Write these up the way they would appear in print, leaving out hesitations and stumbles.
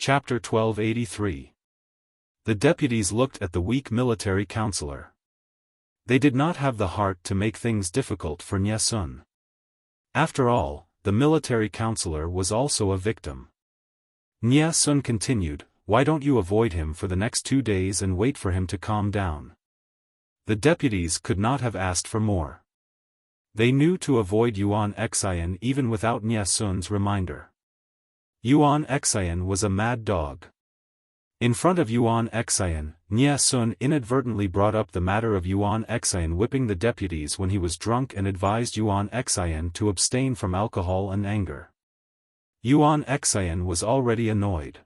Chapter 1283. The deputies looked at the weak military counselor. They did not have the heart to make things difficult for Nie Sun. After all, the military counselor was also a victim. Nie Sun continued, "Why don't you avoid him for the next 2 days and wait for him to calm down?" The deputies could not have asked for more. They knew to avoid Yuan Xian even without Nie Sun's reminder. Yuan Xian was a mad dog. In front of Yuan Xian, Nie Sun inadvertently brought up the matter of Yuan Xian whipping the deputies when he was drunk and advised Yuan Xian to abstain from alcohol and anger. Yuan Xian was already annoyed.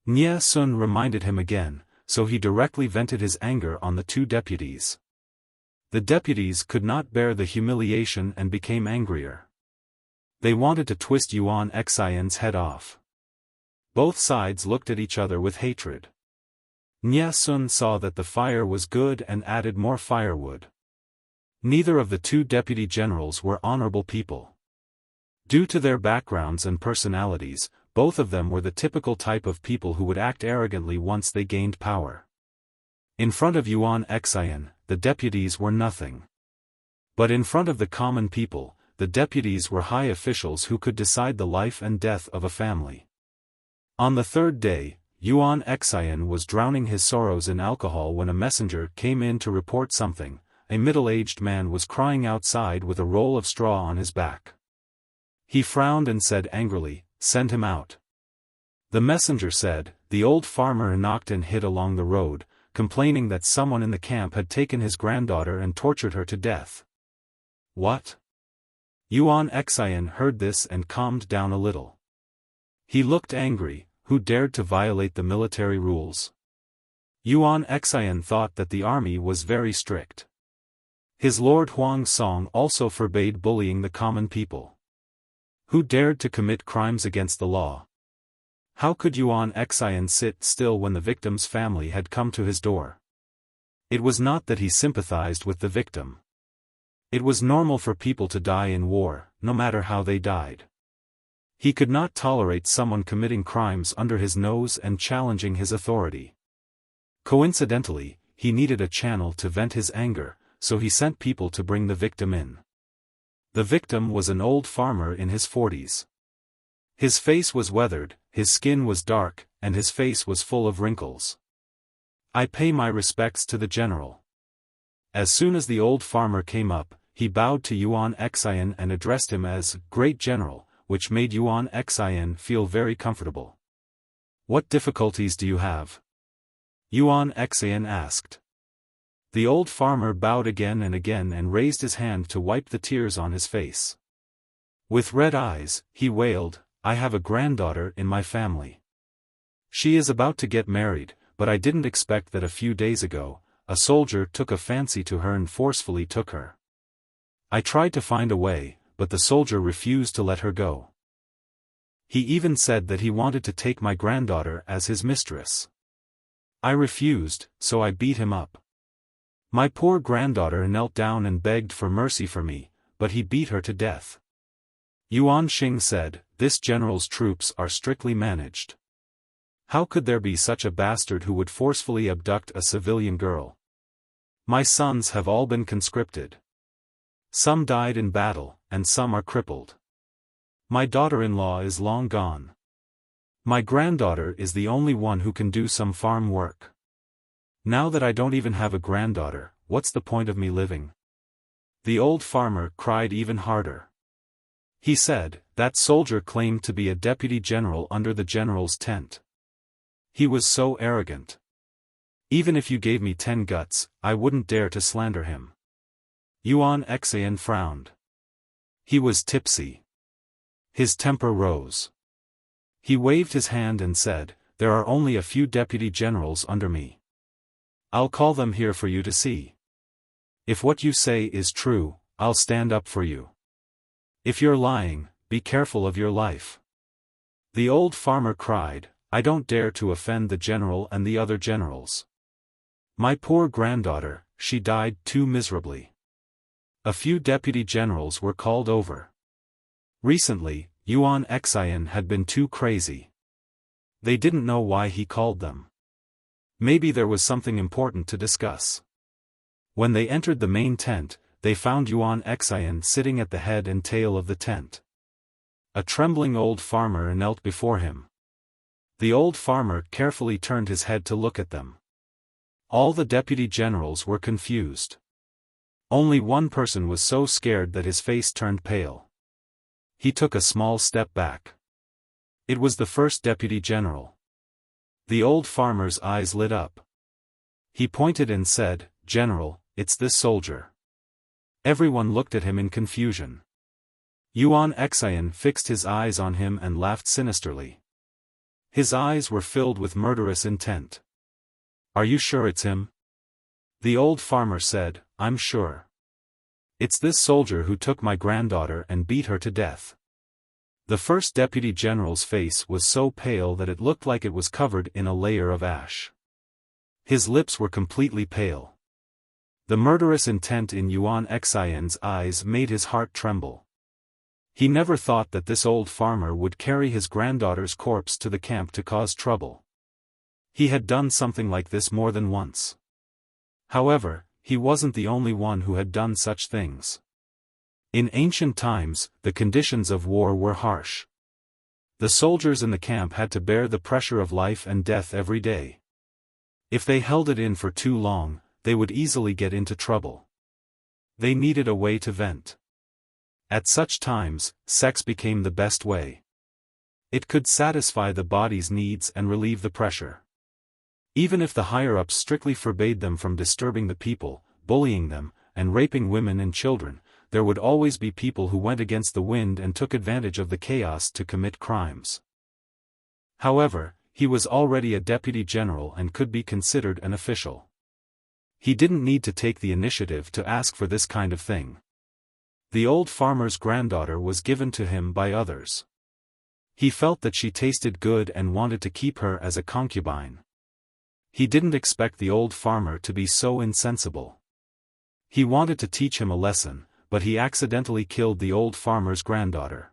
Nie Sun reminded him again, so he directly vented his anger on the 2 deputies. The deputies could not bear the humiliation and became angrier. They wanted to twist Yuan Xian's head off. Both sides looked at each other with hatred. Nie Sun saw that the fire was good and added more firewood. Neither of the 2 deputy generals were honorable people. Due to their backgrounds and personalities, both of them were the typical type of people who would act arrogantly once they gained power. In front of Yuan Xian, the deputies were nothing. But in front of the common people, the deputies were high officials who could decide the life and death of a family. On the 3rd day, Yuan Xian was drowning his sorrows in alcohol when a messenger came in to report something. A middle-aged man was crying outside with a roll of straw on his back. He frowned and said angrily, "Send him out." The messenger said, "The old farmer knocked and hid along the road, complaining that someone in the camp had taken his granddaughter and tortured her to death." "What?" Yuan Xian heard this and calmed down a little. He looked angry. Who dared to violate the military rules? Yuan Xian thought that the army was very strict. His Lord Huang Song also forbade bullying the common people. Who dared to commit crimes against the law? How could Yuan Xian sit still when the victim's family had come to his door? It was not that he sympathized with the victim. It was normal for people to die in war, no matter how they died. He could not tolerate someone committing crimes under his nose and challenging his authority. Coincidentally, he needed a channel to vent his anger, so he sent people to bring the victim in. The victim was an old farmer in his 40s. His face was weathered, his skin was dark, and his face was full of wrinkles. "I pay my respects to the general." As soon as the old farmer came up, he bowed to Yuan Xian and addressed him as "Great General," which made Yuan Xian feel very comfortable. "What difficulties do you have?" Yuan Xian asked. The old farmer bowed again and raised his hand to wipe the tears on his face. With red eyes, he wailed, "I have a granddaughter in my family. She is about to get married, but I didn't expect that a few days ago, a soldier took a fancy to her and forcefully took her. I tried to find a way, but the soldier refused to let her go. He even said that he wanted to take my granddaughter as his mistress. I refused, so I beat him up. My poor granddaughter knelt down and begged for mercy for me, but he beat her to death." Yuan Xing said, "This general's troops are strictly managed. How could there be such a bastard who would forcefully abduct a civilian girl? My sons have all been conscripted. Some died in battle, and some are crippled. My daughter-in-law is long gone. My granddaughter is the only one who can do some farm work. Now that I don't even have a granddaughter, what's the point of me living?" The old farmer cried even harder. He said, "That soldier claimed to be a deputy general under the general's tent. He was so arrogant. Even if you gave me 10 guts, I wouldn't dare to slander him." Yuan Xian frowned. He was tipsy. His temper rose. He waved his hand and said, "There are only a few deputy generals under me. I'll call them here for you to see. If what you say is true, I'll stand up for you. If you're lying, be careful of your life." The old farmer cried, "I don't dare to offend the general and the other generals. My poor granddaughter, she died too miserably." A few deputy generals were called over. Recently, Yuan Xian had been too crazy. They didn't know why he called them. Maybe there was something important to discuss. When they entered the main tent, they found Yuan Xian sitting at the head and tail of the tent. A trembling old farmer knelt before him. The old farmer carefully turned his head to look at them. All the deputy generals were confused. Only one person was so scared that his face turned pale. He took a small step back. It was the first deputy general. The old farmer's eyes lit up. He pointed and said, "General, it's this soldier." Everyone looked at him in confusion. Yuan Xian fixed his eyes on him and laughed sinisterly. His eyes were filled with murderous intent. "Are you sure it's him?" The old farmer said, "I'm sure. It's this soldier who took my granddaughter and beat her to death." The first deputy general's face was so pale that it looked like it was covered in a layer of ash. His lips were completely pale. The murderous intent in Yuan Xian's eyes made his heart tremble. He never thought that this old farmer would carry his granddaughter's corpse to the camp to cause trouble. He had done something like this more than once. However, he wasn't the only one who had done such things. In ancient times, the conditions of war were harsh. The soldiers in the camp had to bear the pressure of life and death every day. If they held it in for too long, they would easily get into trouble. They needed a way to vent. At such times, sex became the best way. It could satisfy the body's needs and relieve the pressure. Even if the higher-ups strictly forbade them from disturbing the people, bullying them, and raping women and children, there would always be people who went against the wind and took advantage of the chaos to commit crimes. However, he was already a deputy general and could be considered an official. He didn't need to take the initiative to ask for this kind of thing. The old farmer's granddaughter was given to him by others. He felt that she tasted good and wanted to keep her as a concubine. He didn't expect the old farmer to be so insensible. He wanted to teach him a lesson, but he accidentally killed the old farmer's granddaughter.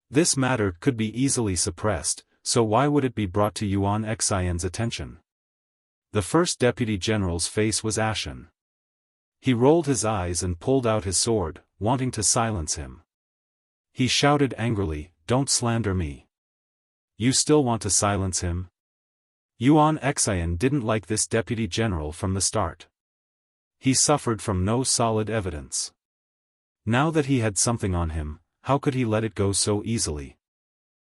This matter could be easily suppressed, so why would it be brought to Yuan Xian's attention? The first deputy general's face was ashen. He rolled his eyes and pulled out his sword, wanting to silence him. He shouted angrily, "Don't slander me. You still want to silence him?" Yuan Xian didn't like this deputy general from the start. He suffered from no solid evidence. Now that he had something on him, how could he let it go so easily?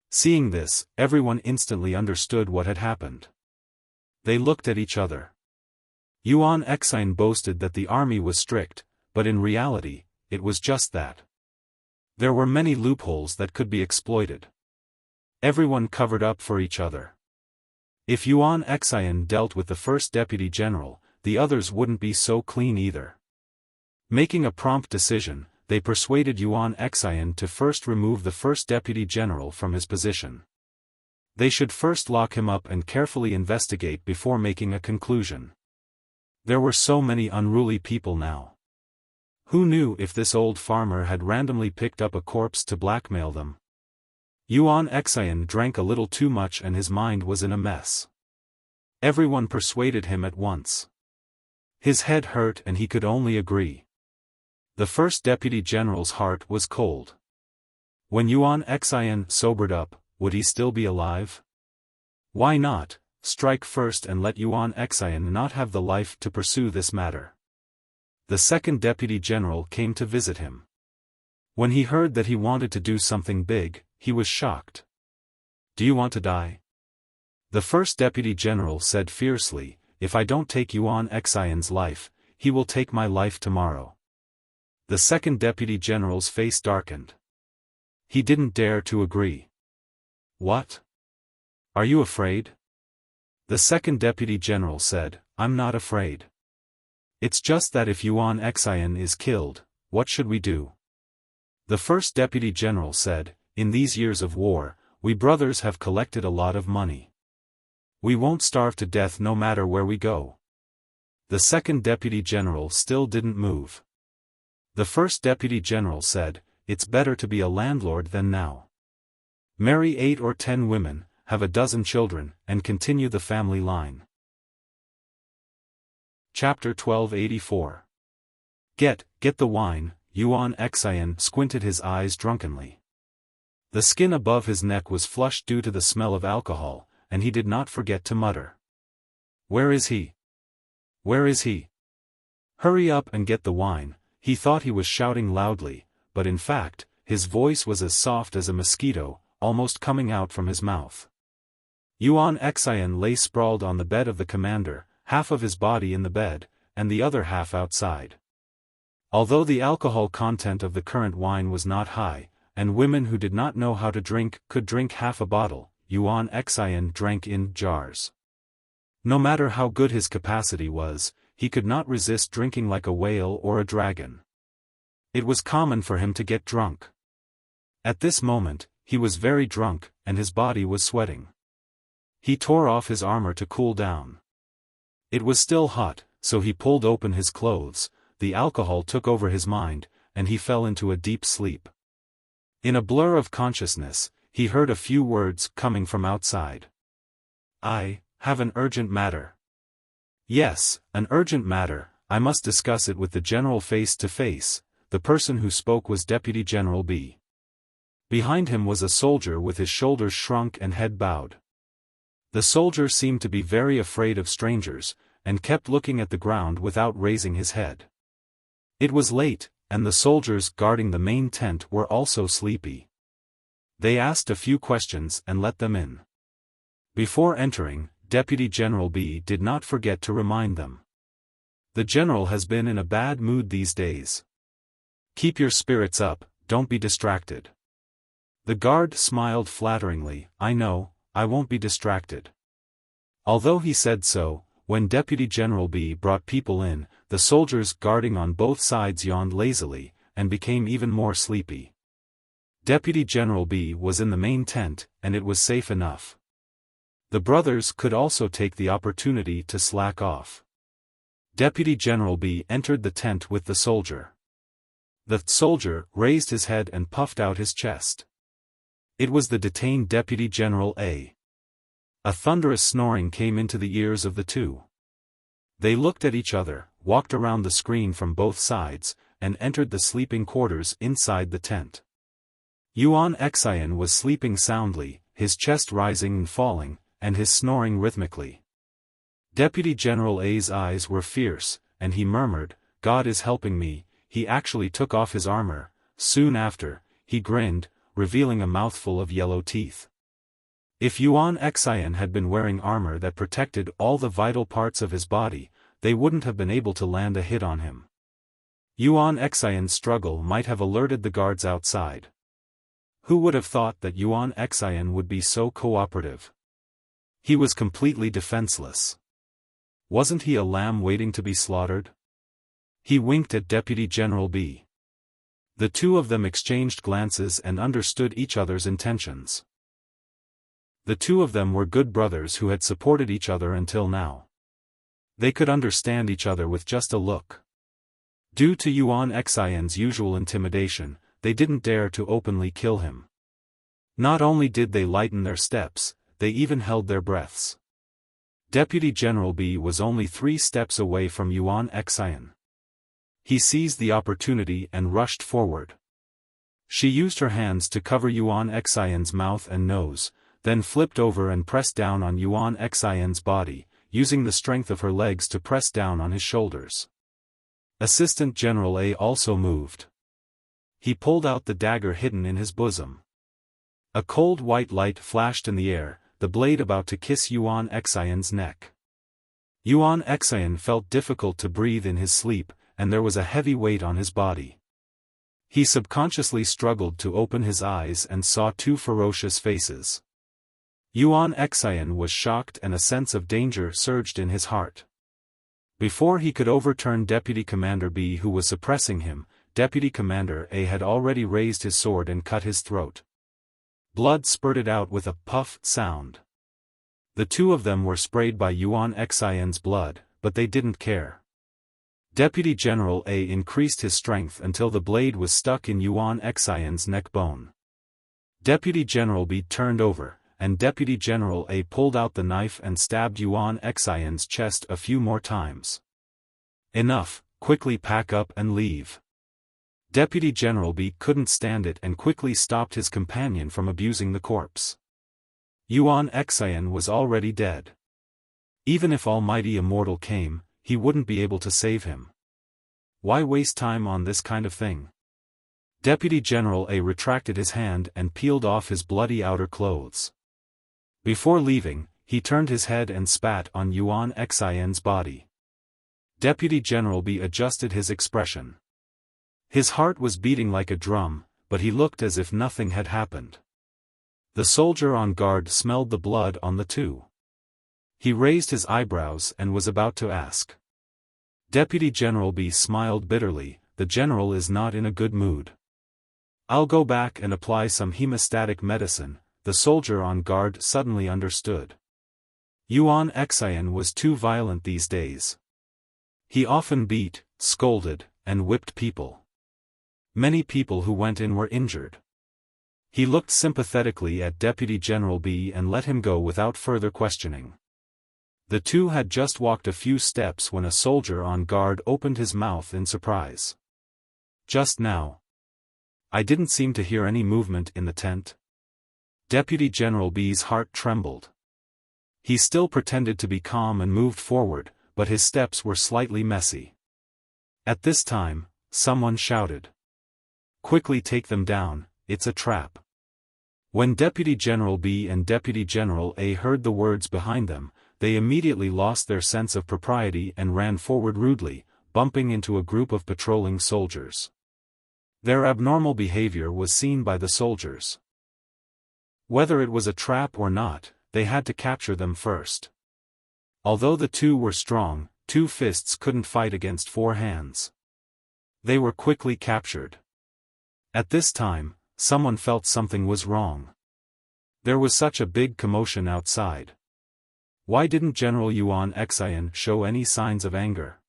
Seeing this, everyone instantly understood what had happened. They looked at each other. Yuan Xian boasted that the army was strict, but in reality, it was just that. There were many loopholes that could be exploited. Everyone covered up for each other. If Yuan Xian dealt with the first deputy general, the others wouldn't be so clean either. Making a prompt decision, they persuaded Yuan Xian to first remove the first deputy general from his position. They should first lock him up and carefully investigate before making a conclusion. There were so many unruly people now. Who knew if this old farmer had randomly picked up a corpse to blackmail them? Yuan Xian drank a little too much and his mind was in a mess. Everyone persuaded him at once. His head hurt and he could only agree. The first deputy general's heart was cold. When Yuan Xian sobered up, would he still be alive? Why not strike first and let Yuan Xian not have the life to pursue this matter? The second deputy general came to visit him. When he heard that he wanted to do something big, he was shocked. "Do you want to die?" The first deputy general said fiercely, "If I don't take Yuan Xian's life, he will take my life tomorrow." The second deputy general's face darkened. He didn't dare to agree. "What? Are you afraid?" The second deputy general said, "I'm not afraid. It's just that if Yuan Xian is killed, what should we do?" The first deputy general said, "In these years of war, we brothers have collected a lot of money. We won't starve to death no matter where we go." The second deputy general still didn't move. The first deputy general said, "It's better to be a landlord than now. Marry 8 or 10 women, have a dozen children, and continue the family line. Chapter 1284. Get the wine. Yuan Xian squinted his eyes drunkenly. The skin above his neck was flushed due to the smell of alcohol, and he did not forget to mutter. Where is he? Where is he? Hurry up and get the wine. He thought he was shouting loudly, but in fact, his voice was as soft as a mosquito, almost coming out from his mouth. Yuan Xian lay sprawled on the bed of the commander, half of his body in the bed, and the other half outside. Although the alcohol content of the current wine was not high, and women who did not know how to drink could drink half a bottle, Yuan Xian drank in jars. No matter how good his capacity was, he could not resist drinking like a whale or a dragon. It was common for him to get drunk. At this moment, he was very drunk, and his body was sweating. He tore off his armor to cool down. It was still hot, so he pulled open his clothes, the alcohol took over his mind, and he fell into a deep sleep. In a blur of consciousness, he heard a few words coming from outside. I have an urgent matter. Yes, an urgent matter, I must discuss it with the general face to face. The person who spoke was Deputy General B. Behind him was a soldier with his shoulders shrunk and head bowed. The soldier seemed to be very afraid of strangers, and kept looking at the ground without raising his head. It was late, and the soldiers guarding the main tent were also sleepy. They asked a few questions and let them in. Before entering, Deputy General B did not forget to remind them. The general has been in a bad mood these days. Keep your spirits up, don't be distracted. The guard smiled flatteringly. I know, I won't be distracted. Although he said so, when Deputy General B brought people in, the soldiers guarding on both sides yawned lazily, and became even more sleepy. Deputy General B was in the main tent, and it was safe enough. The brothers could also take the opportunity to slack off. Deputy General B entered the tent with the soldier. The soldier raised his head and puffed out his chest. It was the detained Deputy General A. A thunderous snoring came into the ears of the two. They looked at each other, walked around the screen from both sides, and entered the sleeping quarters inside the tent. Yuan Xian was sleeping soundly, his chest rising and falling, and his snoring rhythmically. Deputy General A's eyes were fierce, and he murmured, God is helping me. He actually took off his armor. Soon after, he grinned, revealing a mouthful of yellow teeth. If Yuan Xian had been wearing armor that protected all the vital parts of his body, they wouldn't have been able to land a hit on him. Yuan Xian's struggle might have alerted the guards outside. Who would have thought that Yuan Xian would be so cooperative? He was completely defenseless. Wasn't he a lamb waiting to be slaughtered? He winked at Deputy General B. The two of them exchanged glances and understood each other's intentions. The two of them were good brothers who had supported each other until now. They could understand each other with just a look. Due to Yuan Xian's usual intimidation, they didn't dare to openly kill him. Not only did they lighten their steps, they even held their breaths. Deputy General B was only 3 steps away from Yuan Xian. He seized the opportunity and rushed forward. She used her hands to cover Yuan Xian's mouth and nose, then flipped over and pressed down on Yuan Xian's body, using the strength of her legs to press down on his shoulders. Assistant General A also moved. He pulled out the dagger hidden in his bosom. A cold white light flashed in the air, the blade about to kiss Yuan Xian's neck. Yuan Xian felt difficult to breathe in his sleep, and there was a heavy weight on his body. He subconsciously struggled to open his eyes and saw 2 ferocious faces. Yuan Xian was shocked and a sense of danger surged in his heart. Before he could overturn Deputy Commander B who was suppressing him, Deputy Commander A had already raised his sword and cut his throat. Blood spurted out with a puff sound. The two of them were sprayed by Yuan Xian's blood, but they didn't care. Deputy General A increased his strength until the blade was stuck in Yuan Xian's neck bone. Deputy General B turned over, and Deputy General A pulled out the knife and stabbed Yuan Xian's chest a few more times. Enough, quickly pack up and leave. Deputy General B couldn't stand it and quickly stopped his companion from abusing the corpse. Yuan Xian was already dead. Even if Almighty Immortal came, he wouldn't be able to save him. Why waste time on this kind of thing? Deputy General A retracted his hand and peeled off his bloody outer clothes. Before leaving, he turned his head and spat on Yuan Xian's body. Deputy General B adjusted his expression. His heart was beating like a drum, but he looked as if nothing had happened. The soldier on guard smelled the blood on the two. He raised his eyebrows and was about to ask. Deputy General B smiled bitterly. The general is not in a good mood. I'll go back and apply some hemostatic medicine. The soldier on guard suddenly understood. Yuan Xian was too violent these days. He often beat, scolded, and whipped people. Many people who went in were injured. He looked sympathetically at Deputy General B and let him go without further questioning. The two had just walked a few steps when a soldier on guard opened his mouth in surprise. Just now. I didn't seem to hear any movement in the tent. Deputy General B's heart trembled. He still pretended to be calm and moved forward, but his steps were slightly messy. At this time, someone shouted. Quickly take them down, it's a trap. When Deputy General B and Deputy General A heard the words behind them, they immediately lost their sense of propriety and ran forward rudely, bumping into a group of patrolling soldiers. Their abnormal behavior was seen by the soldiers. Whether it was a trap or not, they had to capture them first. Although the two were strong, 2 fists couldn't fight against 4 hands. They were quickly captured. At this time, someone felt something was wrong. There was such a big commotion outside. Why didn't General Yuan Xian show any signs of anger?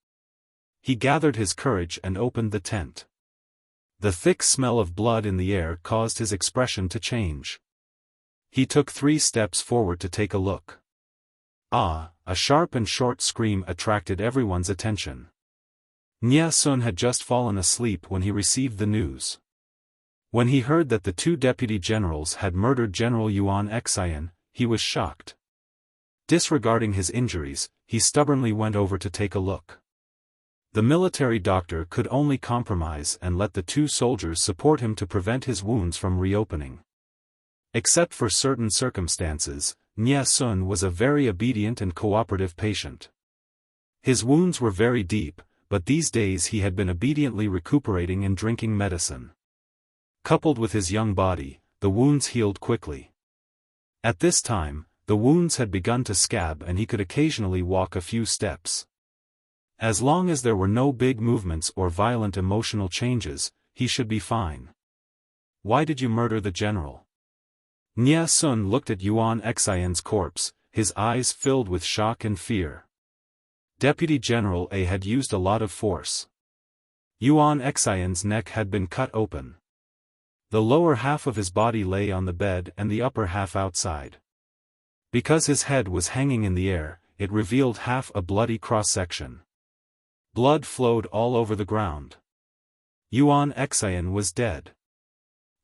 He gathered his courage and opened the tent. The thick smell of blood in the air caused his expression to change. He took 3 steps forward to take a look. Ah, a sharp and short scream attracted everyone's attention. Nia Sun had just fallen asleep when he received the news. When he heard that the 2 deputy generals had murdered General Yuan Xian, he was shocked. Disregarding his injuries, he stubbornly went over to take a look. The military doctor could only compromise and let the 2 soldiers support him to prevent his wounds from reopening. Except for certain circumstances, Nia Sun was a very obedient and cooperative patient. His wounds were very deep, but these days he had been obediently recuperating and drinking medicine. Coupled with his young body, the wounds healed quickly. At this time, the wounds had begun to scab and he could occasionally walk a few steps. As long as there were no big movements or violent emotional changes, he should be fine. Why did you murder the general? Nia Sun looked at Yuan Xian's corpse, his eyes filled with shock and fear. Deputy General A had used a lot of force. Yuan Xian's neck had been cut open. The lower half of his body lay on the bed and the upper half outside. Because his head was hanging in the air, it revealed half a bloody cross-section. Blood flowed all over the ground. Yuan Xian was dead.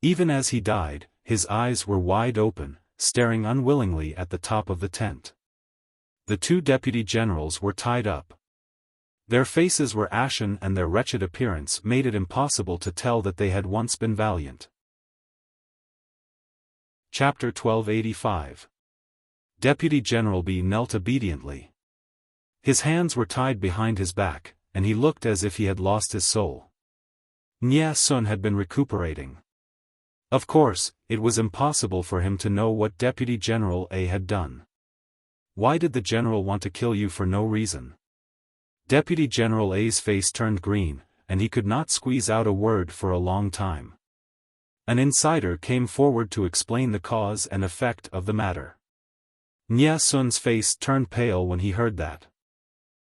Even as he died, his eyes were wide open, staring unwillingly at the top of the tent. The 2 deputy generals were tied up. Their faces were ashen and their wretched appearance made it impossible to tell that they had once been valiant. Chapter 1285. Deputy General B knelt obediently. His hands were tied behind his back, and he looked as if he had lost his soul. Nia Sun had been recuperating. Of course, it was impossible for him to know what Deputy General A had done. Why did the general want to kill you for no reason? Deputy General A's face turned green, and he could not squeeze out a word for a long time. An insider came forward to explain the cause and effect of the matter. Nia Sun's face turned pale when he heard that.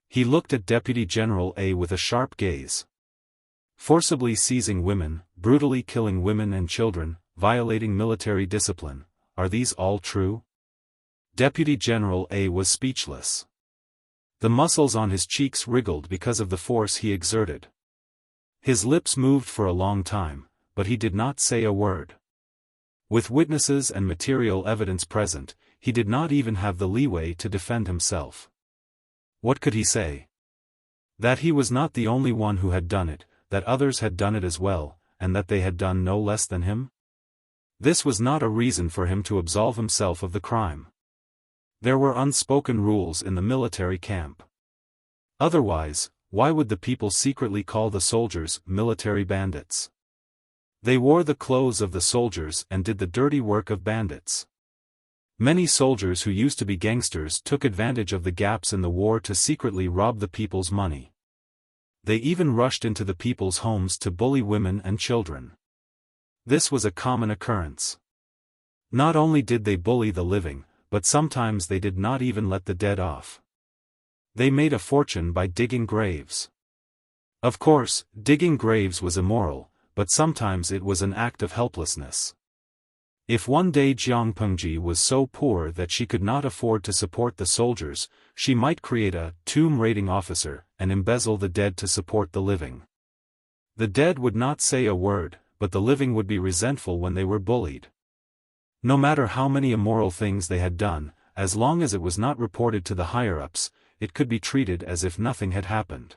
He looked at Deputy General A with a sharp gaze. Forcibly seizing women, brutally killing women and children, violating military discipline, are these all true? Deputy General A was speechless. The muscles on his cheeks wriggled because of the force he exerted. His lips moved for a long time, but he did not say a word. With witnesses and material evidence present, he did not even have the leeway to defend himself. What could he say? That he was not the only one who had done it, that others had done it as well, and that they had done no less than him? This was not a reason for him to absolve himself of the crime. There were unspoken rules in the military camp. Otherwise, why would the people secretly call the soldiers military bandits? They wore the clothes of the soldiers and did the dirty work of bandits. Many soldiers who used to be gangsters took advantage of the gaps in the war to secretly rob the people's money. They even rushed into the people's homes to bully women and children. This was a common occurrence. Not only did they bully the living, but sometimes they did not even let the dead off. They made a fortune by digging graves. Of course, digging graves was immoral, but sometimes it was an act of helplessness. If one day Jiang Pengji was so poor that she could not afford to support the soldiers, she might create a tomb raiding officer and embezzle the dead to support the living. The dead would not say a word, but the living would be resentful when they were bullied. No matter how many immoral things they had done, as long as it was not reported to the higher-ups, it could be treated as if nothing had happened.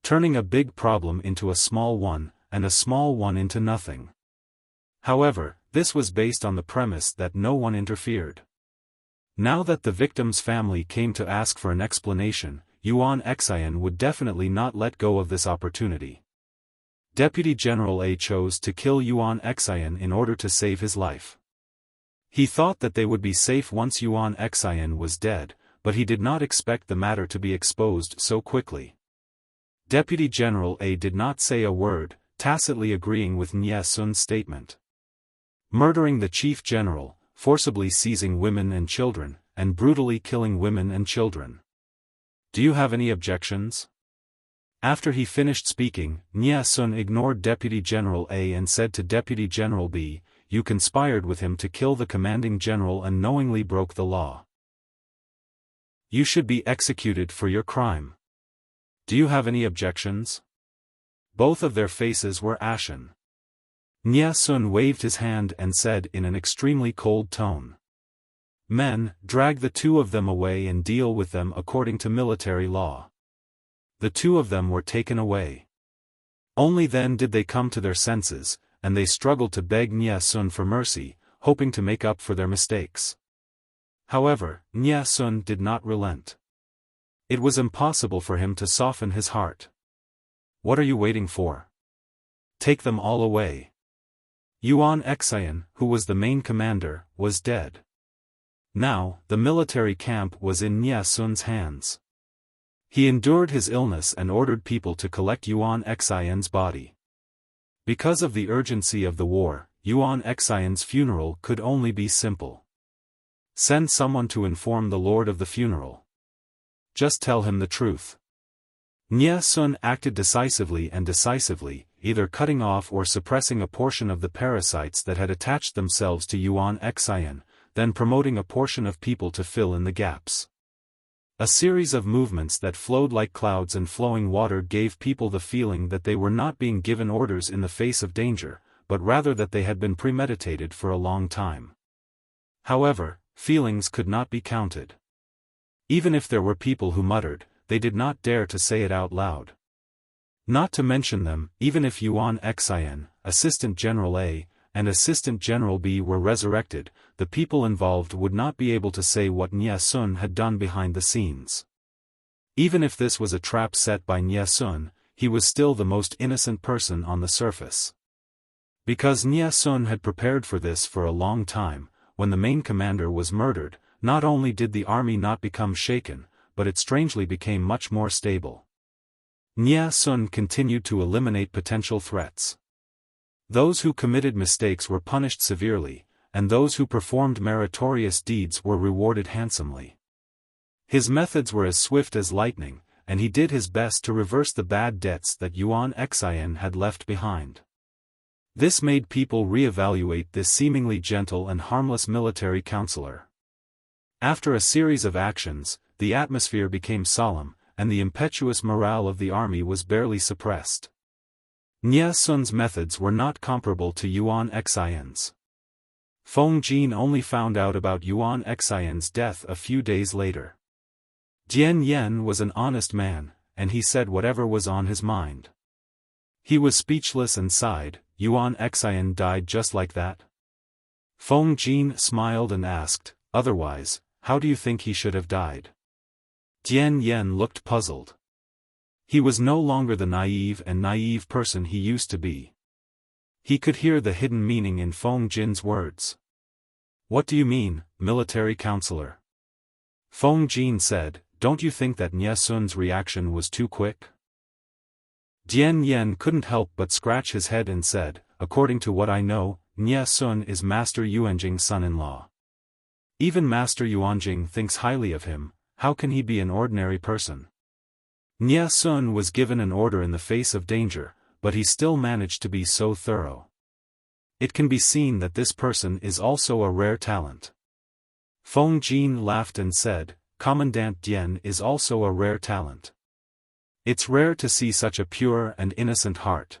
Turning a big problem into a small one, and a small one into nothing. However, this was based on the premise that no one interfered. Now that the victim's family came to ask for an explanation, Yuan Xian would definitely not let go of this opportunity. Deputy General A chose to kill Yuan Xian in order to save his life. He thought that they would be safe once Yuan Xian was dead, but he did not expect the matter to be exposed so quickly. Deputy General A did not say a word, tacitly agreeing with Nie Sun's statement. Murdering the chief general, forcibly seizing women and children, and brutally killing women and children. Do you have any objections? After he finished speaking, Nie Sun ignored Deputy General A and said to Deputy General B, "You conspired with him to kill the commanding general and knowingly broke the law. You should be executed for your crime. Do you have any objections?" Both of their faces were ashen. Nie Sun waved his hand and said in an extremely cold tone, "Men, drag the two of them away and deal with them according to military law." The two of them were taken away. Only then did they come to their senses, and they struggled to beg Nie Sun for mercy, hoping to make up for their mistakes. However, Nie Sun did not relent. It was impossible for him to soften his heart. "What are you waiting for? Take them all away." Yuan Xian, who was the main commander, was dead. Now, the military camp was in Nie Sun's hands. He endured his illness and ordered people to collect Yuan Xian's body. Because of the urgency of the war, Yuan Xian's funeral could only be simple. Send someone to inform the lord of the funeral. Just tell him the truth. Nie Sun acted decisively, either cutting off or suppressing a portion of the parasites that had attached themselves to Yuan Xian, then promoting a portion of people to fill in the gaps. A series of movements that flowed like clouds and flowing water gave people the feeling that they were not being given orders in the face of danger, but rather that they had been premeditated for a long time. However, feelings could not be counted. Even if there were people who muttered, they did not dare to say it out loud. Not to mention them, even if Yuan Xian, Assistant General A, and Assistant General B were resurrected, the people involved would not be able to say what Nie Sun had done behind the scenes. Even if this was a trap set by Nie Sun, he was still the most innocent person on the surface. Because Nie Sun had prepared for this for a long time, when the main commander was murdered, not only did the army not become shaken, but it strangely became much more stable. Nie Sun continued to eliminate potential threats. Those who committed mistakes were punished severely, and those who performed meritorious deeds were rewarded handsomely. His methods were as swift as lightning, and he did his best to reverse the bad debts that Yuan Xian had left behind. This made people reevaluate this seemingly gentle and harmless military counselor. After a series of actions, the atmosphere became solemn, and the impetuous morale of the army was barely suppressed. Nie Sun's methods were not comparable to Yuan Xian's. Feng Jin only found out about Yuan Xian's death a few days later. Jian Yen was an honest man, and he said whatever was on his mind. He was speechless and sighed. Yuan Xian died just like that? Feng Jin smiled and asked, otherwise, how do you think he should have died? Jian Yen looked puzzled. He was no longer the naive person he used to be. He could hear the hidden meaning in Feng Jin's words. What do you mean, military counselor? Feng Jin said, don't you think that Nie Sun's reaction was too quick? Jian Yen couldn't help but scratch his head and said, according to what I know, Nie Sun is Master Yuanjing's son-in-law. Even Master Yuanjing thinks highly of him. How can he be an ordinary person? Nie Sun was given an order in the face of danger, but he still managed to be so thorough. It can be seen that this person is also a rare talent. Feng Jin laughed and said, Commandant Dian is also a rare talent. It's rare to see such a pure and innocent heart.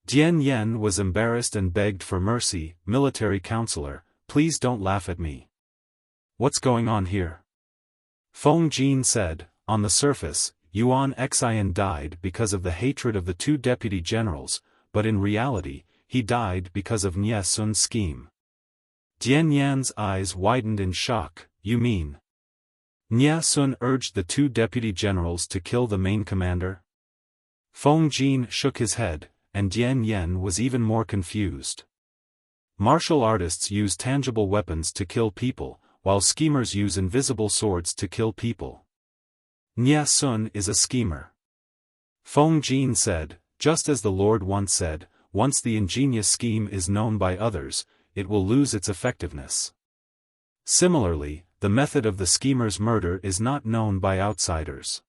Jian Yen was embarrassed and begged for mercy. Military counselor, please don't laugh at me. What's going on here? Feng Jin said, on the surface, Yuan Xian died because of the hatred of the two deputy generals, but in reality, he died because of Nie Sun's scheme. Jian Yan's eyes widened in shock. You mean? Nie Sun urged the two deputy generals to kill the main commander? Feng Jin shook his head, and Jian Yan was even more confused. Martial artists use tangible weapons to kill people, while schemers use invisible swords to kill people. Nie Sun is a schemer. Feng Jin said, just as the Lord once said, once the ingenious scheme is known by others, it will lose its effectiveness. Similarly, the method of the schemer's murder is not known by outsiders.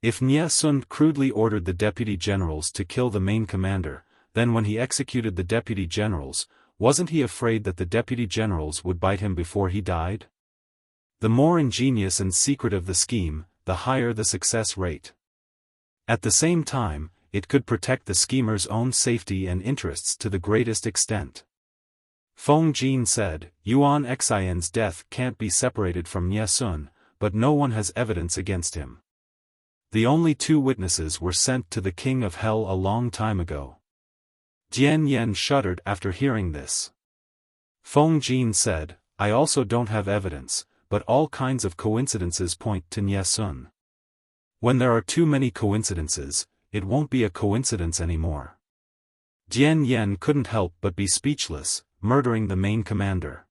If Nie Sun crudely ordered the deputy generals to kill the main commander, then when he executed the deputy generals, wasn't he afraid that the deputy generals would bite him before he died? The more ingenious and secretive the scheme, the higher the success rate. At the same time, it could protect the schemer's own safety and interests to the greatest extent. Feng Jin said, Yuan Xian's death can't be separated from Nie Sun, but no one has evidence against him. The only two witnesses were sent to the King of Hell a long time ago. Jian Yen shuddered after hearing this. Feng Jin said, I also don't have evidence, but all kinds of coincidences point to Nie Sun. When there are too many coincidences, it won't be a coincidence anymore. Jian Yen couldn't help but be speechless, murdering the main commander.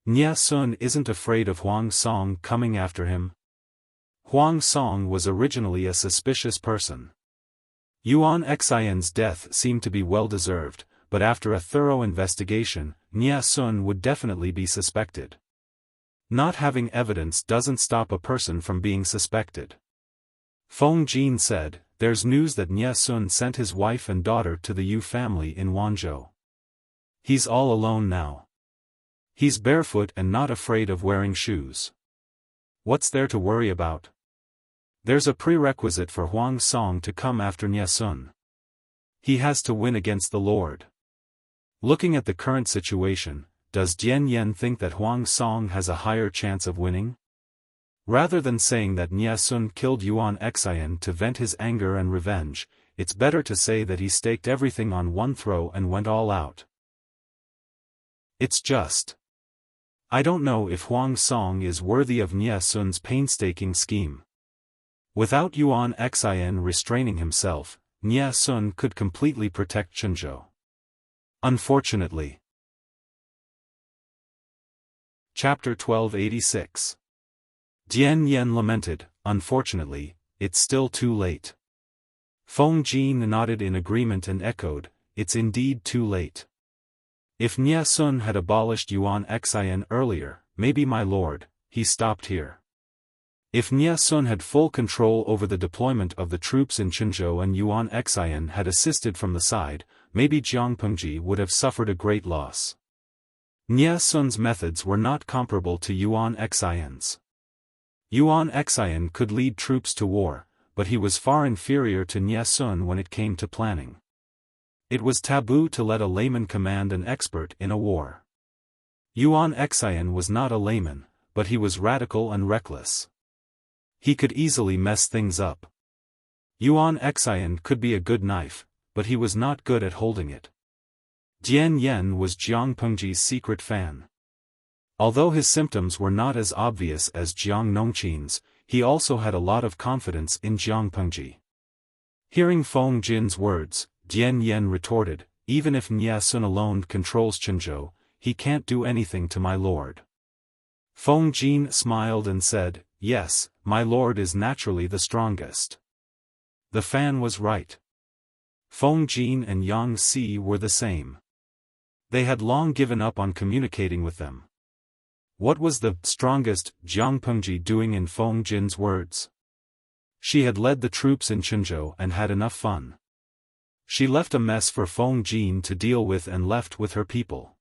Nie Sun isn't afraid of Huang Song coming after him. Huang Song was originally a suspicious person. Yuan Xian's death seemed to be well-deserved, but after a thorough investigation, Nie Sun would definitely be suspected. Not having evidence doesn't stop a person from being suspected. Feng Jin said, there's news that Nie Sun sent his wife and daughter to the Yu family in Wanzhou. He's all alone now. He's barefoot and not afraid of wearing shoes. What's there to worry about? There's a prerequisite for Huang Song to come after Nie Sun. He has to win against the Lord. Looking at the current situation, does Jian Yen think that Huang Song has a higher chance of winning? Rather than saying that Nie Sun killed Yuan Xian to vent his anger and revenge, it's better to say that he staked everything on one throw and went all out. It's just. I don't know if Huang Song is worthy of Nie Sun's painstaking scheme. Without Yuan Xian restraining himself, Nie Sun could completely protect Chenzhou. Unfortunately. Chapter 1286. Jian Yen lamented, unfortunately, it's still too late. Feng Jin nodded in agreement and echoed, it's indeed too late. If Nie Sun had abolished Yuan Xian earlier, maybe my lord, he stopped here. If Nie Sun had full control over the deployment of the troops in Chenzhou and Yuan Xian had assisted from the side, maybe Jiang Pengji would have suffered a great loss. Nie Sun's methods were not comparable to Yuan Xian's. Yuan Xian could lead troops to war, but he was far inferior to Nie Sun when it came to planning. It was taboo to let a layman command an expert in a war. Yuan Xian was not a layman, but he was radical and reckless. He could easily mess things up. Yuan Xian could be a good knife, but he was not good at holding it. Jian Yen was Jiang Pengji's secret fan. Although his symptoms were not as obvious as Jiang Nongqin's, he also had a lot of confidence in Jiang Pengji. Hearing Feng Jin's words, Jian Yen retorted, "Even if Nie Sun alone controls Quanzhou, he can't do anything to my lord." Feng Jin smiled and said, "Yes, my lord is naturally the strongest." The fan was right. Feng Jin and Yang Si were the same. They had long given up on communicating with them. What was the strongest Jiang Pengji doing in Feng Jin's words? She had led the troops in Quanzhou and had enough fun. She left a mess for Feng Jin to deal with and left with her people.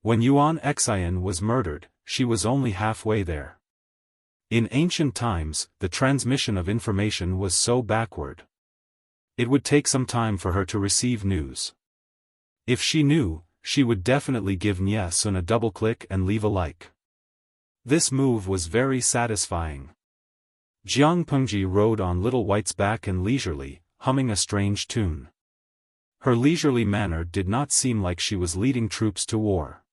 When Yuan Xian was murdered, she was only halfway there. In ancient times, the transmission of information was so backward. It would take some time for her to receive news. If she knew, she would definitely give Nie Sun a double click and leave a like. This move was very satisfying. Jiang Pengji rode on Little White's back and leisurely, humming a strange tune. Her leisurely manner did not seem like she was leading troops to war.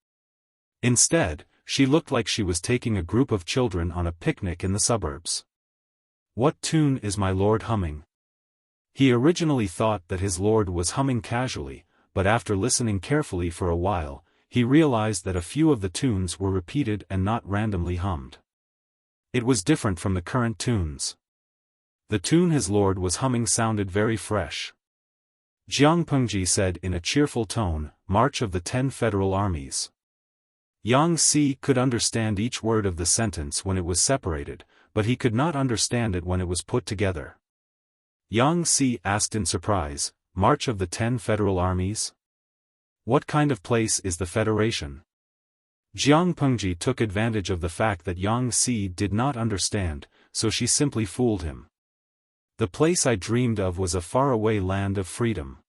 Instead, she looked like she was taking a group of children on a picnic in the suburbs. What tune is my lord humming? He originally thought that his lord was humming casually, but after listening carefully for a while, he realized that a few of the tunes were repeated and not randomly hummed. It was different from the current tunes. The tune his lord was humming sounded very fresh. Jiang Pengji said in a cheerful tone, "March of the 10 Federal Armies." Yang Si could understand each word of the sentence when it was separated, but he could not understand it when it was put together. Yang Si asked in surprise, "March of the 10 Federal Armies? What kind of place is the Federation?" Jiang Pengji took advantage of the fact that Yang Si did not understand, so she simply fooled him. "The place I dreamed of was a faraway land of freedom."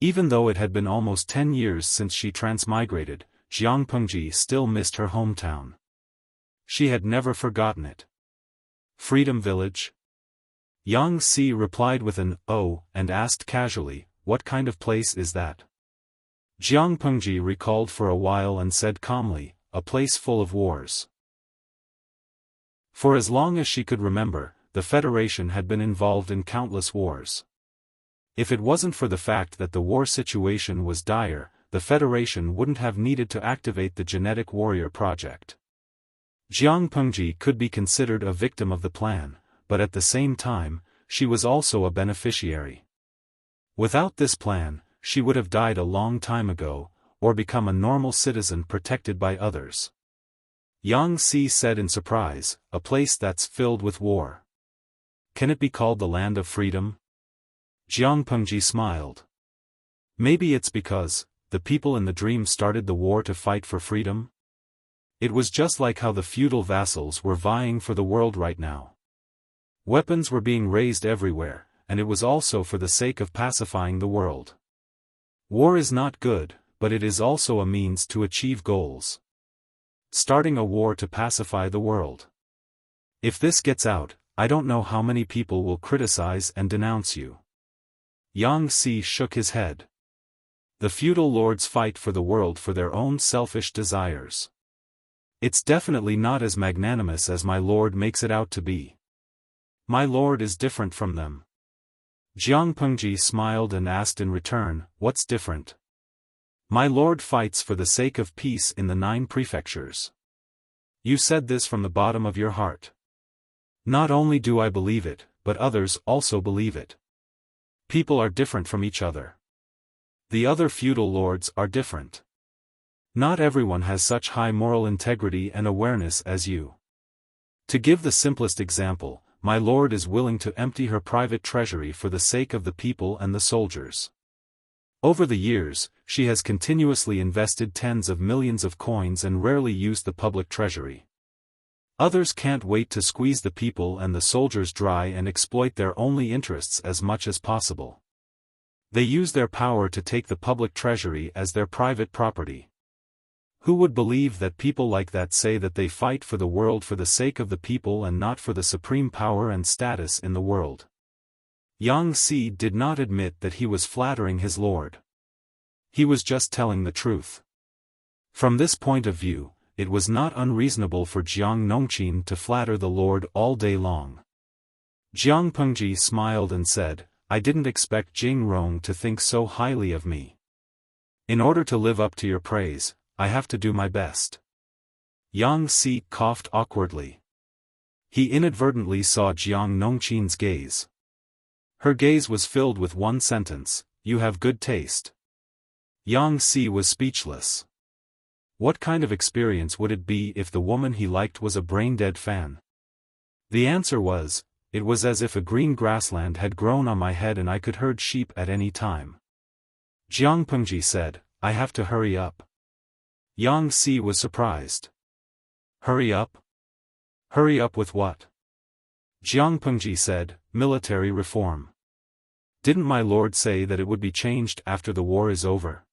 Even though it had been almost 10 years since she transmigrated, Jiang Pengji still missed her hometown. She had never forgotten it. "Freedom Village?" Yang Si replied with an "oh" and asked casually, "What kind of place is that?" Jiang Pengji recalled for a while and said calmly, "A place full of wars." For as long as she could remember, the Federation had been involved in countless wars. If it wasn't for the fact that the war situation was dire, the Federation wouldn't have needed to activate the Genetic Warrior Project. Jiang Pengji could be considered a victim of the plan, but at the same time, she was also a beneficiary. Without this plan, she would have died a long time ago, or become a normal citizen protected by others. Yang Si said in surprise, "A place that's filled with war. Can it be called the Land of Freedom?" Jiang Pengji smiled. "Maybe it's because the people in the dream started the war to fight for freedom? It was just like how the feudal vassals were vying for the world right now. Weapons were being raised everywhere, and it was also for the sake of pacifying the world. War is not good, but it is also a means to achieve goals. Starting a war to pacify the world. If this gets out, I don't know how many people will criticize and denounce you." Yang Si shook his head. "The feudal lords fight for the world for their own selfish desires. It's definitely not as magnanimous as my lord makes it out to be. My lord is different from them." Jiang Pengji smiled and asked in return, "What's different?" "My lord fights for the sake of peace in the 9 prefectures." "You said this from the bottom of your heart." "Not only do I believe it, but others also believe it. People are different from each other. The other feudal lords are different. Not everyone has such high moral integrity and awareness as you. To give the simplest example, my lord is willing to empty her private treasury for the sake of the people and the soldiers. Over the years, she has continuously invested tens of millions of coins and rarely used the public treasury. Others can't wait to squeeze the people and the soldiers dry and exploit their only interests as much as possible. They use their power to take the public treasury as their private property. Who would believe that people like that say that they fight for the world for the sake of the people and not for the supreme power and status in the world? Yang Si did not admit that he was flattering his lord. He was just telling the truth. From this point of view, it was not unreasonable for Jiang Nongqin to flatter the lord all day long. Jiang Pengji smiled and said, "I didn't expect Jing Rong to think so highly of me. In order to live up to your praise, I have to do my best." Yang Si coughed awkwardly. He inadvertently saw Jiang Nongqin's gaze. Her gaze was filled with one sentence, "You have good taste." Yang Si was speechless. What kind of experience would it be if the woman he liked was a brain-dead fan? The answer was, "It was as if a green grassland had grown on my head and I could herd sheep at any time." Jiang Pengji said, "I have to hurry up." Yang Si was surprised. "Hurry up? Hurry up with what?" Jiang Pengji said, "Military reform. Didn't my lord say that it would be changed after the war is over?"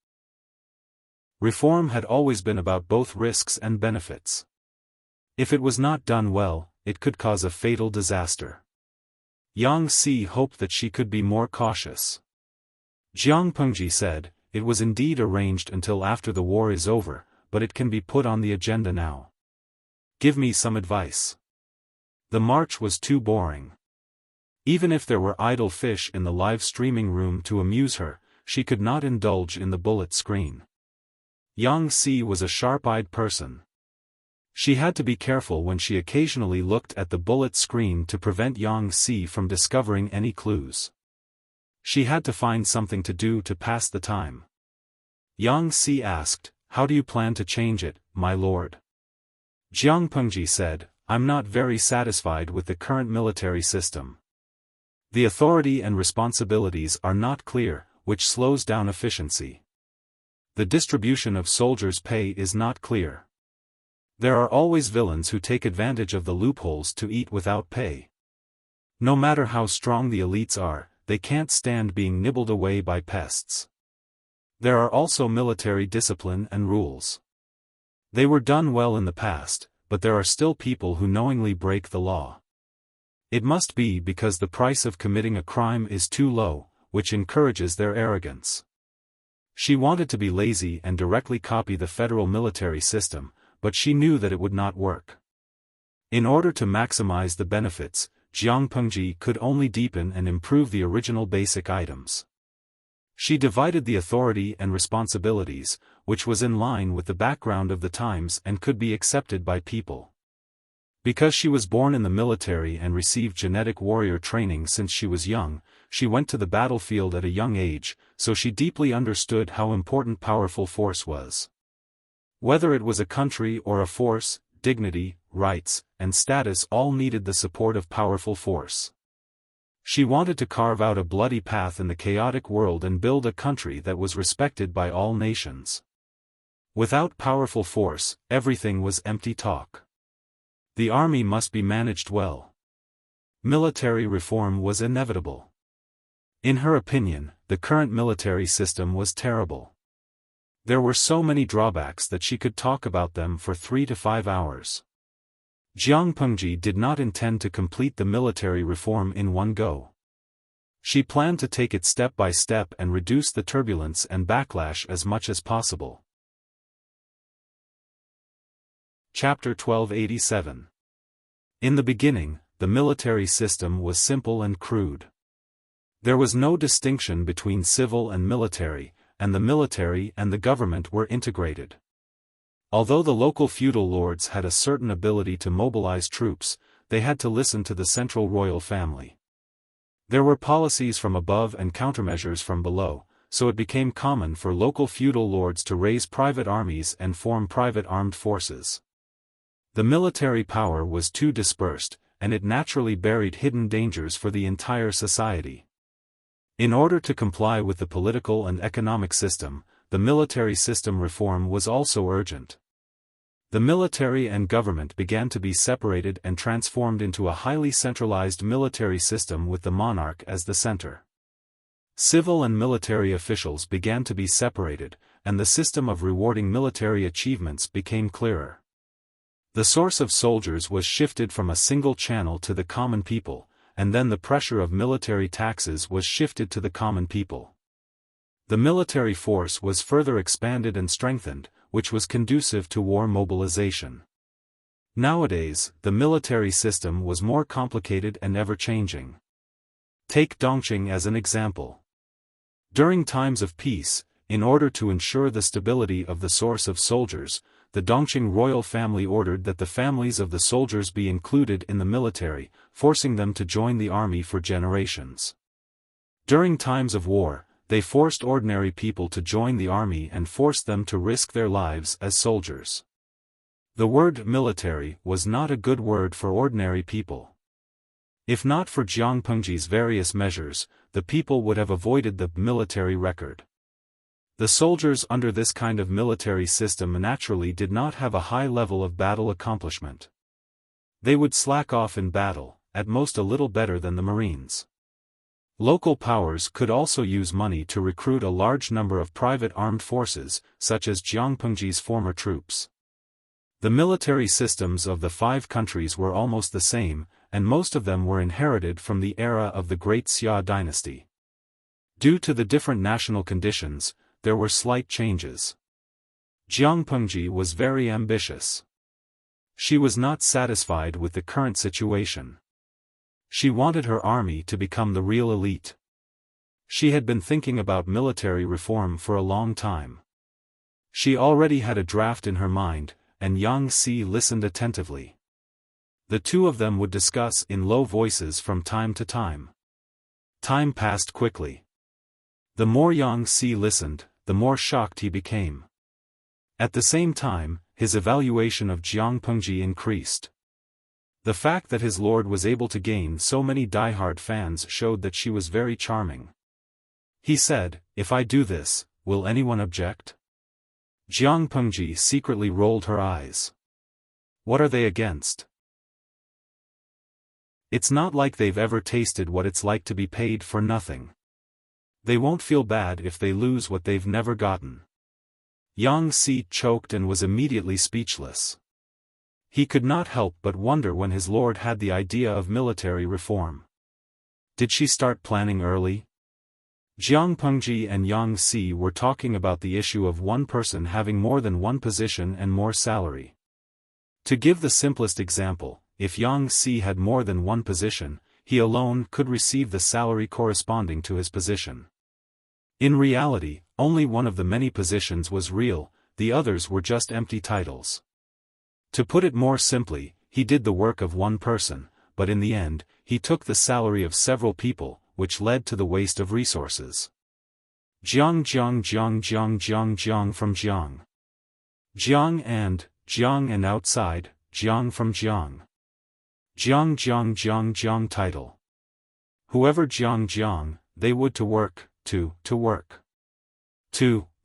Reform had always been about both risks and benefits. If it was not done well, it could cause a fatal disaster. Yang Si hoped that she could be more cautious. Jiang Pengji said, "It was indeed arranged until after the war is over, but it can be put on the agenda now. Give me some advice." The march was too boring. Even if there were idle fish in the live streaming room to amuse her, she could not indulge in the bullet screen. Yang Si was a sharp-eyed person. She had to be careful when she occasionally looked at the bullet screen to prevent Yang Si from discovering any clues. She had to find something to do to pass the time. Yang Si asked, "How do you plan to change it, my lord?" Jiang Pengji said, "I'm not very satisfied with the current military system. The authority and responsibilities are not clear, which slows down efficiency. The distribution of soldiers' pay is not clear. There are always villains who take advantage of the loopholes to eat without pay. No matter how strong the elites are, they can't stand being nibbled away by pests. There are also military discipline and rules. They were done well in the past, but there are still people who knowingly break the law. It must be because the price of committing a crime is too low, which encourages their arrogance." She wanted to be lazy and directly copy the federal military system, but she knew that it would not work. In order to maximize the benefits, Jiang Pengji could only deepen and improve the original basic items. She divided the authority and responsibilities, which was in line with the background of the times and could be accepted by people. Because she was born in the military and received genetic warrior training since she was young, she went to the battlefield at a young age, so she deeply understood how important powerful force was. Whether it was a country or a force, dignity, rights, and status all needed the support of powerful force. She wanted to carve out a bloody path in the chaotic world and build a country that was respected by all nations. Without powerful force, everything was empty talk. The army must be managed well. Military reform was inevitable. In her opinion, the current military system was terrible. There were so many drawbacks that she could talk about them for 3 to 5 hours. Jiang Pengji did not intend to complete the military reform in one go. She planned to take it step by step and reduce the turbulence and backlash as much as possible. Chapter 1287. In the beginning, the military system was simple and crude. There was no distinction between civil and military, and the military and the government were integrated. Although the local feudal lords had a certain ability to mobilize troops, they had to listen to the central royal family. There were policies from above and countermeasures from below, so it became common for local feudal lords to raise private armies and form private armed forces. The military power was too dispersed, and it naturally buried hidden dangers for the entire society. In order to comply with the political and economic system, the military system reform was also urgent. The military and government began to be separated and transformed into a highly centralized military system with the monarch as the center. Civil and military officials began to be separated, and the system of rewarding military achievements became clearer. The source of soldiers was shifted from a single channel to the common people, and then the pressure of military taxes was shifted to the common people. The military force was further expanded and strengthened, which was conducive to war mobilization. Nowadays, the military system was more complicated and ever-changing. Take Dongqing as an example. During times of peace, in order to ensure the stability of the source of soldiers, the Dongqing royal family ordered that the families of the soldiers be included in the military, forcing them to join the army for generations. During times of war, they forced ordinary people to join the army and forced them to risk their lives as soldiers. The word military was not a good word for ordinary people. If not for Jiang Pengji's various measures, the people would have avoided the military record. The soldiers under this kind of military system naturally did not have a high level of battle accomplishment. They would slack off in battle, at most a little better than the Marines. Local powers could also use money to recruit a large number of private armed forces, such as Jiang Pengji's former troops. The military systems of the 5 countries were almost the same, and most of them were inherited from the era of the Great Xia dynasty. Due to the different national conditions, there were slight changes. Jiang Pengji was very ambitious. She was not satisfied with the current situation. She wanted her army to become the real elite. She had been thinking about military reform for a long time. She already had a draft in her mind, and Yang Si listened attentively. The two of them would discuss in low voices from time to time. Time passed quickly. The more Yang Si listened, the more shocked he became. At the same time, his evaluation of Jiang Pengji increased. The fact that his lord was able to gain so many die-hard fans showed that she was very charming. He said, "If I do this, will anyone object?" Jiang Pengji secretly rolled her eyes. What are they against? It's not like they've ever tasted what it's like to be paid for nothing. They won't feel bad if they lose what they've never gotten. Yang Si choked and was immediately speechless. He could not help but wonder when his lord had the idea of military reform. Did she start planning early? Jiang Pengji and Yang Si were talking about the issue of one person having more than one position and more salary. To give the simplest example, if Yang Si had more than one position, he alone could receive the salary corresponding to his position. In reality, only one of the many positions was real, the others were just empty titles. To put it more simply, he did the work of one person, but in the end, he took the salary of several people, which led to the waste of resources. Jiang from Jiang. Jiang and outside, Jiang from Jiang. Jiang title. Whoever Jiang, they would to work, to work.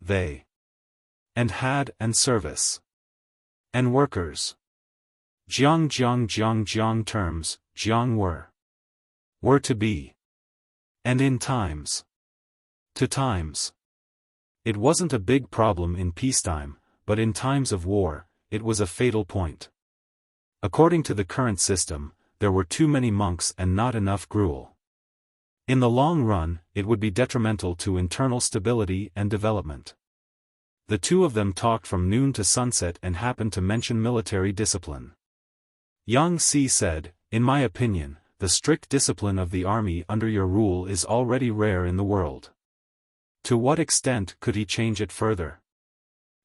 They. And had and service. And workers. Jiang terms, Jiang were to be. And in times. To times. It wasn't a big problem in peacetime, but in times of war, it was a fatal point. According to the current system, there were too many monks and not enough gruel. In the long run, it would be detrimental to internal stability and development. The two of them talked from noon to sunset and happened to mention military discipline. Yang Si said, "In my opinion, the strict discipline of the army under your rule is already rare in the world. To what extent could he change it further?"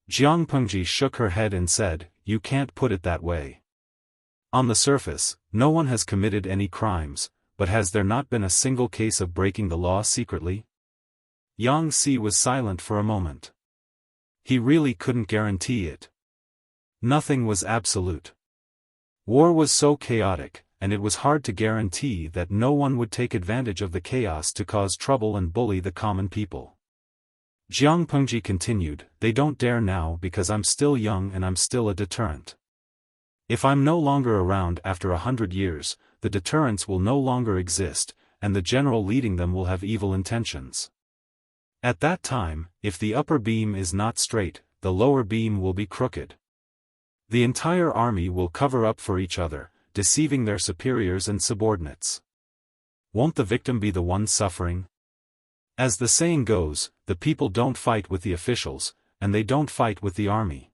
Jiang Pengji shook her head and said, "You can't put it that way. On the surface, no one has committed any crimes, but has there not been a single case of breaking the law secretly?" Yang Si was silent for a moment. He really couldn't guarantee it. Nothing was absolute. War was so chaotic, and it was hard to guarantee that no one would take advantage of the chaos to cause trouble and bully the common people. Jiang Pengji continued, "They don't dare now because I'm still young and I'm still a deterrent. If I'm no longer around after 100 years, the deterrents will no longer exist, and the general leading them will have evil intentions. At that time, if the upper beam is not straight, the lower beam will be crooked. The entire army will cover up for each other, deceiving their superiors and subordinates. Won't the victim be the one suffering? As the saying goes, the people don't fight with the officials, and they don't fight with the army.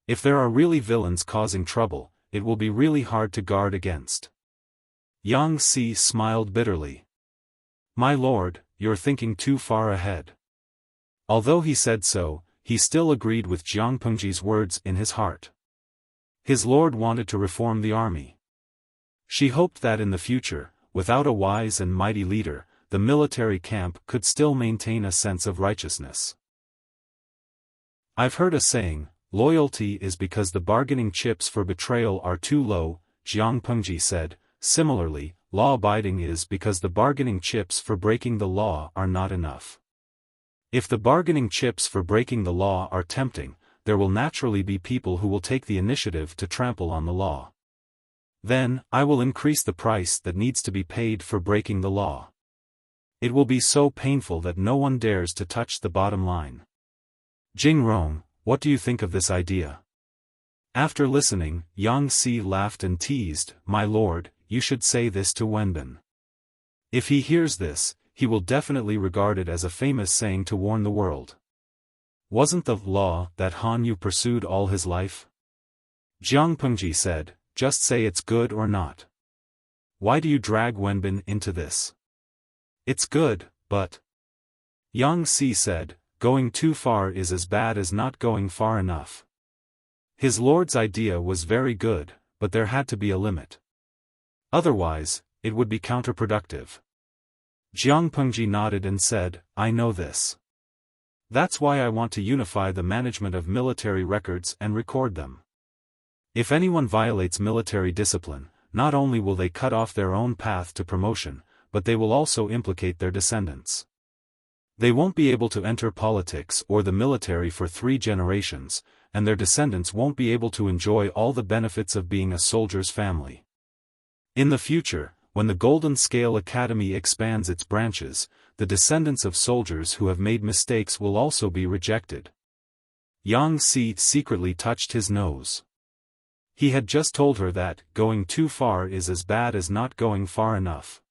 If there are really villains causing trouble, it will be really hard to guard against." Yang Si smiled bitterly. "My lord, you're thinking too far ahead." Although he said so, he still agreed with Jiang Pengji's words in his heart. His lord wanted to reform the army. She hoped that in the future, without a wise and mighty leader, the military camp could still maintain a sense of righteousness. "I've heard a saying, loyalty is because the bargaining chips for betrayal are too low," Jiang Pengji said. "Similarly, law-abiding is because the bargaining chips for breaking the law are not enough. If the bargaining chips for breaking the law are tempting, there will naturally be people who will take the initiative to trample on the law. Then, I will increase the price that needs to be paid for breaking the law. It will be so painful that no one dares to touch the bottom line." "Jing Rong, what do you think of this idea?" After listening, Yang Si laughed and teased, "My lord, you should say this to Wenbin. If he hears this, he will definitely regard it as a famous saying to warn the world. Wasn't the law that Han Yu pursued all his life?" Jiang Pengji said, "Just say it's good or not. Why do you drag Wenbin into this?" "It's good, but..." Yang Si said, "Going too far is as bad as not going far enough." His lord's idea was very good, but there had to be a limit. Otherwise, it would be counterproductive. Jiang Pengji nodded and said, "I know this. That's why I want to unify the management of military records and record them. If anyone violates military discipline, not only will they cut off their own path to promotion, but they will also implicate their descendants. They won't be able to enter politics or the military for 3 generations, and their descendants won't be able to enjoy all the benefits of being a soldier's family. In the future, when the Golden Scale Academy expands its branches, the descendants of soldiers who have made mistakes will also be rejected." Yang Si secretly touched his nose. He had just told her that going too far is as bad as not going far enough.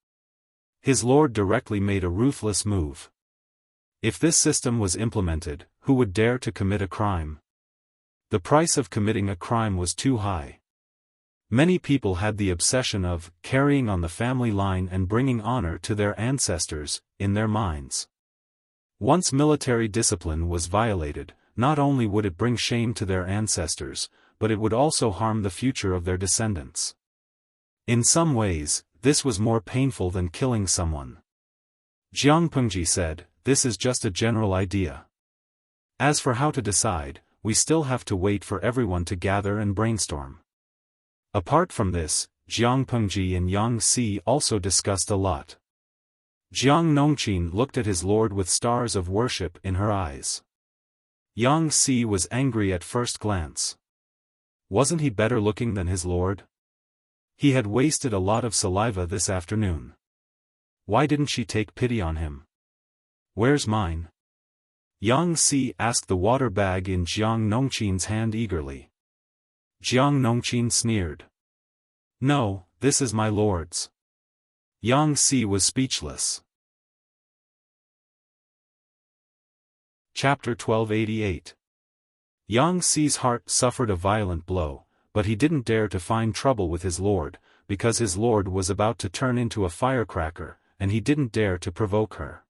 His lord directly made a ruthless move. If this system was implemented, who would dare to commit a crime? The price of committing a crime was too high. Many people had the obsession of carrying on the family line and bringing honor to their ancestors in their minds. Once military discipline was violated, not only would it bring shame to their ancestors, but it would also harm the future of their descendants. In some ways, this was more painful than killing someone. Jiang Pengji said, "This is just a general idea. As for how to decide, we still have to wait for everyone to gather and brainstorm." Apart from this, Jiang Pengji and Yang Si also discussed a lot. Jiang Nongqin looked at his lord with stars of worship in her eyes. Yang Si was angry at first glance. Wasn't he better looking than his lord? He had wasted a lot of saliva this afternoon. Why didn't she take pity on him? "Where's mine?" Yang Si asked the water bag in Jiang Nongqin's hand eagerly. Jiang Nongqin sneered. "No, this is my lord's." Yang Si was speechless. Chapter 1288. Yang Si's heart suffered a violent blow, but he didn't dare to find trouble with his lord, because his lord was about to turn into a firecracker, and he didn't dare to provoke her.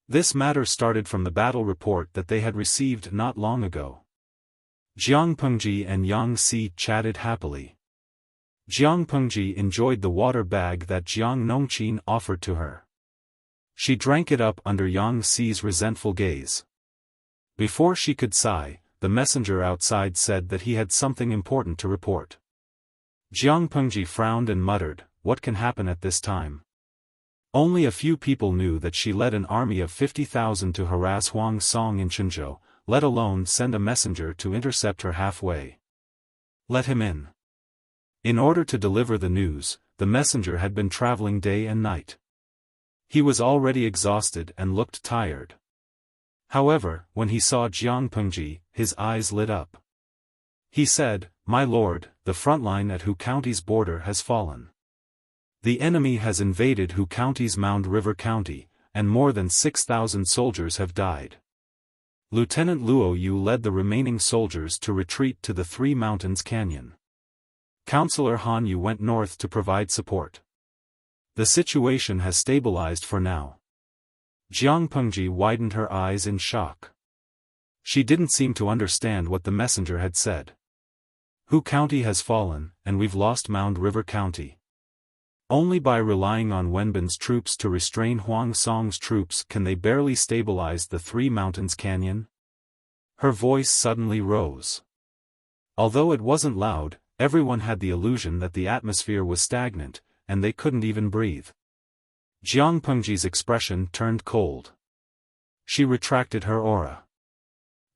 This matter started from the battle report that they had received not long ago. Jiang Pengji and Yang Si chatted happily. Jiang Pengji enjoyed the water bag that Jiang Nongqin offered to her. She drank it up under Yang Si's resentful gaze. Before she could sigh, the messenger outside said that he had something important to report. Jiang Pengji frowned and muttered, "What can happen at this time?" Only a few people knew that she led an army of 50,000 to harass Huang Song in Chenzhou, let alone send a messenger to intercept her halfway. Let him in. In order to deliver the news, the messenger had been traveling day and night. He was already exhausted and looked tired. However, when he saw Jiang Pengji, his eyes lit up. He said, "My lord, the front line at Hu County's border has fallen. The enemy has invaded Hu County's Mound River County, and more than 6,000 soldiers have died." Lieutenant Luo Yu led the remaining soldiers to retreat to the Three Mountains Canyon. Councillor Han Yu went north to provide support. The situation has stabilized for now. Jiang Pengji widened her eyes in shock. She didn't seem to understand what the messenger had said. Hu County has fallen, and we've lost Mound River County. Only by relying on Wenbin's troops to restrain Huang Song's troops can they barely stabilize the Three Mountains Canyon. Her voice suddenly rose. Although it wasn't loud, everyone had the illusion that the atmosphere was stagnant, and they couldn't even breathe. Jiang Pengji's expression turned cold. She retracted her aura.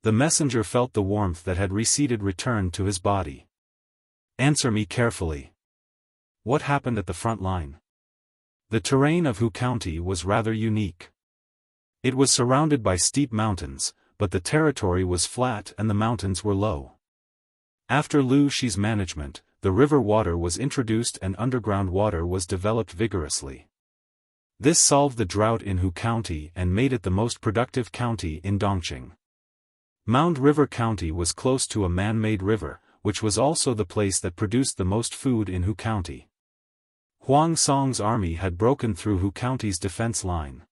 The messenger felt the warmth that had receded return to his body. "Answer me carefully. What happened at the front line?" The terrain of Hu County was rather unique. It was surrounded by steep mountains, but the territory was flat and the mountains were low. After Lu Shi's management, the river water was introduced and underground water was developed vigorously. This solved the drought in Hu County and made it the most productive county in Dongqing. Mound River County was close to a man-made river, which was also the place that produced the most food in Hu County. Huang Song's army had broken through Hu County's defense line.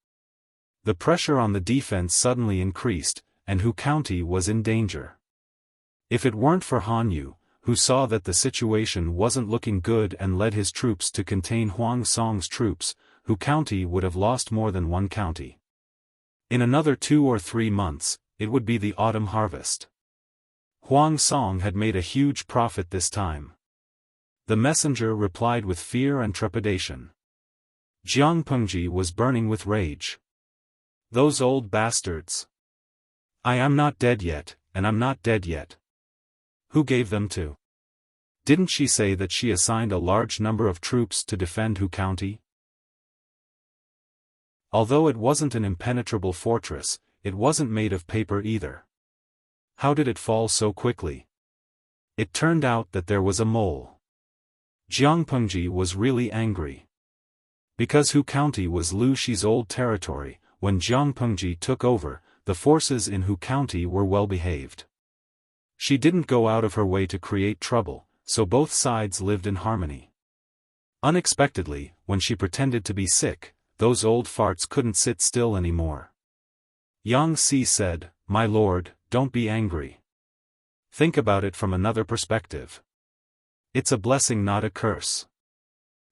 The pressure on the defense suddenly increased, and Hu County was in danger. If it weren't for Han Yu, who saw that the situation wasn't looking good and led his troops to contain Huang Song's troops, Hu County would have lost more than one county. In another 2 or 3 months, it would be the autumn harvest. Huang Song had made a huge profit this time. The messenger replied with fear and trepidation. Jiang Pengji was burning with rage. "Those old bastards! I am not dead yet, and I'm not dead yet. Who gave them to? Didn't she say that she assigned a large number of troops to defend Hu County?" Although it wasn't an impenetrable fortress, it wasn't made of paper either. How did it fall so quickly? It turned out that there was a mole. Jiang Pengji was really angry. Because Hu County was Lu Shi's old territory, when Jiang Pengji took over, the forces in Hu County were well behaved. She didn't go out of her way to create trouble, so both sides lived in harmony. Unexpectedly, when she pretended to be sick, those old farts couldn't sit still anymore. Yang Si said, "My lord, don't be angry. Think about it from another perspective. It's a blessing, not a curse.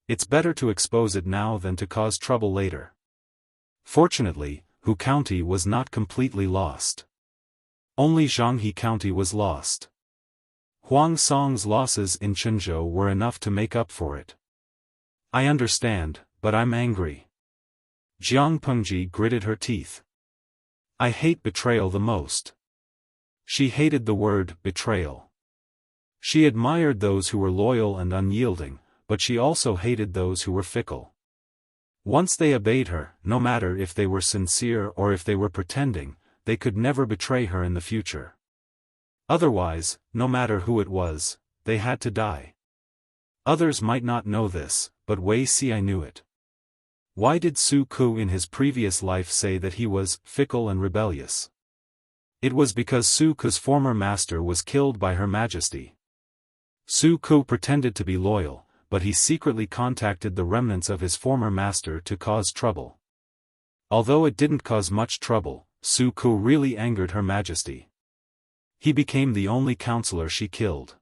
It's better to expose it now than to cause trouble later." Fortunately, Hu County was not completely lost. Only Zhanghe County was lost. Huang Song's losses in Chenzhou were enough to make up for it. "I understand, but I'm angry." Jiang Pengji gritted her teeth. "I hate betrayal the most." She hated the word betrayal. She admired those who were loyal and unyielding, but she also hated those who were fickle. Once they obeyed her, no matter if they were sincere or if they were pretending, they could never betray her in the future. Otherwise, no matter who it was, they had to die. Others might not know this, but Wei Xi knew it. Why did Su Ku in his previous life say that he was fickle and rebellious? It was because Su Ku's former master was killed by Her Majesty. Su Ku pretended to be loyal, but he secretly contacted the remnants of his former master to cause trouble. Although it didn't cause much trouble, Su Ku really angered Her Majesty. He became the only counselor she killed.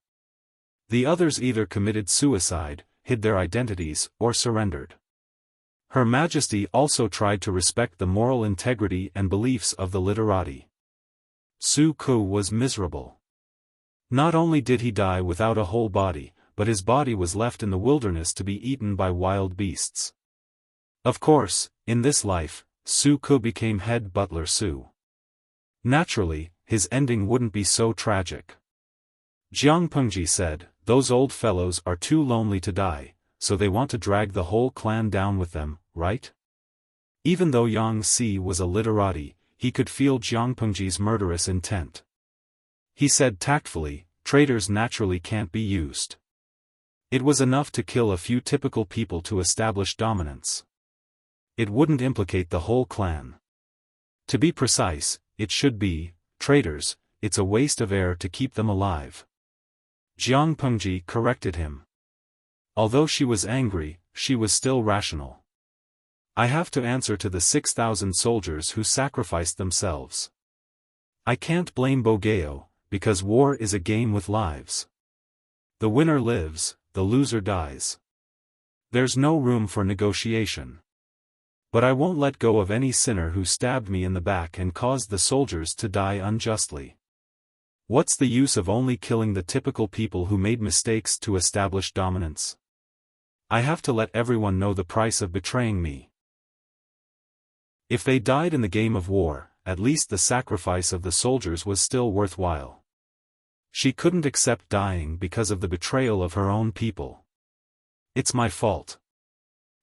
The others either committed suicide, hid their identities, or surrendered. Her Majesty also tried to respect the moral integrity and beliefs of the literati. Su Ku was miserable. Not only did he die without a whole body, but his body was left in the wilderness to be eaten by wild beasts. Of course, in this life, Su Ke became head butler Su. Naturally, his ending wouldn't be so tragic. Jiang Pengji said, "Those old fellows are too lonely to die, so they want to drag the whole clan down with them, right?" Even though Yang Si was a literati, he could feel Jiang Pengji's murderous intent. He said tactfully, "Traitors naturally can't be used. It was enough to kill a few typical people to establish dominance. It wouldn't implicate the whole clan. To be precise, it should be, traitors, it's a waste of air to keep them alive." Jiang Pengji corrected him. Although she was angry, she was still rational. "I have to answer to the 6,000 soldiers who sacrificed themselves. I can't blame Bogeo, because war is a game with lives. The winner lives, the loser dies. There's no room for negotiation. But I won't let go of any sinner who stabbed me in the back and caused the soldiers to die unjustly. What's the use of only killing the typical people who made mistakes to establish dominance? I have to let everyone know the price of betraying me. If they died in the game of war, at least the sacrifice of the soldiers was still worthwhile. She couldn't accept dying because of the betrayal of her own people. It's my fault.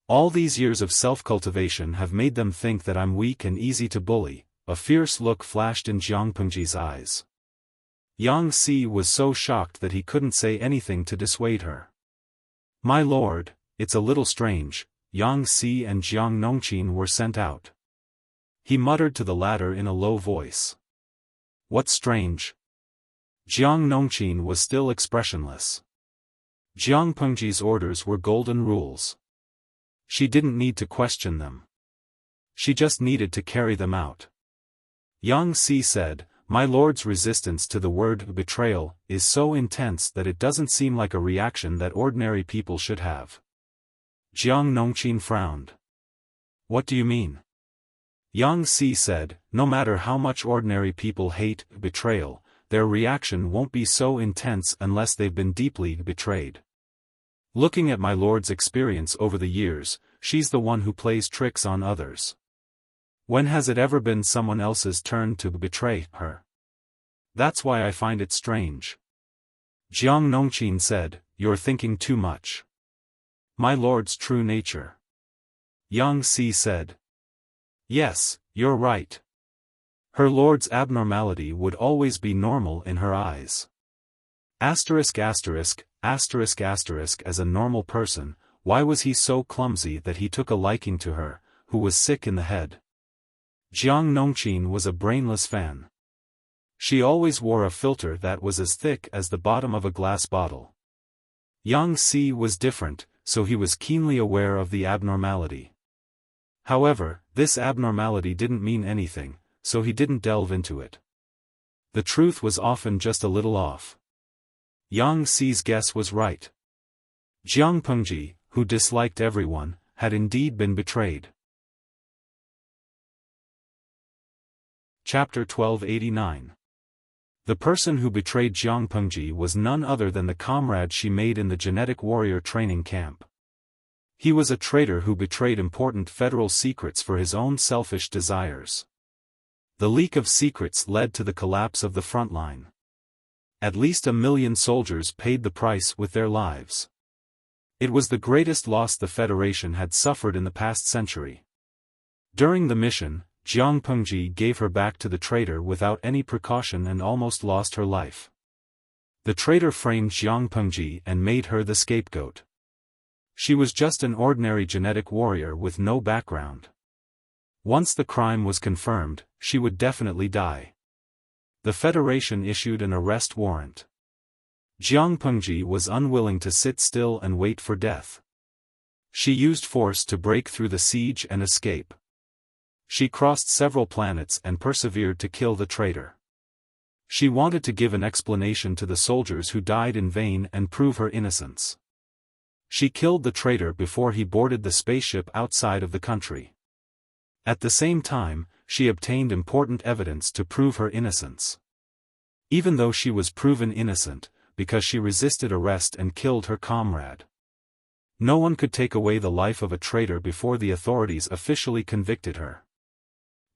All these years of self-cultivation have made them think that I'm weak and easy to bully." A fierce look flashed in Jiang Pengji's eyes. Yang Si was so shocked that he couldn't say anything to dissuade her. "My lord, it's a little strange." Yang Si and Jiang Nongqin were sent out. He muttered to the latter in a low voice. "What's strange?" Jiang Nongqin was still expressionless. Jiang Pengji's orders were golden rules. She didn't need to question them. She just needed to carry them out. Yang Si said, "My lord's resistance to the word betrayal is so intense that it doesn't seem like a reaction that ordinary people should have." Jiang Nongqin frowned. "What do you mean?" Yang Si said, "No matter how much ordinary people hate betrayal, their reaction won't be so intense unless they've been deeply betrayed. Looking at my lord's experience over the years, she's the one who plays tricks on others. When has it ever been someone else's turn to betray her? That's why I find it strange." Jiang Nongqin said, "You're thinking too much. My lord's true nature." Yang Si said, "Yes, you're right. Her lord's abnormality would always be normal in her eyes. Asterisk asterisk, asterisk asterisk as a normal person, why was he so clumsy that he took a liking to her, who was sick in the head?" Jiang Nongqin was a brainless fan. She always wore a filter that was as thick as the bottom of a glass bottle. Yang Si was different, so he was keenly aware of the abnormality. However, this abnormality didn't mean anything, so he didn't delve into it. The truth was often just a little off. Yang Si's guess was right. Jiang Pengji, who disliked everyone, had indeed been betrayed. Chapter 1289. The person who betrayed Jiang Pengji was none other than the comrade she made in the genetic warrior training camp. He was a traitor who betrayed important federal secrets for his own selfish desires. The leak of secrets led to the collapse of the front line. At least 1 million soldiers paid the price with their lives. It was the greatest loss the Federation had suffered in the past century. During the mission, Jiang Pengji gave her back to the traitor without any precaution and almost lost her life. The traitor framed Jiang Pengji and made her the scapegoat. She was just an ordinary genetic warrior with no background. Once the crime was confirmed, she would definitely die. The Federation issued an arrest warrant. Jiang Pengji was unwilling to sit still and wait for death. She used force to break through the siege and escape. She crossed several planets and persevered to kill the traitor. She wanted to give an explanation to the soldiers who died in vain and prove her innocence. She killed the traitor before he boarded the spaceship outside of the country. At the same time, she obtained important evidence to prove her innocence. Even though she was proven innocent, because she resisted arrest and killed her comrade. No one could take away the life of a traitor before the authorities officially convicted her.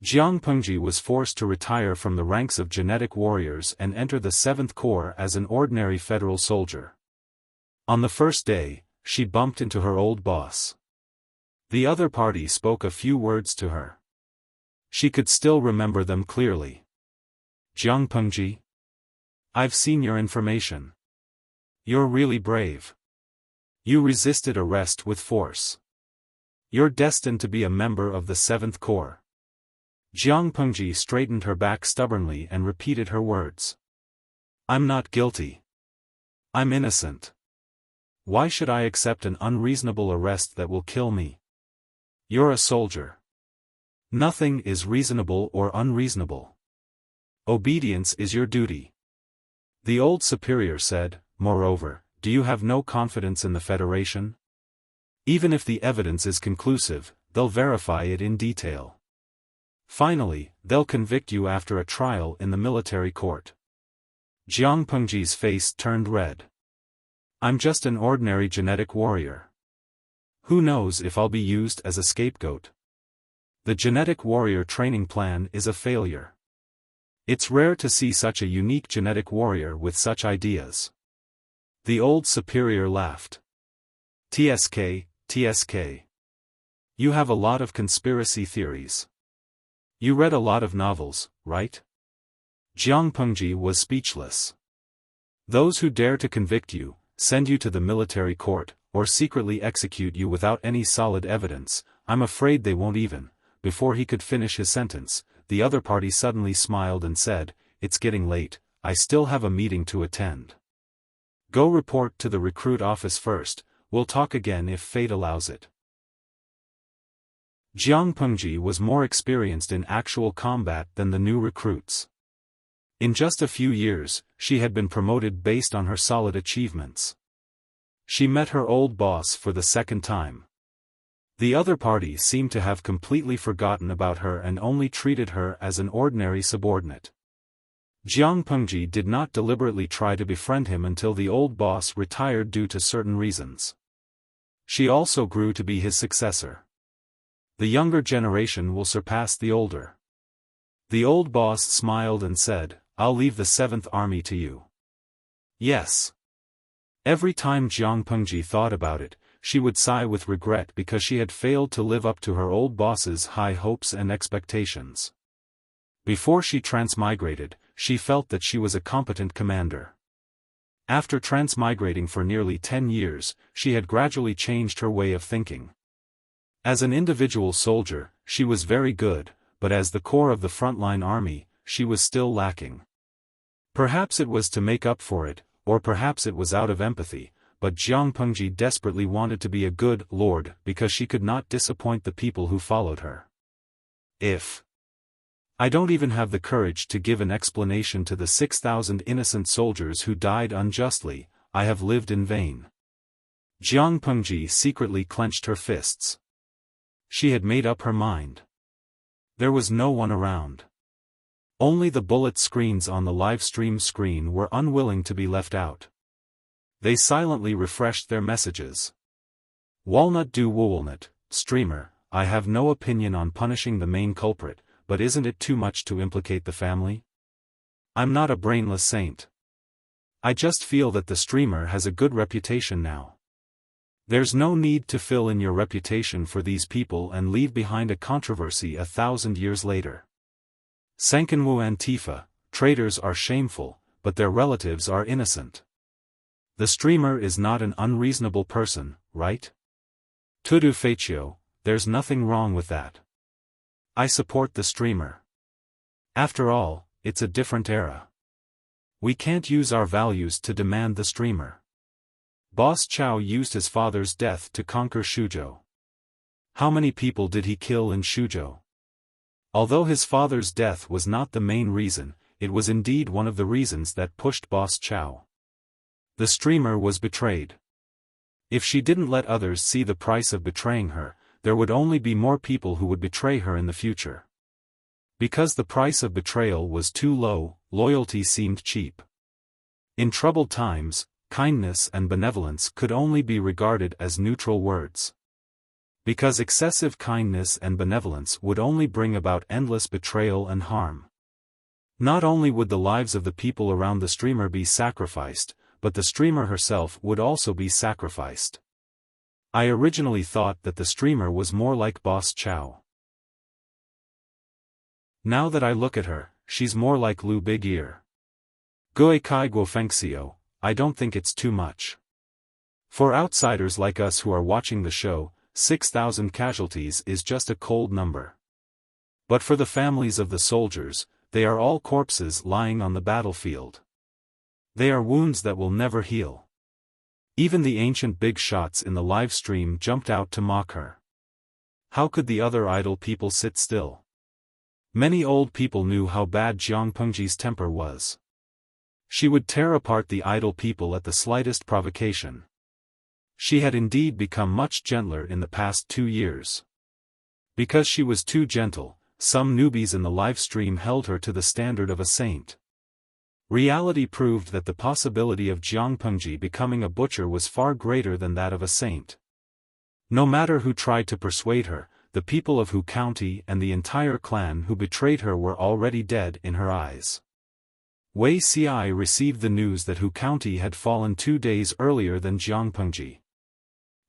Jiang Pengji was forced to retire from the ranks of genetic warriors and enter the 7th Corps as an ordinary federal soldier. On the first day, she bumped into her old boss. The other party spoke a few words to her. She could still remember them clearly. Jiang Pengji? I've seen your information. You're really brave. You resisted arrest with force. You're destined to be a member of the 7th Corps. Jiang Pengji straightened her back stubbornly and repeated her words. I'm not guilty. I'm innocent. Why should I accept an unreasonable arrest that will kill me? You're a soldier. Nothing is reasonable or unreasonable. Obedience is your duty. The old superior said, moreover, do you have no confidence in the Federation? Even if the evidence is conclusive, they'll verify it in detail. Finally, they'll convict you after a trial in the military court. Jiang Pengji's face turned red. I'm just an ordinary genetic warrior. Who knows if I'll be used as a scapegoat? The genetic warrior training plan is a failure. It's rare to see such a unique genetic warrior with such ideas. The old superior laughed. TSK. You have a lot of conspiracy theories. You read a lot of novels, right? Jiang Pengji was speechless. Those who dare to convict you, send you to the military court, or secretly execute you without any solid evidence, I'm afraid they won't even. Before he could finish his sentence, the other party suddenly smiled and said, it's getting late, I still have a meeting to attend. Go report to the recruit office first, we'll talk again if fate allows it. Jiang Pengji was more experienced in actual combat than the new recruits. In just a few years, she had been promoted based on her solid achievements. She met her old boss for the second time. The other party seemed to have completely forgotten about her and only treated her as an ordinary subordinate. Jiang Pengji did not deliberately try to befriend him until the old boss retired due to certain reasons. She also grew to be his successor. The younger generation will surpass the older. The old boss smiled and said, I'll leave the 7th Army to you. Yes. Every time Jiang Pengji thought about it, she would sigh with regret because she had failed to live up to her old boss's high hopes and expectations. Before she transmigrated, she felt that she was a competent commander. After transmigrating for nearly 10 years, she had gradually changed her way of thinking. As an individual soldier, she was very good, but as the core of the frontline army, she was still lacking. Perhaps it was to make up for it, or perhaps it was out of empathy, but Jiang Pengji desperately wanted to be a good lord because she could not disappoint the people who followed her. If I don't even have the courage to give an explanation to the 6,000 innocent soldiers who died unjustly, I have lived in vain. Jiang Pengji secretly clenched her fists. She had made up her mind. There was no one around. Only the bullet screens on the live stream screen were unwilling to be left out. They silently refreshed their messages. Walnut do Woolnut, streamer, I have no opinion on punishing the main culprit, but isn't it too much to implicate the family? I'm not a brainless saint. I just feel that the streamer has a good reputation now. There's no need to fill in your reputation for these people and leave behind a controversy 1,000 years later. Sankanwu Antifa, traitors are shameful, but their relatives are innocent. The streamer is not an unreasonable person, right? Tudu Faccio, there's nothing wrong with that. I support the streamer. After all, it's a different era. We can't use our values to demand the streamer. Boss Chow used his father's death to conquer Shuzhou. How many people did he kill in Shuzhou? Although his father's death was not the main reason, it was indeed one of the reasons that pushed Boss Chow. The streamer was betrayed. If she didn't let others see the price of betraying her, there would only be more people who would betray her in the future. Because the price of betrayal was too low, loyalty seemed cheap. In troubled times, kindness and benevolence could only be regarded as neutral words. Because excessive kindness and benevolence would only bring about endless betrayal and harm. Not only would the lives of the people around the streamer be sacrificed, but the streamer herself would also be sacrificed. I originally thought that the streamer was more like Boss Chow. Now that I look at her, she's more like Lu Big Ear. Gui Kai Guofengxiu, I don't think it's too much. For outsiders like us who are watching the show, 6,000 casualties is just a cold number. But for the families of the soldiers, they are all corpses lying on the battlefield. They are wounds that will never heal. Even the ancient big shots in the live stream jumped out to mock her. How could the other idle people sit still? Many old people knew how bad Jiang Pengji's temper was. She would tear apart the idle people at the slightest provocation. She had indeed become much gentler in the past 2 years. Because she was too gentle, some newbies in the live stream held her to the standard of a saint. Reality proved that the possibility of Jiang Pengji becoming a butcher was far greater than that of a saint. No matter who tried to persuade her, the people of Hu County and the entire clan who betrayed her were already dead in her eyes. Wei Ci received the news that Hu County had fallen 2 days earlier than Jiang Pengji.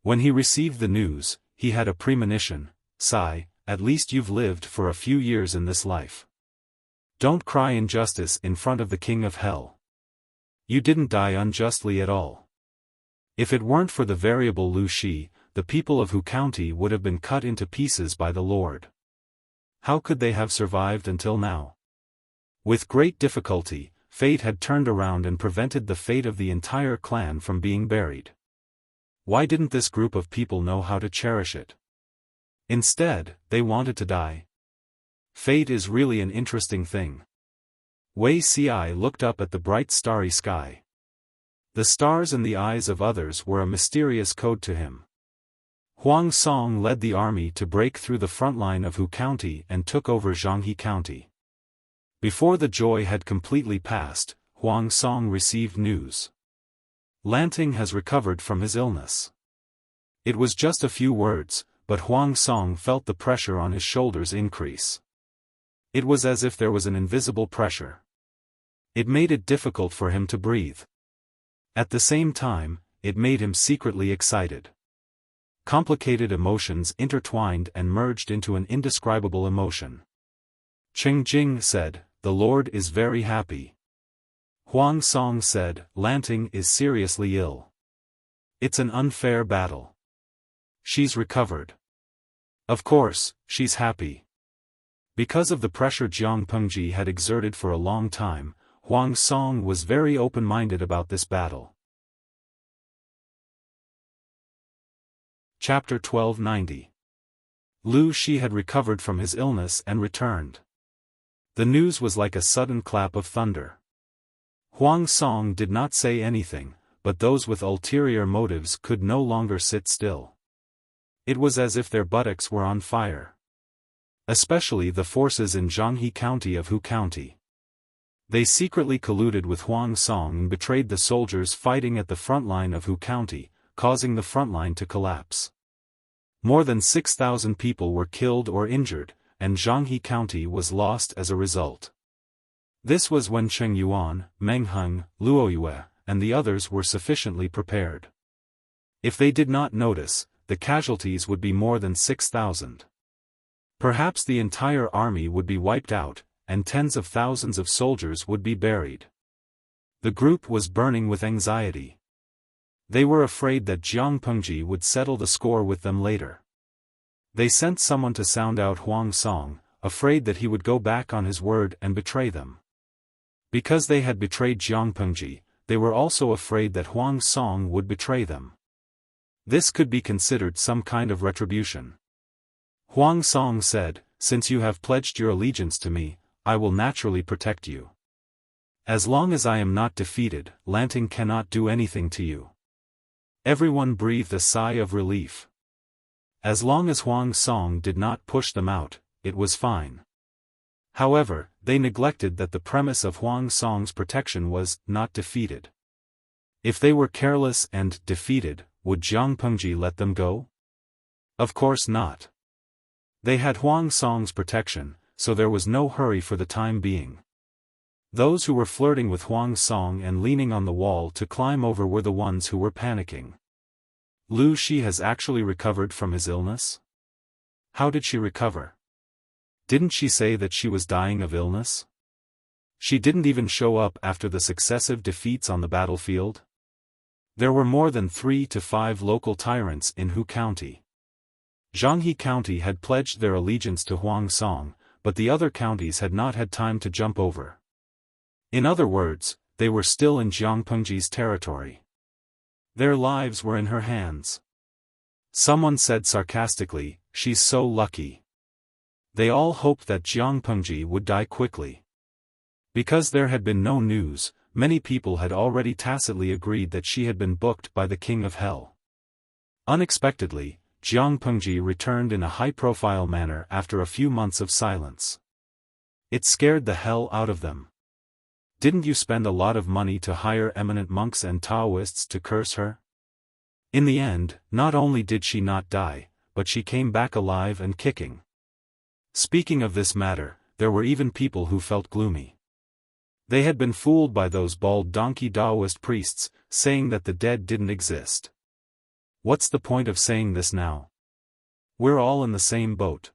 When he received the news, he had a premonition. Ci, at least you've lived for a few years in this life. Don't cry injustice in front of the king of hell. You didn't die unjustly at all. If it weren't for the variable Lu Shi, the people of Hu County would have been cut into pieces by the Lord. How could they have survived until now? With great difficulty, fate had turned around and prevented the fate of the entire clan from being buried. Why didn't this group of people know how to cherish it? Instead, they wanted to die. Fate is really an interesting thing. Wei Ci looked up at the bright starry sky. The stars in the eyes of others were a mysterious code to him. Huang Song led the army to break through the front line of Hu County and took over Zhanghe County. Before the joy had completely passed, Huang Song received news. Lanting has recovered from his illness. It was just a few words, but Huang Song felt the pressure on his shoulders increase. It was as if there was an invisible pressure. It made it difficult for him to breathe. At the same time, it made him secretly excited. Complicated emotions intertwined and merged into an indescribable emotion. Cheng Jing said, "The Lord is very happy." Huang Song said, "Lanting is seriously ill. It's an unfair battle. She's recovered. Of course, she's happy." Because of the pressure Jiang Pengji had exerted for a long time, Huang Song was very open-minded about this battle. Chapter 1290. Lu Shi had recovered from his illness and returned. The news was like a sudden clap of thunder. Huang Song did not say anything, but those with ulterior motives could no longer sit still. It was as if their buttocks were on fire. Especially the forces in Zhanghe County of Hu County. They secretly colluded with Huang Song and betrayed the soldiers fighting at the front line of Hu County, causing the front line to collapse. More than 6,000 people were killed or injured, and Zhanghe County was lost as a result. This was when Cheng Yuan, Meng Heng, Luo Yue, and the others were sufficiently prepared. If they did not notice, the casualties would be more than 6,000. Perhaps the entire army would be wiped out, and tens of thousands of soldiers would be buried. The group was burning with anxiety. They were afraid that Jiang Pengji would settle the score with them later. They sent someone to sound out Huang Song, afraid that he would go back on his word and betray them. Because they had betrayed Jiang Pengji, they were also afraid that Huang Song would betray them. This could be considered some kind of retribution. Huang Song said, "Since you have pledged your allegiance to me, I will naturally protect you. As long as I am not defeated, Lanting cannot do anything to you." Everyone breathed a sigh of relief. As long as Huang Song did not push them out, it was fine. However, they neglected that the premise of Huang Song's protection was, not defeated. If they were careless and defeated, would Jiang Pengji let them go? Of course not. They had Huang Song's protection, so there was no hurry for the time being. Those who were flirting with Huang Song and leaning on the wall to climb over were the ones who were panicking. Lu Shi has actually recovered from his illness? How did she recover? Didn't she say that she was dying of illness? She didn't even show up after the successive defeats on the battlefield? There were more than 3 to 5 local tyrants in Hu County. Zhanghe County had pledged their allegiance to Huang Song, but the other counties had not had time to jump over. In other words, they were still in Jiang Pengji's territory. Their lives were in her hands. Someone said sarcastically, "She's so lucky." They all hoped that Jiang Pengji would die quickly. Because there had been no news, many people had already tacitly agreed that she had been booked by the King of Hell. Unexpectedly, Jiang Pengji returned in a high-profile manner after a few months of silence. It scared the hell out of them. Didn't you spend a lot of money to hire eminent monks and Taoists to curse her? In the end, not only did she not die, but she came back alive and kicking. Speaking of this matter, there were even people who felt gloomy. They had been fooled by those bald donkey Taoist priests, saying that the dead didn't exist. What's the point of saying this now? We're all in the same boat.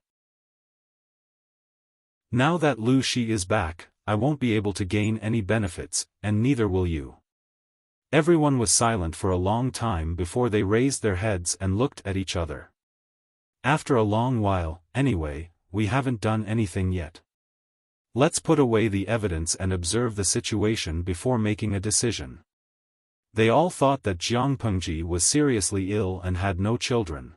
Now that Lu Shi is back, I won't be able to gain any benefits, and neither will you. Everyone was silent for a long time before they raised their heads and looked at each other. After a long while, anyway, we haven't done anything yet. Let's put away the evidence and observe the situation before making a decision. They all thought that Jiang Pengji was seriously ill and had no children.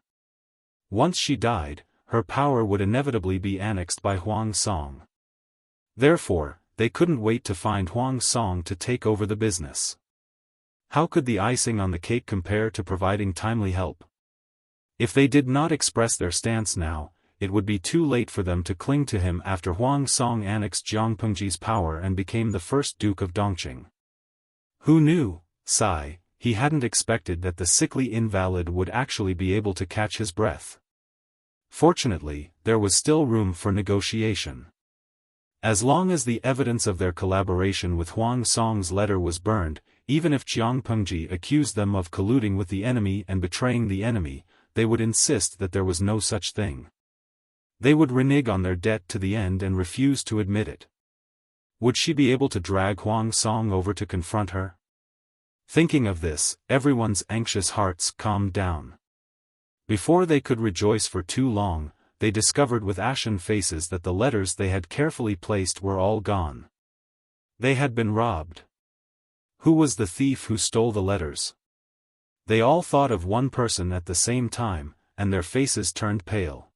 Once she died, her power would inevitably be annexed by Huang Song. Therefore, they couldn't wait to find Huang Song to take over the business. How could the icing on the cake compare to providing timely help? If they did not express their stance now, it would be too late for them to cling to him after Huang Song annexed Jiang Pengji's power and became the first Duke of Dongqing. Who knew? Sigh, he hadn't expected that the sickly invalid would actually be able to catch his breath. Fortunately, there was still room for negotiation. As long as the evidence of their collaboration with Huang Song's letter was burned, even if Jiang Pengji accused them of colluding with the enemy and betraying the enemy, they would insist that there was no such thing. They would renege on their debt to the end and refuse to admit it. Would she be able to drag Huang Song over to confront her? Thinking of this, everyone's anxious hearts calmed down. Before they could rejoice for too long, they discovered with ashen faces that the letters they had carefully placed were all gone. They had been robbed. Who was the thief who stole the letters? They all thought of one person at the same time, and their faces turned pale.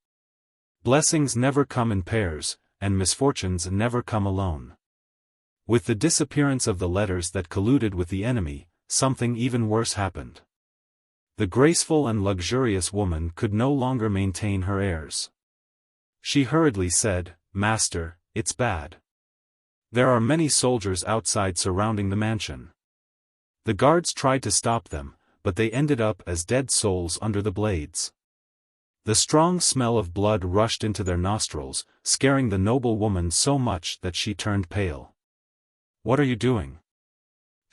Blessings never come in pairs, and misfortunes never come alone. With the disappearance of the letters that colluded with the enemy, something even worse happened. The graceful and luxurious woman could no longer maintain her airs. She hurriedly said, "Master, it's bad. There are many soldiers outside surrounding the mansion." The guards tried to stop them, but they ended up as dead souls under the blades. The strong smell of blood rushed into their nostrils, scaring the noble woman so much that she turned pale. "What are you doing?"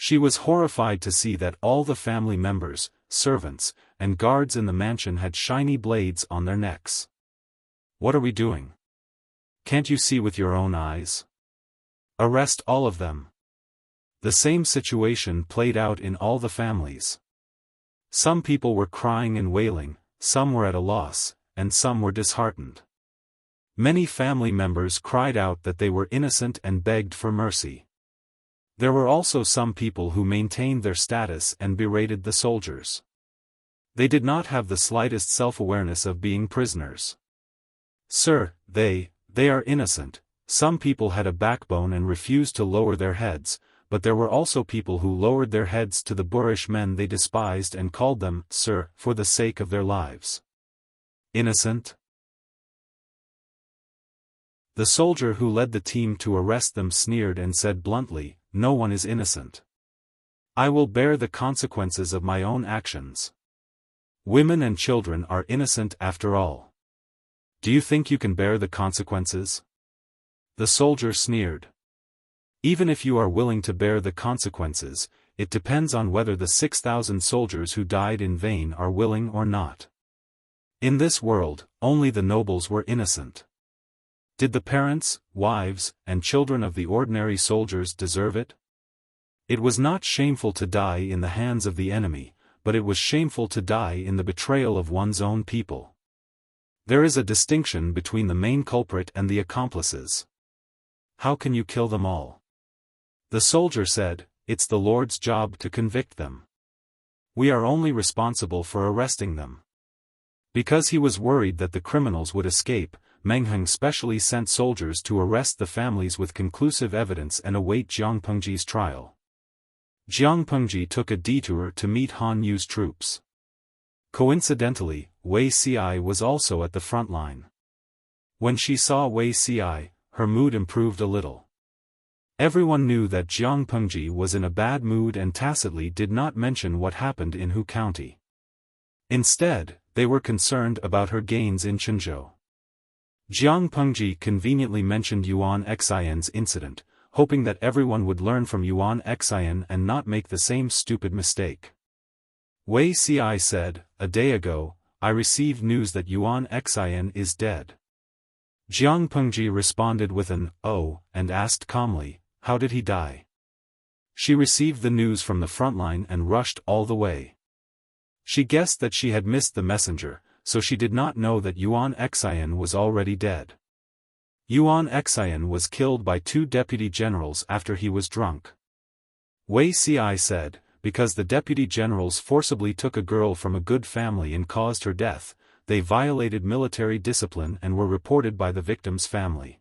She was horrified to see that all the family members, servants, and guards in the mansion had shiny blades on their necks. "What are we doing? Can't you see with your own eyes? Arrest all of them." The same situation played out in all the families. Some people were crying and wailing, some were at a loss, and some were disheartened. Many family members cried out that they were innocent and begged for mercy. There were also some people who maintained their status and berated the soldiers. They did not have the slightest self-awareness of being prisoners. "Sir, they are innocent." Some people had a backbone and refused to lower their heads, but there were also people who lowered their heads to the boorish men they despised and called them, "Sir," for the sake of their lives. Innocent? The soldier who led the team to arrest them sneered and said bluntly, "No one is innocent. I will bear the consequences of my own actions. Women and children are innocent after all. Do you think you can bear the consequences? The soldier sneered. Even if you are willing to bear the consequences, it depends on whether the 6,000 soldiers who died in vain are willing or not. In this world, only the nobles were innocent. Did the parents, wives, and children of the ordinary soldiers deserve it? It was not shameful to die in the hands of the enemy, but it was shameful to die in the betrayal of one's own people. There is a distinction between the main culprit and the accomplices. How can you kill them all? The soldier said, it's the Lord's job to convict them. We are only responsible for arresting them. Because he was worried that the criminals would escape, Meng Heng specially sent soldiers to arrest the families with conclusive evidence and await Jiang Pengji's trial. Jiang Pengji took a detour to meet Han Yu's troops. Coincidentally, Wei Ci was also at the front line. When she saw Wei Ci, her mood improved a little. Everyone knew that Jiang Pengji was in a bad mood and tacitly did not mention what happened in Hu County. Instead, they were concerned about her gains in Chenzhou. Jiang Pengji conveniently mentioned Yuan Xian's incident, hoping that everyone would learn from Yuan Xian and not make the same stupid mistake. Wei Ci said, a day ago, I received news that Yuan Xian is dead. Jiang Pengji responded with an, oh, and asked calmly, how did he die? She received the news from the front line and rushed all the way. She guessed that she had missed the messenger, so she did not know that Yuan Xian was already dead. Yuan Xian was killed by 2 deputy generals after he was drunk. Wei Ci said, because the deputy generals forcibly took a girl from a good family and caused her death, they violated military discipline and were reported by the victim's family.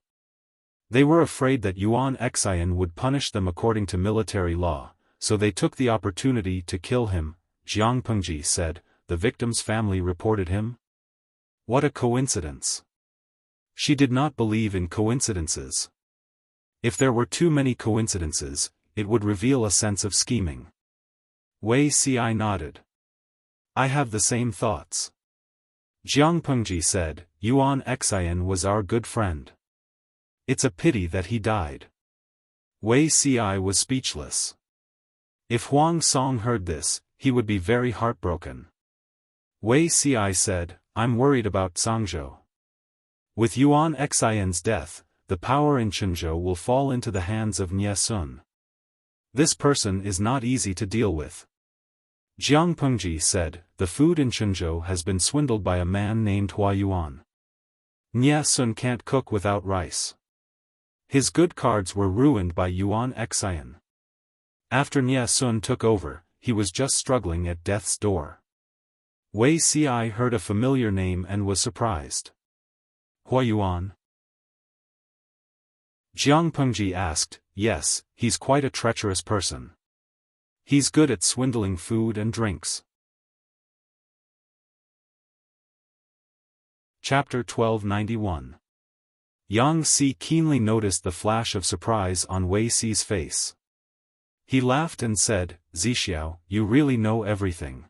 They were afraid that Yuan Xian would punish them according to military law, so they took the opportunity to kill him. Jiang Pengji said, the victim's family reported him? What a coincidence. She did not believe in coincidences. If there were too many coincidences, it would reveal a sense of scheming. Wei Ci nodded. I have the same thoughts. Jiang Pengji said, Yuan Xian was our good friend. It's a pity that he died. Wei Ci was speechless. If Huang Song heard this, he would be very heartbroken. Wei Ci said, I'm worried about Sangzhou. With Yuan Xian's death, the power in Chenzhou will fall into the hands of Nie Sun. This person is not easy to deal with. Jiang Pengji said, the food in Chenzhou has been swindled by a man named Hua Yuan. Nie Sun can't cook without rice. His good cards were ruined by Yuan Xian. After Nie Sun took over, he was just struggling at death's door. Wei Ci heard a familiar name and was surprised. Hua Yuan? Jiang Pengji asked, yes, he's quite a treacherous person. He's good at swindling food and drinks. Chapter 1291. Yang Si keenly noticed the flash of surprise on Wei Ci's face. He laughed and said, Zixiao, you really know everything.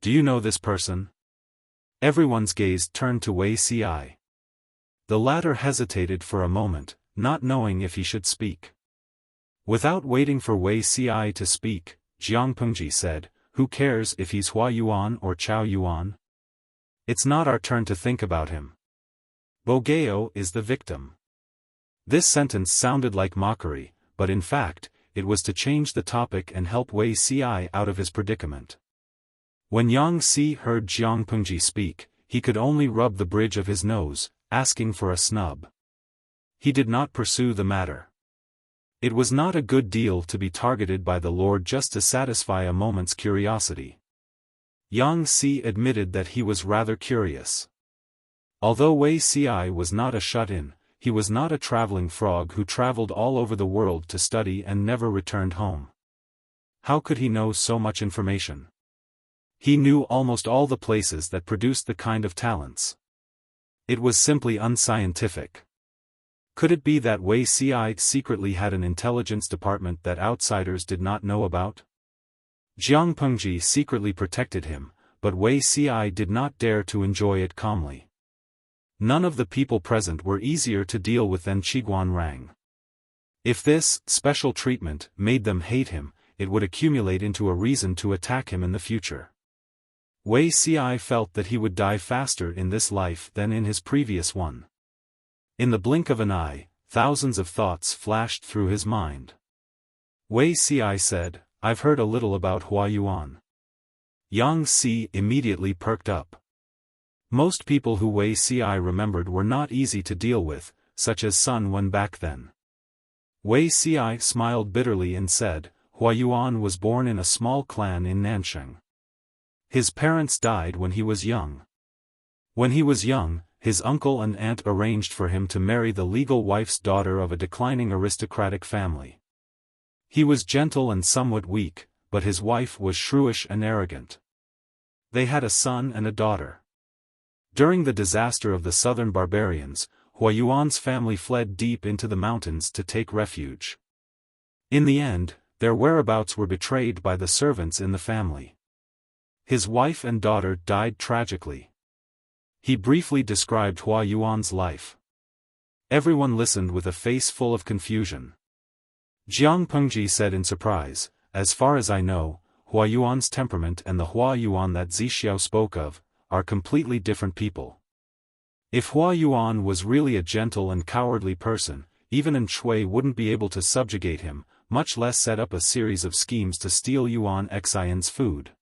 Do you know this person? Everyone's gaze turned to Wei Ci. The latter hesitated for a moment, not knowing if he should speak. Without waiting for Wei Ci to speak, Jiang Pengji said, who cares if he's Hua Yuan or Chao Yuan? It's not our turn to think about him. Bogeo is the victim. This sentence sounded like mockery, but in fact, it was to change the topic and help Wei Ci out of his predicament. When Yang Si heard Jiang Pengji speak, he could only rub the bridge of his nose, asking for a snub. He did not pursue the matter. It was not a good deal to be targeted by the Lord just to satisfy a moment's curiosity. Yang Si admitted that he was rather curious. Although Wei Ci was not a shut-in, he was not a traveling frog who traveled all over the world to study and never returned home. How could he know so much information? He knew almost all the places that produced the kind of talents. It was simply unscientific. Could it be that Wei Ci secretly had an intelligence department that outsiders did not know about? Jiang Pengji secretly protected him, but Wei Ci did not dare to enjoy it calmly. None of the people present were easier to deal with than Qiguan Rang. If this special treatment made them hate him, it would accumulate into a reason to attack him in the future. Wei Ci felt that he would die faster in this life than in his previous one. In the blink of an eye, thousands of thoughts flashed through his mind. Wei Ci said, "I've heard a little about Hua Yuan." Yang Si immediately perked up. Most people who Wei Ci remembered were not easy to deal with, such as Sun Wen back then. Wei Ci smiled bitterly and said, Hua Yuan was born in a small clan in Nansheng. His parents died when he was young. When he was young, his uncle and aunt arranged for him to marry the legal wife's daughter of a declining aristocratic family. He was gentle and somewhat weak, but his wife was shrewish and arrogant. They had a son and a daughter. During the disaster of the southern barbarians, Hua Yuan's family fled deep into the mountains to take refuge. In the end, their whereabouts were betrayed by the servants in the family. His wife and daughter died tragically. He briefly described Hua Yuan's life. Everyone listened with a face full of confusion. Jiang Pengji said in surprise, "As far as I know, Hua Yuan's temperament and the Hua Yuan that Zixiao spoke of are completely different people. If Hua Yuan was really a gentle and cowardly person, even an Shui wouldn't be able to subjugate him, much less set up a series of schemes to steal Yuan Xian's food."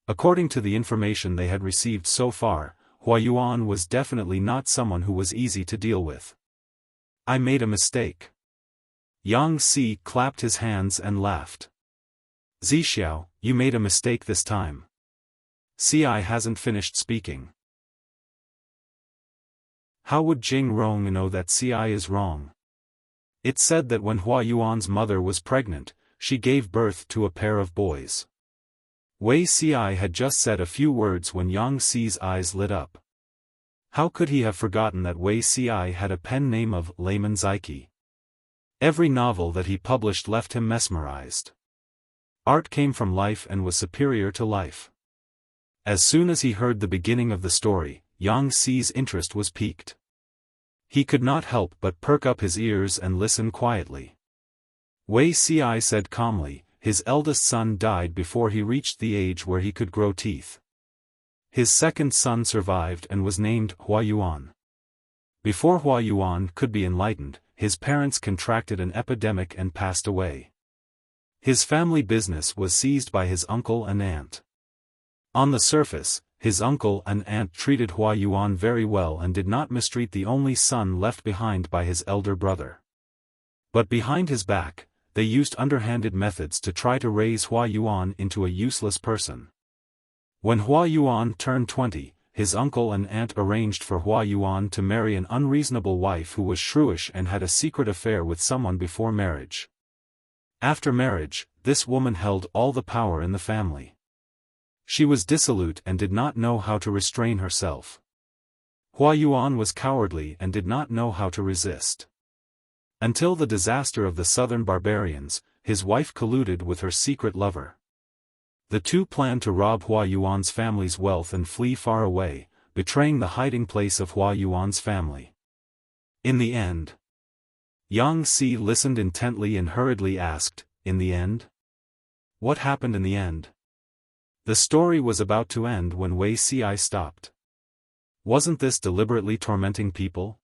According to the information they had received so far, Hua Yuan was definitely not someone who was easy to deal with. "I made a mistake." Yang Si clapped his hands and laughed. "Zixiao, you made a mistake this time." Ci hasn't finished speaking. How would Jing Rong know that Ci is wrong? It's said that when Hua Yuan's mother was pregnant, she gave birth to a pair of boys. Wei Ci had just said a few words when Yang Si's eyes lit up. How could he have forgotten that Wei Ci had a pen name of Layman Zaiki? Every novel that he published left him mesmerized. Art came from life and was superior to life. As soon as he heard the beginning of the story, Yang Si's interest was piqued. He could not help but perk up his ears and listen quietly. Wei Ci said calmly, his eldest son died before he reached the age where he could grow teeth. His second son survived and was named Hua Yuan. Before Hua Yuan could be enlightened, his parents contracted an epidemic and passed away. His family business was seized by his uncle and aunt. On the surface, his uncle and aunt treated Hua Yuan very well and did not mistreat the only son left behind by his elder brother. But behind his back, they used underhanded methods to try to raise Hua Yuan into a useless person. When Hua Yuan turned 20, his uncle and aunt arranged for Hua Yuan to marry an unreasonable wife who was shrewish and had a secret affair with someone before marriage. After marriage, this woman held all the power in the family. She was dissolute and did not know how to restrain herself. Hua Yuan was cowardly and did not know how to resist. Until the disaster of the southern barbarians, his wife colluded with her secret lover. The two planned to rob Hua Yuan's family's wealth and flee far away, betraying the hiding place of Hua Yuan's family. In the end, Yang Si listened intently and hurriedly asked, "In the end? What happened in the end?" The story was about to end when Wei Ci stopped. Wasn't this deliberately tormenting people?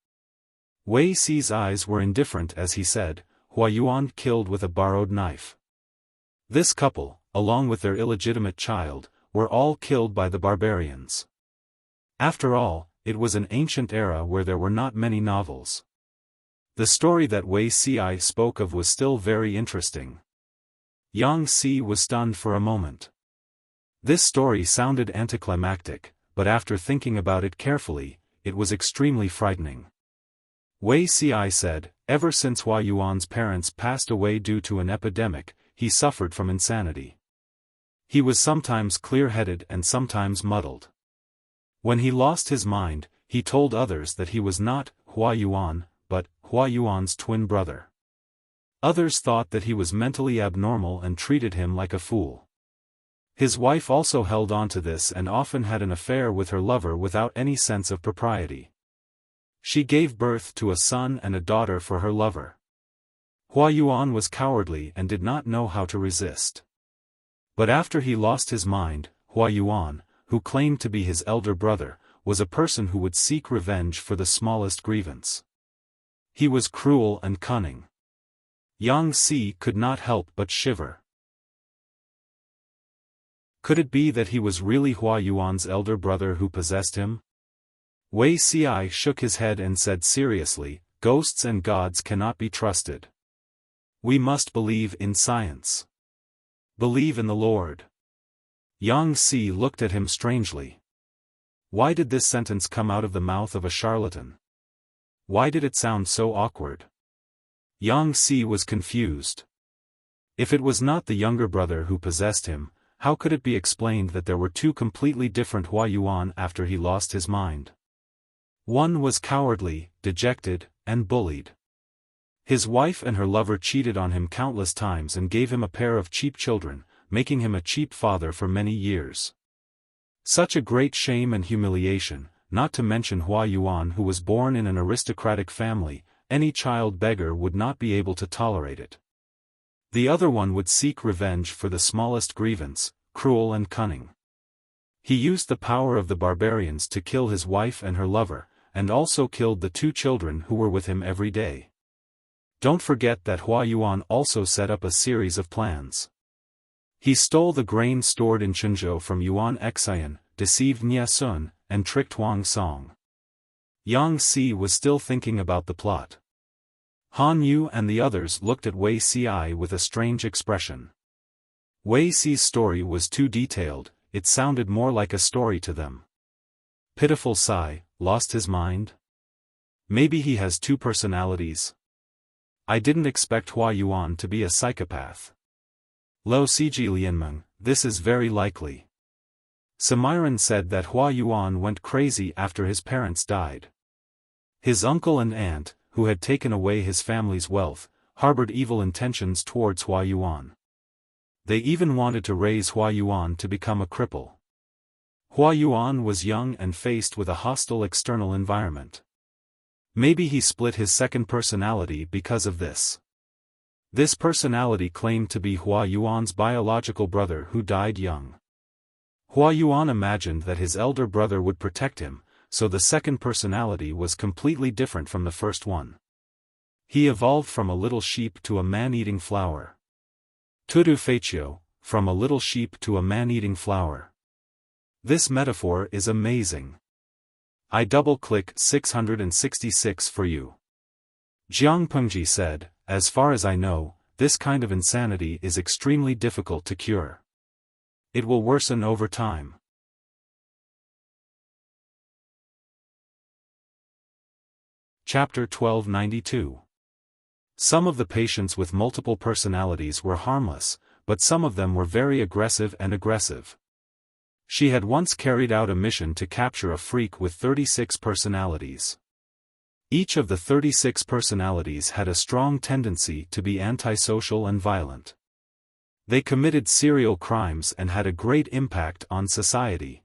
Wei Ci's eyes were indifferent as he said, Hua Yuan killed with a borrowed knife. This couple, along with their illegitimate child, were all killed by the barbarians. After all, it was an ancient era where there were not many novels. The story that Wei Ci spoke of was still very interesting. Yang Si was stunned for a moment. This story sounded anticlimactic, but after thinking about it carefully, it was extremely frightening. Wei Ci said, ever since Hua Yuan's parents passed away due to an epidemic, he suffered from insanity. He was sometimes clear-headed and sometimes muddled. When he lost his mind, he told others that he was not Hua Yuan, but Hua Yuan's twin brother. Others thought that he was mentally abnormal and treated him like a fool. His wife also held on to this and often had an affair with her lover without any sense of propriety. She gave birth to a son and a daughter for her lover. Hua Yuan was cowardly and did not know how to resist. But after he lost his mind, Hua Yuan, who claimed to be his elder brother, was a person who would seek revenge for the smallest grievance. He was cruel and cunning. Yang Si could not help but shiver. Could it be that he was really Hua Yuan's elder brother who possessed him? Wei Ci shook his head and said seriously, "Ghosts and gods cannot be trusted. We must believe in science. Believe in the Lord." Yang Si looked at him strangely. Why did this sentence come out of the mouth of a charlatan? Why did it sound so awkward? Yang Si was confused. If it was not the younger brother who possessed him, how could it be explained that there were two completely different Hua Yuan after he lost his mind? One was cowardly, dejected, and bullied. His wife and her lover cheated on him countless times and gave him a pair of cheap children, making him a cheap father for many years. Such a great shame and humiliation, not to mention Hua Yuan who was born in an aristocratic family, any child beggar would not be able to tolerate it. The other one would seek revenge for the smallest grievance, cruel and cunning. He used the power of the barbarians to kill his wife and her lover, and also killed the two children who were with him every day. Don't forget that Hua Yuan also set up a series of plans. He stole the grain stored in Chenzhou from Yuan Xian, deceived Nie Sun, and tricked Huang Song. Yang Si was still thinking about the plot. Han Yu and the others looked at Wei Ci with a strange expression. Wei Ci's story was too detailed, it sounded more like a story to them. Pitiful sigh, lost his mind? Maybe he has two personalities? I didn't expect Hua Yuan to be a psychopath. Lo Siji Lianmeng, this is very likely. Samiran said that Hua Yuan went crazy after his parents died. His uncle and aunt, who had taken away his family's wealth, harbored evil intentions towards Hua Yuan. They even wanted to raise Hua Yuan to become a cripple. Hua Yuan was young and faced with a hostile external environment. Maybe he split his second personality because of this. This personality claimed to be Hua Yuan's biological brother who died young. Hua Yuan imagined that his elder brother would protect him, so the second personality was completely different from the first one. He evolved from a little sheep to a man-eating flower. Tudu Feichio, from a little sheep to a man-eating flower. This metaphor is amazing. I double-click 666 for you. Jiang Pengji said, as far as I know, this kind of insanity is extremely difficult to cure. It will worsen over time. Chapter 1292. Some of the patients with multiple personalities were harmless, but some of them were very aggressive. She had once carried out a mission to capture a freak with 36 personalities. Each of the 36 personalities had a strong tendency to be antisocial and violent. They committed serial crimes and had a great impact on society.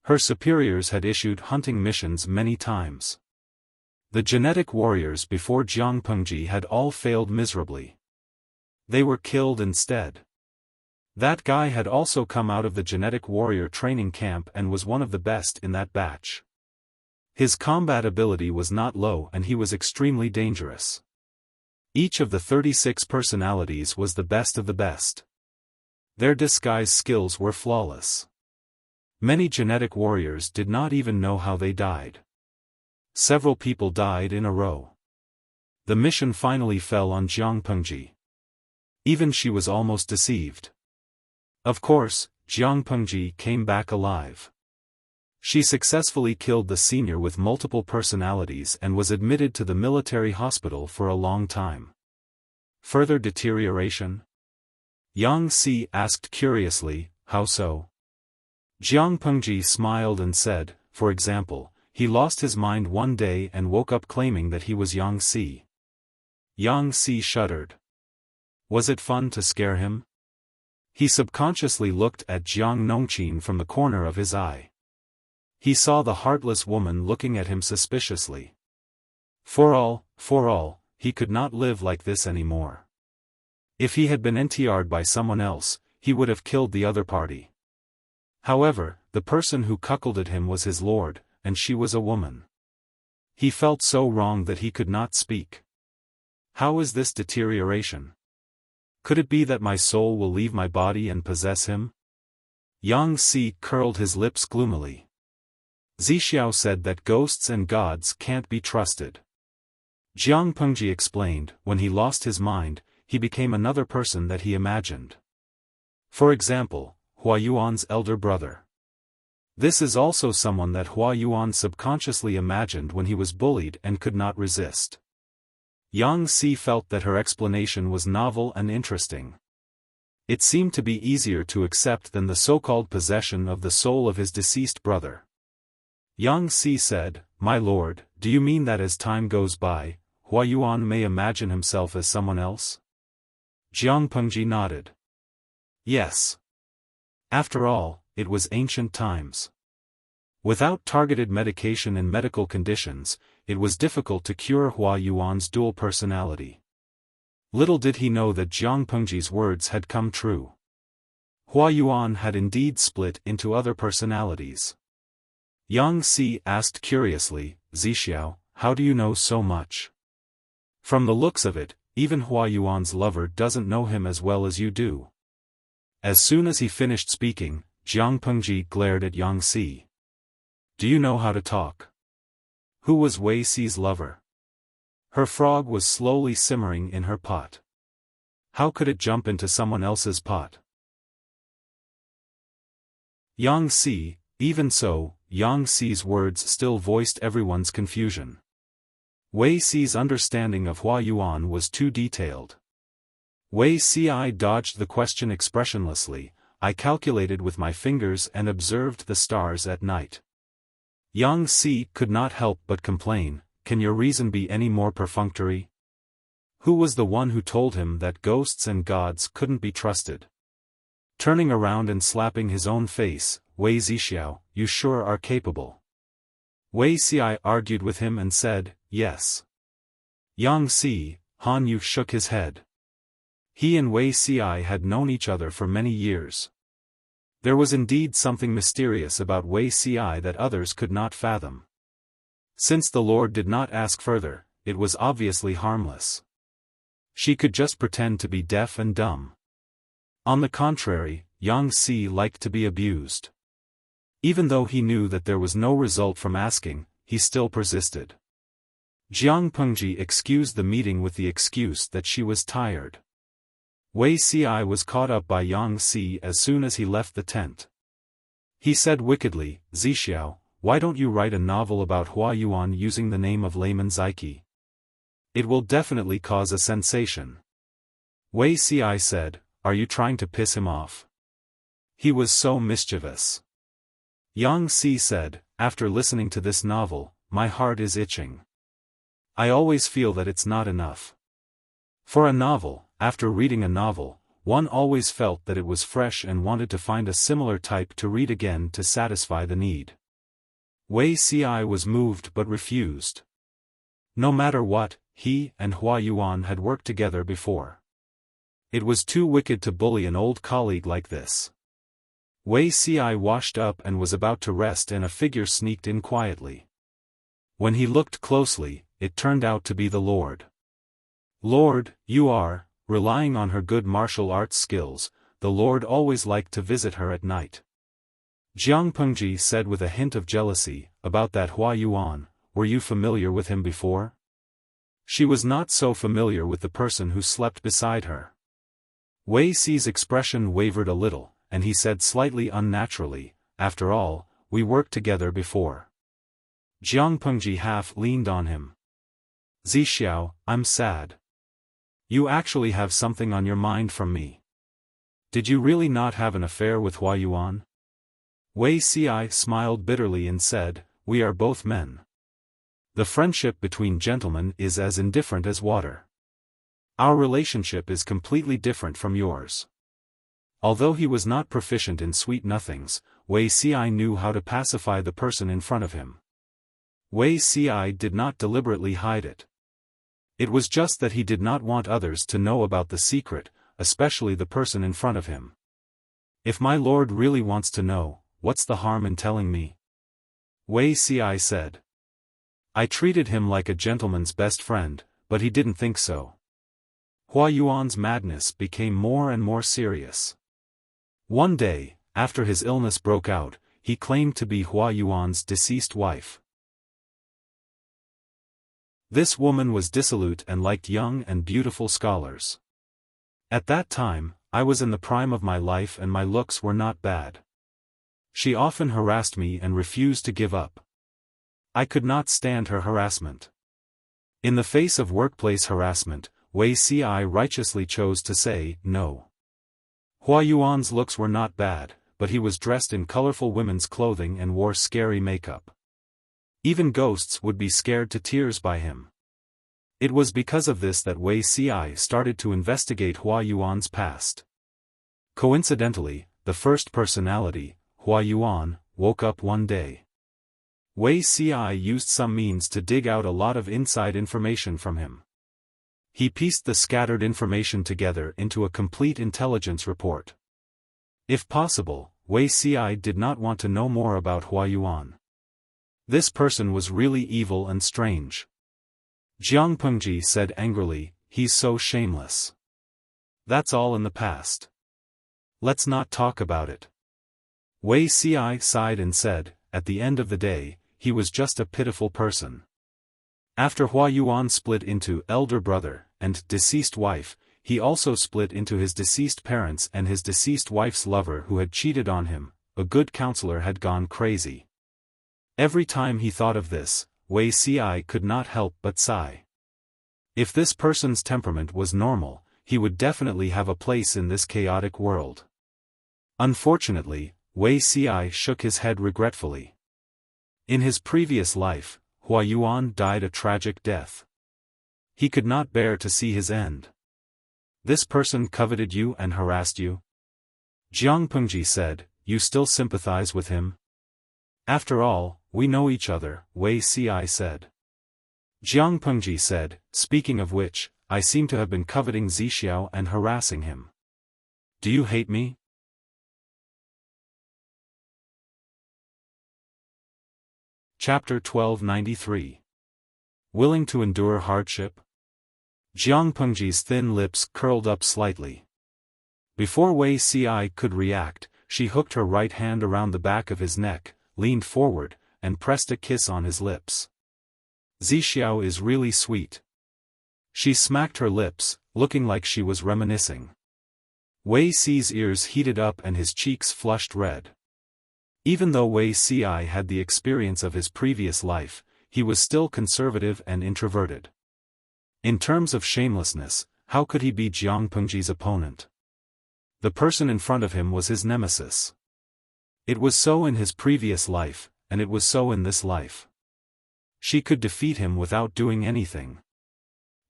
Her superiors had issued hunting missions many times. The genetic warriors before Jiang Pengji had all failed miserably. They were killed instead. That guy had also come out of the genetic warrior training camp and was one of the best in that batch. His combat ability was not low and he was extremely dangerous. Each of the 36 personalities was the best of the best. Their disguise skills were flawless. Many genetic warriors did not even know how they died. Several people died in a row. The mission finally fell on Jiang Pengji. Even she was almost deceived. Of course, Jiang Pengji came back alive. She successfully killed the senior with multiple personalities and was admitted to the military hospital for a long time. Further deterioration? Yang Si asked curiously, how so? Jiang Pengji smiled and said, for example, he lost his mind one day and woke up claiming that he was Yang Si. Yang Si shuddered. Was it fun to scare him? He subconsciously looked at Jiang Nongqin from the corner of his eye. He saw the heartless woman looking at him suspiciously. For all, he could not live like this anymore. If he had been NTR'd by someone else, he would have killed the other party. However, the person who cuckolded him was his lord, and she was a woman. He felt so wrong that he could not speak. How is this deterioration? Could it be that my soul will leave my body and possess him? Yang Si curled his lips gloomily. Zixiao said that ghosts and gods can't be trusted. Jiang Pengji explained, when he lost his mind, he became another person that he imagined. For example, Hua Yuan's elder brother. This is also someone that Hua Yuan subconsciously imagined when he was bullied and could not resist. Yang Si felt that her explanation was novel and interesting. It seemed to be easier to accept than the so-called possession of the soul of his deceased brother. Yang Si said, "My lord, do you mean that as time goes by, Hua Yuan may imagine himself as someone else?" Jiang Pengji nodded. Yes. After all, it was ancient times. Without targeted medication in medical conditions, it was difficult to cure Hua Yuan's dual personality. Little did he know that Jiang Pengji's words had come true. Hua Yuan had indeed split into other personalities. Yang Si asked curiously, "Zixiao, how do you know so much?" "From the looks of it, even Hua Yuan's lover doesn't know him as well as you do." As soon as he finished speaking, Jiang Pengji glared at Yang Si. "Do you know how to talk? Who was Wei Si's lover?" Her frog was slowly simmering in her pot. How could it jump into someone else's pot? Yang Si, even so, Yang Si's words still voiced everyone's confusion. Wei Si's understanding of Hua Yuan was too detailed. Wei Si dodged the question expressionlessly. "I calculated with my fingers and observed the stars at night." Yang Si could not help but complain, "Can your reason be any more perfunctory? Who was the one who told him that ghosts and gods couldn't be trusted?" Turning around and slapping his own face, "Wei Zixiao, you sure are capable." Wei Si argued with him and said, "Yes." Yang Si, Han Yu shook his head. He and Wei Si had known each other for many years. There was indeed something mysterious about Wei Si that others could not fathom. Since the Lord did not ask further, it was obviously harmless. She could just pretend to be deaf and dumb. On the contrary, Yang Si liked to be abused. Even though he knew that there was no result from asking, he still persisted. Jiang Pengji excused the meeting with the excuse that she was tired. Wei Si was caught up by Yang Si as soon as he left the tent. He said wickedly, "Zixiao, why don't you write a novel about Hua Yuan using the name of Layman Zaiki? It will definitely cause a sensation." Wei Si said, "Are you trying to piss him off? He was so mischievous." Yang Si said, "After listening to this novel, my heart is itching. I always feel that it's not enough. For a novel, after reading a novel, one always felt that it was fresh and wanted to find a similar type to read again to satisfy the need." Wei Si was moved but refused. No matter what, he and Hua Yuan had worked together before. It was too wicked to bully an old colleague like this. Wei Si washed up and was about to rest and a figure sneaked in quietly. When he looked closely, it turned out to be the Lord. "Lord, you are," relying on her good martial arts skills, the Lord always liked to visit her at night. Jiang Pengji said with a hint of jealousy, "About that Hua Yuan, were you familiar with him before?" She was not so familiar with the person who slept beside her. Wei Si's expression wavered a little, and he said slightly unnaturally, "After all, we worked together before." Jiang Pengji half leaned on him. "Zixiao, I'm sad. You actually have something on your mind from me. Did you really not have an affair with Hua Yuan?" Wei Si smiled bitterly and said, "We are both men. The friendship between gentlemen is as indifferent as water. Our relationship is completely different from yours. Although he was not proficient in sweet nothings, Wei Ci knew how to pacify the person in front of him. Wei Ci did not deliberately hide it. It was just that he did not want others to know about the secret, especially the person in front of him. If my lord really wants to know, what's the harm in telling me? Wei Ci said. I treated him like a gentleman's best friend, but he didn't think so. Hua Yuan's madness became more and more serious. One day, after his illness broke out, he claimed to be Hua Yuan's deceased wife. This woman was dissolute and liked young and beautiful scholars. At that time, I was in the prime of my life and my looks were not bad. She often harassed me and refused to give up. I could not stand her harassment. In the face of workplace harassment, Wei Ci righteously chose to say no. Hua Yuan's looks were not bad, but he was dressed in colorful women's clothing and wore scary makeup. Even ghosts would be scared to tears by him. It was because of this that Wei Ci started to investigate Hua Yuan's past. Coincidentally, the first personality, Hua Yuan, woke up one day. Wei Ci used some means to dig out a lot of inside information from him. He pieced the scattered information together into a complete intelligence report. If possible, Wei Ci did not want to know more about Hua Yuan. This person was really evil and strange. Jiang Pengji said angrily, he's so shameless. That's all in the past. Let's not talk about it. Wei Ci sighed and said, at the end of the day, he was just a pitiful person. After Hua Yuan split into elder brother and deceased wife, he also split into his deceased parents and his deceased wife's lover who had cheated on him. A good counselor had gone crazy. Every time he thought of this, Wei Ci could not help but sigh. If this person's temperament was normal, he would definitely have a place in this chaotic world. Unfortunately, Wei Ci shook his head regretfully. In his previous life, Hua Yuan died a tragic death. He could not bear to see his end. This person coveted you and harassed you? Jiang Pengji said, you still sympathize with him? After all, we know each other, Wei Ci said. Jiang Pengji said, speaking of which, I seem to have been coveting Zixiao and harassing him. Do you hate me? Chapter 1293. Willing to endure hardship? Jiang Pengji's thin lips curled up slightly. Before Wei Ci could react, she hooked her right hand around the back of his neck, leaned forward, and pressed a kiss on his lips. Zixiao is really sweet. She smacked her lips, looking like she was reminiscing. Wei Ci's ears heated up and his cheeks flushed red. Even though Wei Ci had the experience of his previous life, he was still conservative and introverted. In terms of shamelessness, how could he be Jiang Pengji's opponent? The person in front of him was his nemesis. It was so in his previous life, and it was so in this life. She could defeat him without doing anything.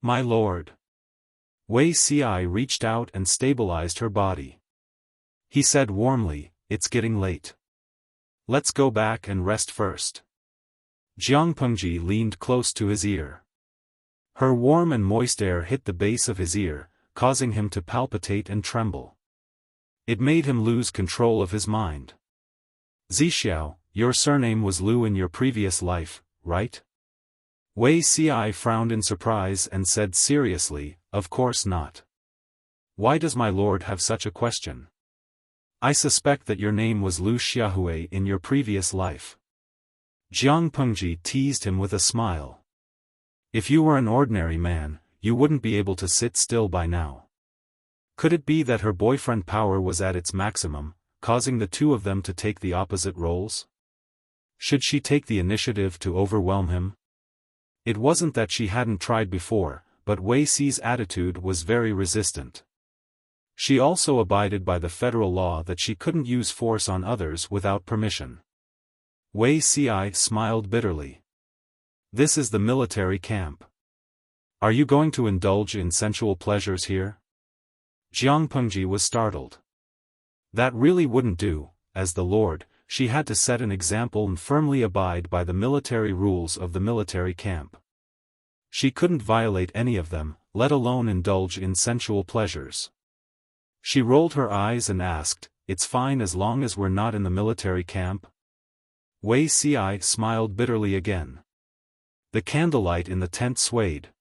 My lord. Wei Ci reached out and stabilized her body. He said warmly, it's getting late. Let's go back and rest first. Jiang Pengji leaned close to his ear. Her warm and moist air hit the base of his ear, causing him to palpitate and tremble. It made him lose control of his mind. Zixiao, your surname was Liu in your previous life, right? Wei Ci frowned in surprise and said seriously, of course not. Why does my lord have such a question? I suspect that your name was Liu Xiaohui in your previous life. Jiang Pengji teased him with a smile. If you were an ordinary man, you wouldn't be able to sit still by now. Could it be that her boyfriend power was at its maximum, causing the two of them to take the opposite roles? Should she take the initiative to overwhelm him? It wasn't that she hadn't tried before, but Wei Ci's attitude was very resistant. She also abided by the federal law that she couldn't use force on others without permission. Wei Ci smiled bitterly. This is the military camp. Are you going to indulge in sensual pleasures here? Jiang Pengji was startled. That really wouldn't do. As the Lord, she had to set an example and firmly abide by the military rules of the military camp. She couldn't violate any of them, let alone indulge in sensual pleasures. She rolled her eyes and asked, "It's fine as long as we're not in the military camp?" Wei Ci smiled bitterly again. The candlelight in the tent swayed.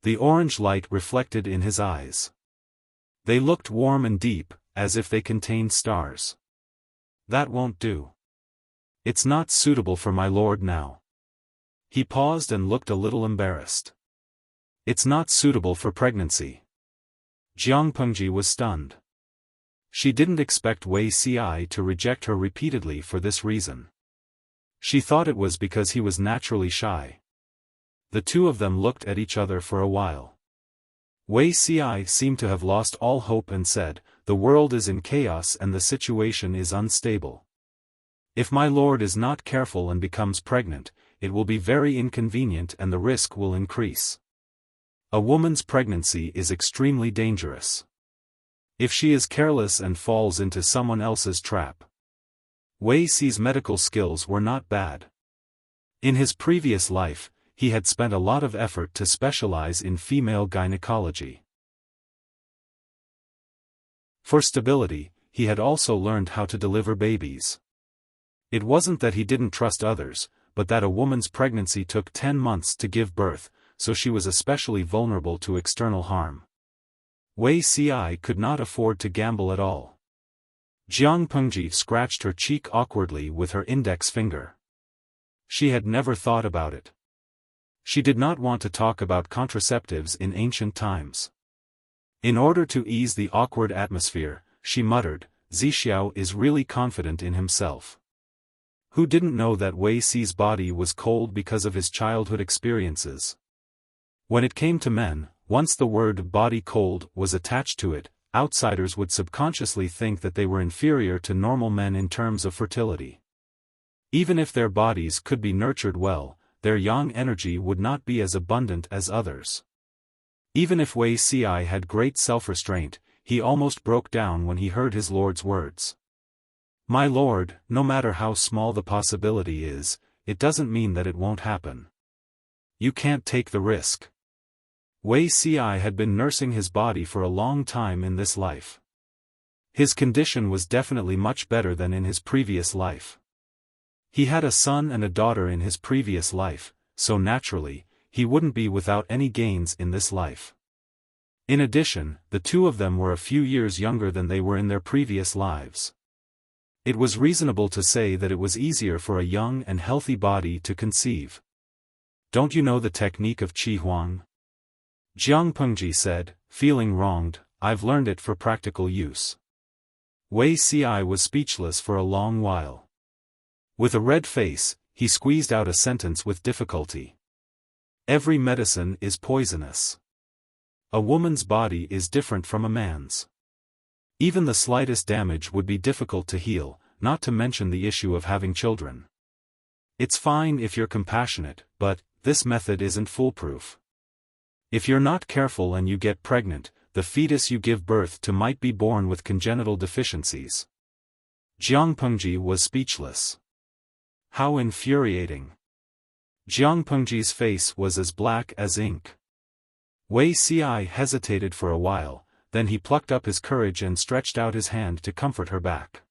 The orange light reflected in his eyes. They looked warm and deep, as if they contained stars. "That won't do. It's not suitable for my lord now." He paused and looked a little embarrassed. "It's not suitable for pregnancy." Jiang Pengji was stunned. She didn't expect Wei Ci to reject her repeatedly for this reason. She thought it was because he was naturally shy. The two of them looked at each other for a while. Wei Ci seemed to have lost all hope and said, "The world is in chaos and the situation is unstable. If my lord is not careful and becomes pregnant, it will be very inconvenient and the risk will increase. A woman's pregnancy is extremely dangerous. If she is careless and falls into someone else's trap." Wei Ci's medical skills were not bad. In his previous life, he had spent a lot of effort to specialize in female gynecology. For stability, he had also learned how to deliver babies. It wasn't that he didn't trust others, but that a woman's pregnancy took 10 months to give birth, so she was especially vulnerable to external harm. Wei Ci could not afford to gamble at all. Jiang Pengji scratched her cheek awkwardly with her index finger. She had never thought about it. She did not want to talk about contraceptives in ancient times. In order to ease the awkward atmosphere, she muttered, "Zixiao is really confident in himself." Who didn't know that Wei Ci's body was cold because of his childhood experiences? When it came to men, once the word "body cold" was attached to it, outsiders would subconsciously think that they were inferior to normal men in terms of fertility. Even if their bodies could be nurtured well, their yang energy would not be as abundant as others. Even if Wei Ci had great self-restraint, he almost broke down when he heard his lord's words. "My lord, no matter how small the possibility is, it doesn't mean that it won't happen. You can't take the risk." Wei Ci had been nursing his body for a long time in this life. His condition was definitely much better than in his previous life. He had a son and a daughter in his previous life, so naturally, he wouldn't be without any gains in this life. In addition, the two of them were a few years younger than they were in their previous lives. It was reasonable to say that it was easier for a young and healthy body to conceive. "Don't you know the technique of Qi Huang?" Jiang Pengji said, feeling wronged. "I've learned it for practical use." Wei Ci was speechless for a long while. With a red face, he squeezed out a sentence with difficulty. "Every medicine is poisonous. A woman's body is different from a man's. Even the slightest damage would be difficult to heal, not to mention the issue of having children. It's fine if you're compassionate, but this method isn't foolproof. If you're not careful and you get pregnant, the fetus you give birth to might be born with congenital deficiencies." Jiang Pengji was speechless. How infuriating. Jiang Pengji's face was as black as ink. Wei Ci hesitated for a while, then he plucked up his courage and stretched out his hand to comfort her back.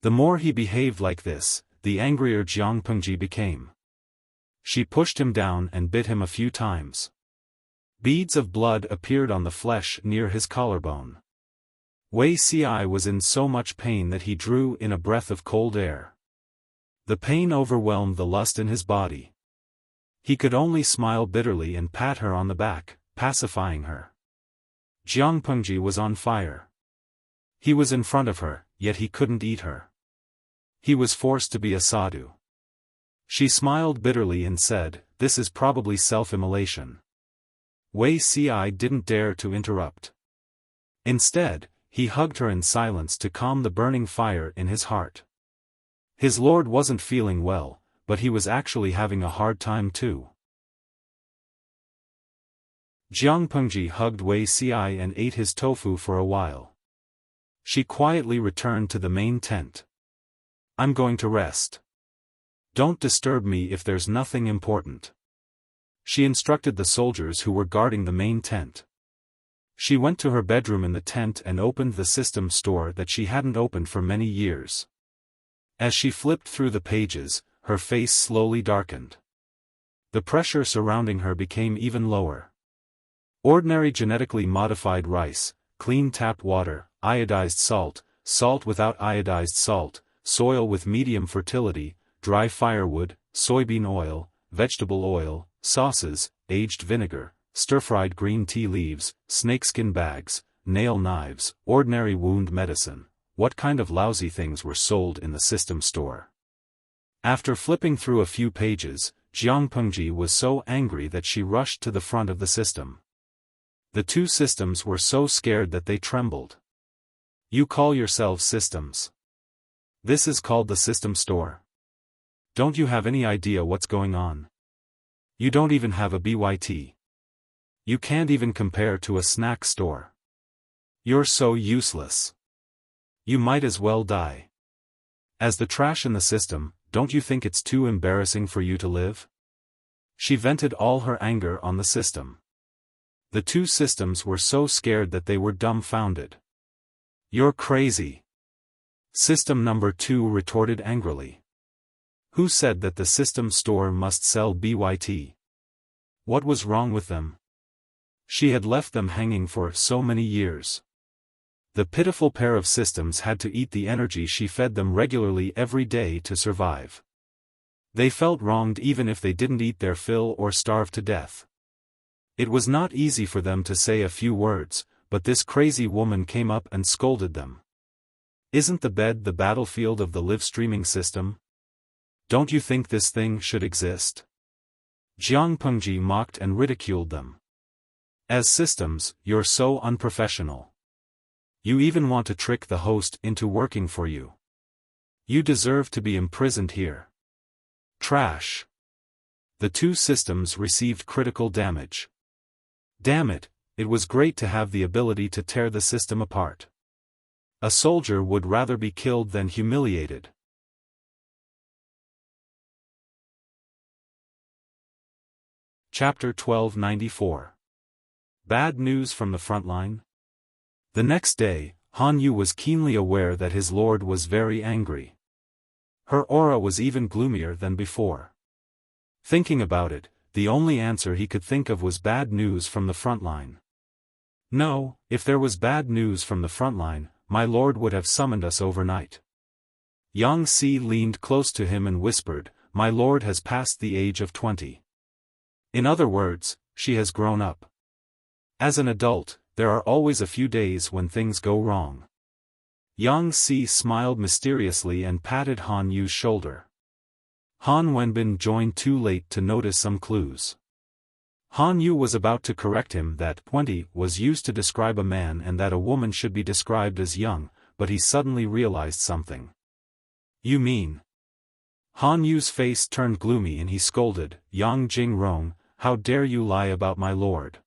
The more he behaved like this, the angrier Jiang Pengji became. She pushed him down and bit him a few times. Beads of blood appeared on the flesh near his collarbone. Wei Ci was in so much pain that he drew in a breath of cold air. The pain overwhelmed the lust in his body. He could only smile bitterly and pat her on the back, pacifying her. Jiang Pengji was on fire. He was in front of her, yet he couldn't eat her. He was forced to be a sadhu. She smiled bitterly and said, "This is probably self-immolation." Wei Ci didn't dare to interrupt. Instead, he hugged her in silence to calm the burning fire in his heart. His lord wasn't feeling well, but he was actually having a hard time too. Jiang Pengji hugged Wei Ci and ate his tofu for a while. She quietly returned to the main tent. I'm going to rest. Don't disturb me if there's nothing important. She instructed the soldiers who were guarding the main tent. She went to her bedroom in the tent and opened the system store that she hadn't opened for many years. As she flipped through the pages, her face slowly darkened. The pressure surrounding her became even lower. Ordinary genetically modified rice, clean tap water, iodized salt, salt without iodized salt, soil with medium fertility, dry firewood, soybean oil, vegetable oil, sauces, aged vinegar, stir-fried green tea leaves, snakeskin bags, nail knives, ordinary wound medicine. What kind of lousy things were sold in the system store? After flipping through a few pages, Jiang Pengji was so angry that she rushed to the front of the system. The two systems were so scared that they trembled. You call yourselves systems? This is called the system store. Don't you have any idea what's going on? You don't even have a BYT. You can't even compare to a snack store. You're so useless. You might as well die. As the trash in the system, don't you think it's too embarrassing for you to live? She vented all her anger on the system. The two systems were so scared that they were dumbfounded. You're crazy. System number 2 retorted angrily. Who said that the system store must sell BYT? What was wrong with them? She had left them hanging for so many years. The pitiful pair of systems had to eat the energy she fed them regularly every day to survive. They felt wronged even if they didn't eat their fill or starve to death. It was not easy for them to say a few words, but this crazy woman came up and scolded them. Isn't the bed the battlefield of the live-streaming system? Don't you think this thing should exist? Jiang Pengji mocked and ridiculed them. As systems, you're so unprofessional. You even want to trick the host into working for you. You deserve to be imprisoned here. Trash. The two systems received critical damage. Damn it, it was great to have the ability to tear the system apart. A soldier would rather be killed than humiliated. Chapter 1294. Bad news from the front line? The next day, Han Yu was keenly aware that his lord was very angry. Her aura was even gloomier than before. Thinking about it, the only answer he could think of was bad news from the front line. No, if there was bad news from the front line, my lord would have summoned us overnight. Yang Si leaned close to him and whispered, my lord has passed the age of 20. In other words, she has grown up. As an adult, there are always a few days when things go wrong. Yang Si smiled mysteriously and patted Han Yu's shoulder. Han Wenbin joined too late to notice some clues. Han Yu was about to correct him that 20 was used to describe a man and that a woman should be described as young, but he suddenly realized something. You mean? Han Yu's face turned gloomy and he scolded, Yang Jingrong, how dare you lie about my lord?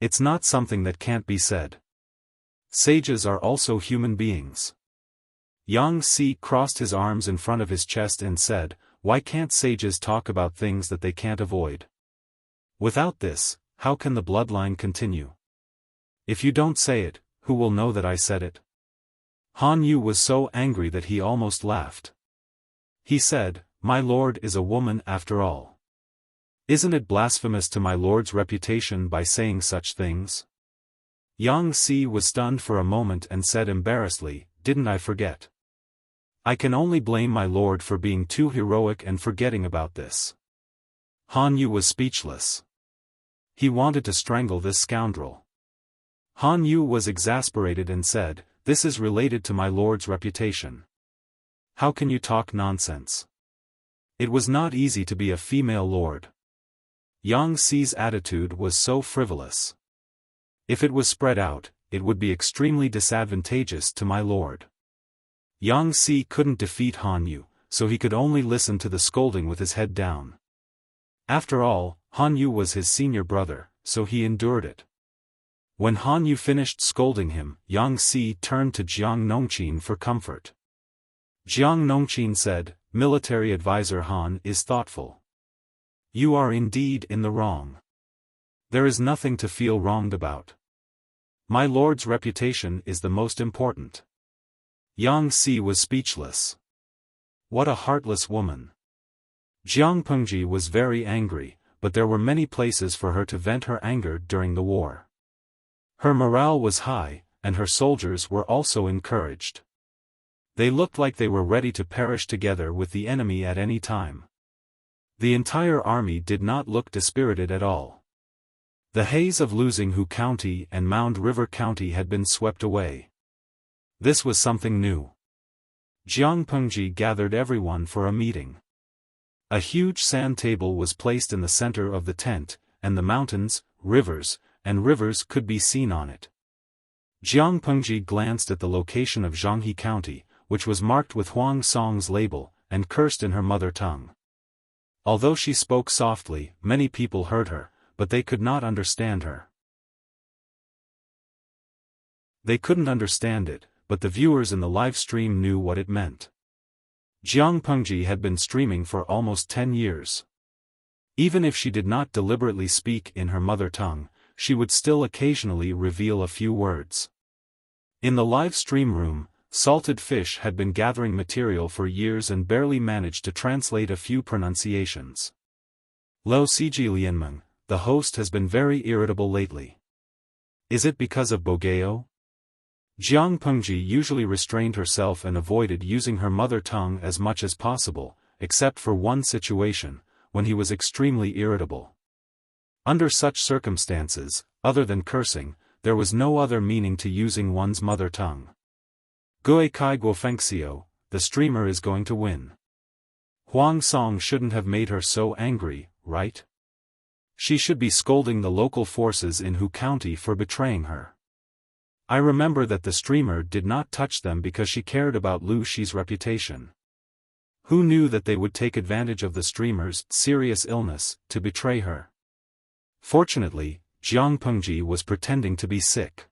It's not something that can't be said. Sages are also human beings. Yang Si crossed his arms in front of his chest and said, why can't sages talk about things that they can't avoid? Without this, how can the bloodline continue? If you don't say it, who will know that I said it? Han Yu was so angry that he almost laughed. He said, my lord is a woman after all. Isn't it blasphemous to my lord's reputation by saying such things? Yang Si was stunned for a moment and said embarrassedly, didn't I forget? I can only blame my lord for being too heroic and forgetting about this. Han Yu was speechless. He wanted to strangle this scoundrel. Han Yu was exasperated and said, this is related to my lord's reputation. How can you talk nonsense? It was not easy to be a female lord. Yang Si's attitude was so frivolous. If it was spread out, it would be extremely disadvantageous to my lord. Yang Si couldn't defeat Han Yu, so he could only listen to the scolding with his head down. After all, Han Yu was his senior brother, so he endured it. When Han Yu finished scolding him, Yang Si turned to Jiang Nongqin for comfort. Jiang Nongqin said, "Military advisor Han is thoughtful. You are indeed in the wrong. There is nothing to feel wronged about. My lord's reputation is the most important." Yang Si was speechless. What a heartless woman. Jiang Pengji was very angry, but there were many places for her to vent her anger during the war. Her morale was high, and her soldiers were also encouraged. They looked like they were ready to perish together with the enemy at any time. The entire army did not look dispirited at all. The haze of losing Hu County and Mound River County had been swept away. This was something new. Jiang Pengji gathered everyone for a meeting. A huge sand table was placed in the center of the tent, and the mountains, rivers could be seen on it. Jiang Pengji glanced at the location of Zhanghe County, which was marked with Huang Song's label, and cursed in her mother tongue. Although she spoke softly, many people heard her, but they could not understand her. They couldn't understand it, but the viewers in the live stream knew what it meant. Jiang Pengji had been streaming for almost 10 years. Even if she did not deliberately speak in her mother tongue, she would still occasionally reveal a few words. In the live stream room, Salted Fish had been gathering material for years and barely managed to translate a few pronunciations. Lo Siji Lianmeng, the host, has been very irritable lately. Is it because of Bogeo? Jiang Pengji usually restrained herself and avoided using her mother tongue as much as possible, except for one situation, when he was extremely irritable. Under such circumstances, other than cursing, there was no other meaning to using one's mother tongue. Gue Kai Guofengxiu, the streamer is going to win. Huang Song shouldn't have made her so angry, right? She should be scolding the local forces in Hu County for betraying her. I remember that the streamer did not touch them because she cared about Lu Shi's reputation. Who knew that they would take advantage of the streamer's serious illness to betray her? Fortunately, Jiang Pengji was pretending to be sick.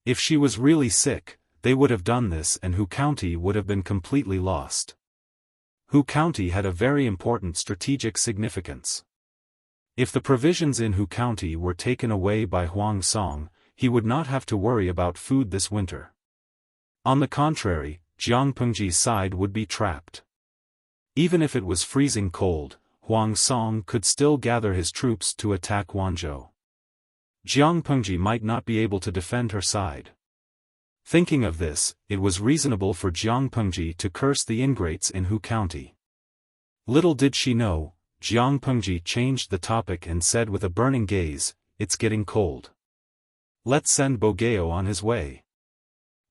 If she was really sick, they would have done this and Hu County would have been completely lost. Hu County had a very important strategic significance. If the provisions in Hu County were taken away by Huang Song, he would not have to worry about food this winter. On the contrary, Jiang Pengji's side would be trapped. Even if it was freezing cold, Huang Song could still gather his troops to attack Wanzhou. Jiang Pengji might not be able to defend her side. Thinking of this, it was reasonable for Jiang Pengji to curse the ingrates in Hu County. Little did she know, Jiang Pengji changed the topic and said with a burning gaze, "It's getting cold. Let's send Bogeo on his way.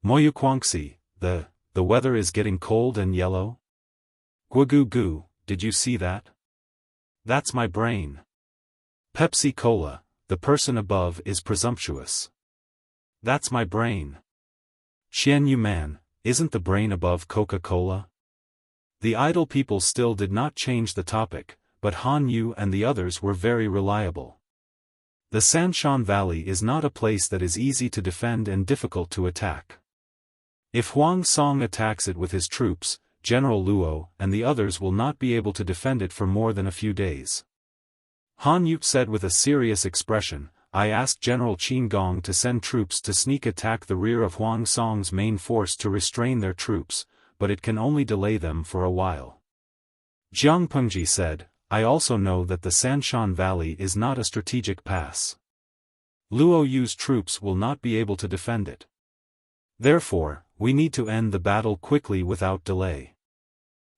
Moyu Guangxi, the weather is getting cold and yellow? Gugu gu, did you see that? That's my brain. Pepsi Cola, the person above is presumptuous. That's my brain. Xian Yu Man, isn't the brain above Coca-Cola?" The idle people still did not change the topic, but Han Yu and the others were very reliable. The Sanshan Valley is not a place that is easy to defend and difficult to attack. If Huang Song attacks it with his troops, General Luo and the others will not be able to defend it for more than a few days. Han Yu said with a serious expression, "I asked General Qin Gong to send troops to sneak attack the rear of Huang Song's main force to restrain their troops, but it can only delay them for a while." Jiang Pengji said, "I also know that the Sanshan Valley is not a strategic pass. Luo Yu's troops will not be able to defend it. Therefore, we need to end the battle quickly without delay."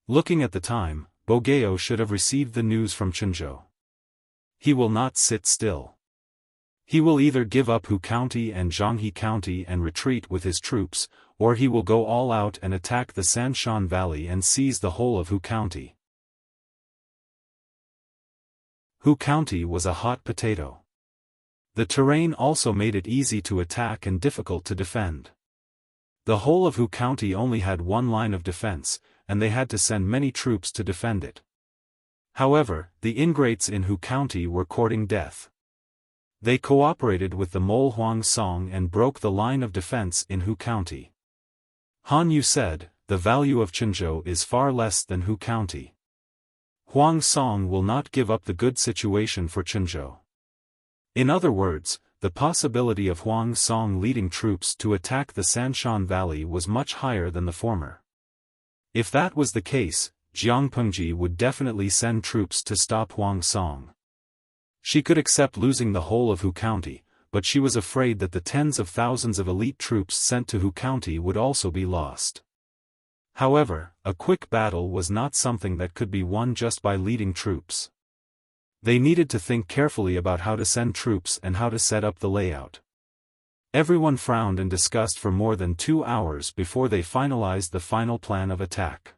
Looking at the time, Bogeo should have received the news from Chenzhou. He will not sit still. He will either give up Hu County and Zhanghe County and retreat with his troops, or he will go all out and attack the Sanshan Valley and seize the whole of Hu County. Hu County was a hot potato. The terrain also made it easy to attack and difficult to defend. The whole of Hu County only had one line of defense, and they had to send many troops to defend it. However, the ingrates in Hu County were courting death. They cooperated with the Mole Huang Song and broke the line of defense in Hu County. Han Yu said, "The value of Qinzhou is far less than Hu County. Huang Song will not give up the good situation for Qinzhou." In other words, the possibility of Huang Song leading troops to attack the Sanshan Valley was much higher than the former. If that was the case, Jiang Pengji would definitely send troops to stop Huang Song. She could accept losing the whole of Hu County, but she was afraid that the tens of thousands of elite troops sent to Hu County would also be lost. However, a quick battle was not something that could be won just by leading troops. They needed to think carefully about how to send troops and how to set up the layout. Everyone frowned and discussed for more than 2 hours before they finalized the final plan of attack.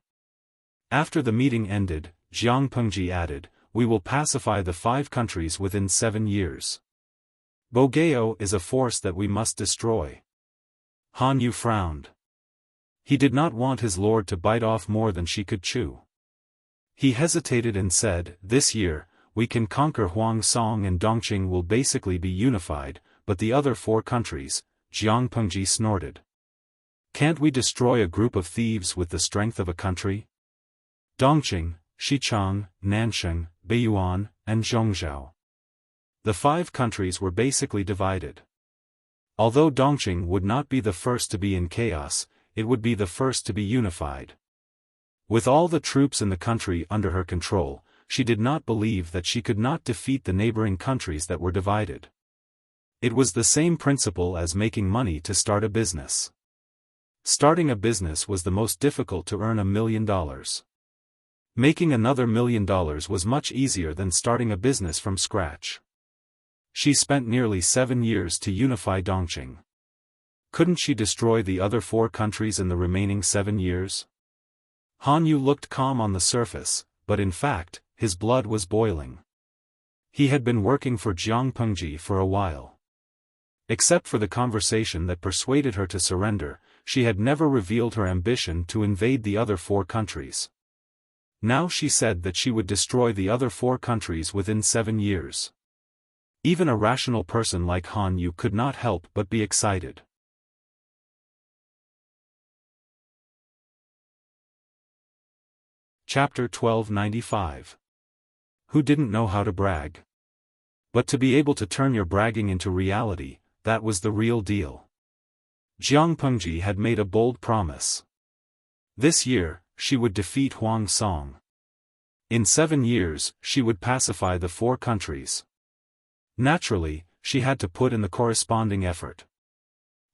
After the meeting ended, Jiang Pengji added, "We will pacify the 5 countries within 7 years. Bogeo is a force that we must destroy." Han Yu frowned. He did not want his lord to bite off more than she could chew. He hesitated and said, "This year, we can conquer Huang Song and Dongqing will basically be unified, but the other 4 countries," Jiang Pengji snorted. "Can't we destroy a group of thieves with the strength of a country? Dongqing, Xichang, Nansheng, Beiyuan, and Zhongzhou." The 5 countries were basically divided. Although Dongqing would not be the first to be in chaos, it would be the first to be unified. With all the troops in the country under her control, she did not believe that she could not defeat the neighboring countries that were divided. It was the same principle as making money to start a business. Starting a business was the most difficult to earn $1 million. Making another $1 million was much easier than starting a business from scratch. She spent nearly 7 years to unify Dongqing. Couldn't she destroy the other 4 countries in the remaining 7 years? Han Yu looked calm on the surface, but in fact, his blood was boiling. He had been working for Jiang Pengji for a while. Except for the conversation that persuaded her to surrender, she had never revealed her ambition to invade the other 4 countries. Now she said that she would destroy the other 4 countries within 7 years. Even a rational person like Han Yu could not help but be excited. Chapter 1295. Who didn't know how to brag? But to be able to turn your bragging into reality, that was the real deal. Jiang Pengji had made a bold promise. This year, she would defeat Huang Song. In 7 years, she would pacify the 4 countries. Naturally, she had to put in the corresponding effort.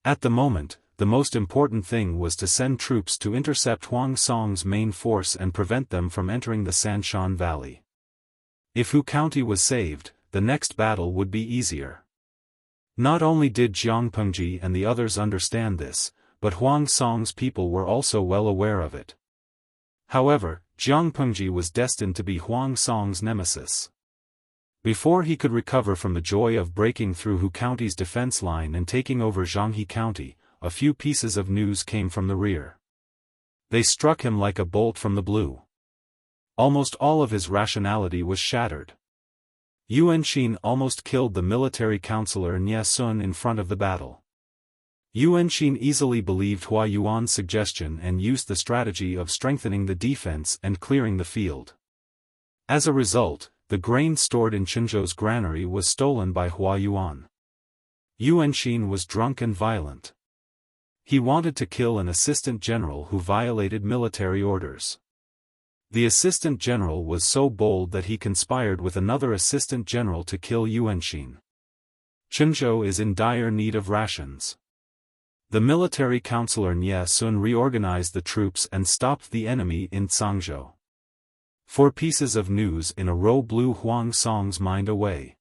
At the moment, the most important thing was to send troops to intercept Huang Song's main force and prevent them from entering the Sanshan Valley. If Hu County was saved, the next battle would be easier. Not only did Jiang Pengji and the others understand this, but Huang Song's people were also well aware of it. However, Jiang Pengji was destined to be Huang Song's nemesis. Before he could recover from the joy of breaking through Hu County's defense line and taking over Zhanghe County, a few pieces of news came from the rear. They struck him like a bolt from the blue. Almost all of his rationality was shattered. Yuan Xin almost killed the military counselor Nie Sun in front of the battle. Yuan Xin easily believed Hua Yuan's suggestion and used the strategy of strengthening the defense and clearing the field. As a result, the grain stored in Qinzhou's granary was stolen by Hua Yuan. Yuan Xin was drunk and violent. He wanted to kill an assistant general who violated military orders. The assistant general was so bold that he conspired with another assistant general to kill Yuan Xin. Qinzhou is in dire need of rations. The military counselor Nie Sun reorganized the troops and stopped the enemy in Cangzhou. 4 pieces of news in a row blew Huang Song's mind away.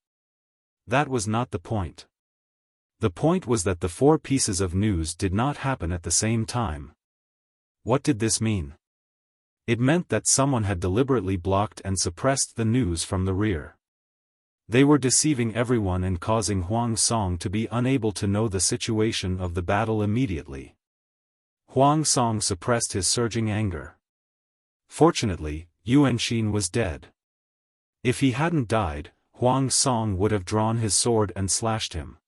That was not the point. The point was that the 4 pieces of news did not happen at the same time. What did this mean? It meant that someone had deliberately blocked and suppressed the news from the rear. They were deceiving everyone and causing Huang Song to be unable to know the situation of the battle immediately. Huang Song suppressed his surging anger. Fortunately, Yuan Xin was dead. If he hadn't died, Huang Song would have drawn his sword and slashed him.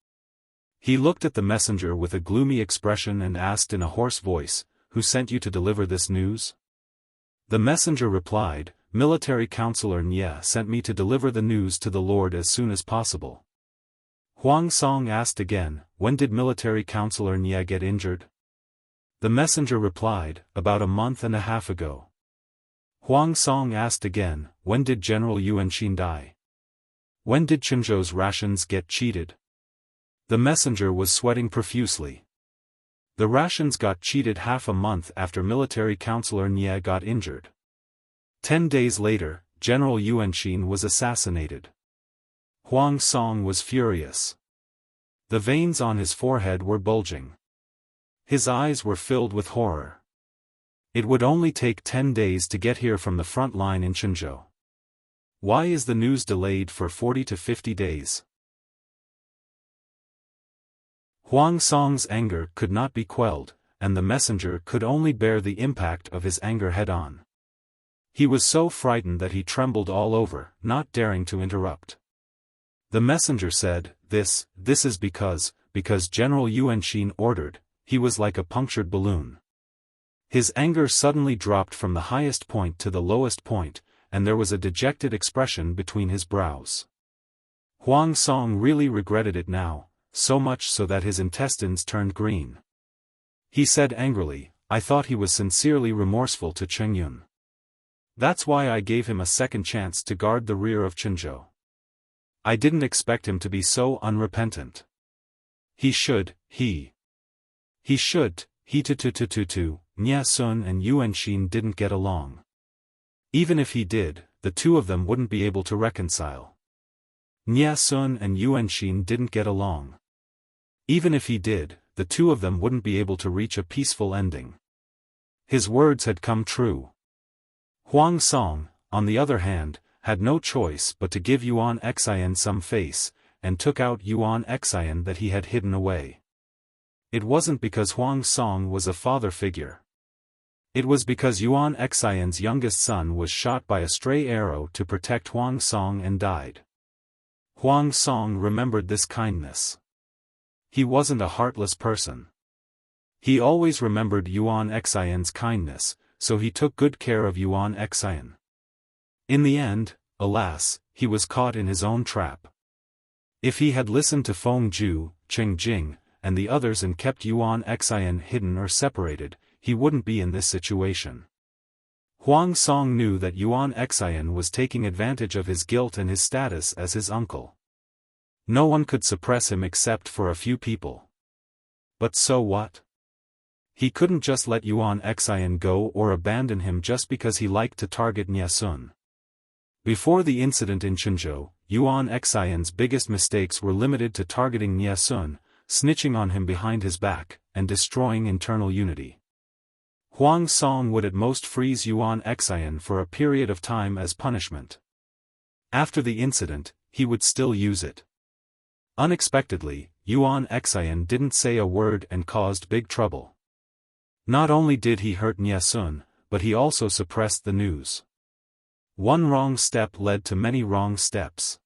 He looked at the messenger with a gloomy expression and asked in a hoarse voice, "Who sent you to deliver this news?" The messenger replied, "Military Counselor Nye sent me to deliver the news to the Lord as soon as possible." Huang Song asked again, "When did Military Counselor Nye get injured?" The messenger replied, "About a month and a half ago." Huang Song asked again, "When did General Yuanxin die? When did Qinzhou's rations get cheated?" The messenger was sweating profusely. The rations got cheated half a month after Military Counselor Nye got injured. 10 days later, General Yuanxin was assassinated. Huang Song was furious. The veins on his forehead were bulging. His eyes were filled with horror. It would only take 10 days to get here from the front line in Qinzhou. Why is the news delayed for 40 to 50 days? Huang Song's anger could not be quelled, and the messenger could only bear the impact of his anger head-on. He was so frightened that he trembled all over, not daring to interrupt. The messenger said, This is because General Yuanxin ordered." He was like a punctured balloon. His anger suddenly dropped from the highest point to the lowest point, and there was a dejected expression between his brows. Huang Song really regretted it now, so much so that his intestines turned green. He said angrily, "I thought he was sincerely remorseful to Cheng Yun. That's why I gave him a second chance to guard the rear of Qinzhou. I didn't expect him to be so unrepentant. He should, Nye Sun and Yuanxin didn't get along. Even if he did, the two of them wouldn't be able to reconcile. Nye Sun and Yuanxin didn't get along. Even if he did, the two of them wouldn't be able to reach a peaceful ending." His words had come true. Huang Song, on the other hand, had no choice but to give Yuan Xian some face, and took out Yuan Xian that he had hidden away. It wasn't because Huang Song was a father figure. It was because Yuan Xian's youngest son was shot by a stray arrow to protect Huang Song and died. Huang Song remembered this kindness. He wasn't a heartless person. He always remembered Yuan Xian's kindness, so he took good care of Yuan Xian. In the end, alas, he was caught in his own trap. If he had listened to Feng Ju, Cheng Jing, and the others and kept Yuan Xian hidden or separated, he wouldn't be in this situation. Huang Song knew that Yuan Xian was taking advantage of his guilt and his status as his uncle. No one could suppress him except for a few people. But so what? He couldn't just let Yuan Xian go or abandon him just because he liked to target Nye Sun. Before the incident in Qinzhou, Yuan Xian's biggest mistakes were limited to targeting Nye Sun, snitching on him behind his back, and destroying internal unity. Huang Song would at most freeze Yuan Xian for a period of time as punishment. After the incident, he would still use it. Unexpectedly, Yuan Xian didn't say a word and caused big trouble. Not only did he hurt Nye Sun, but he also suppressed the news. One wrong step led to many wrong steps.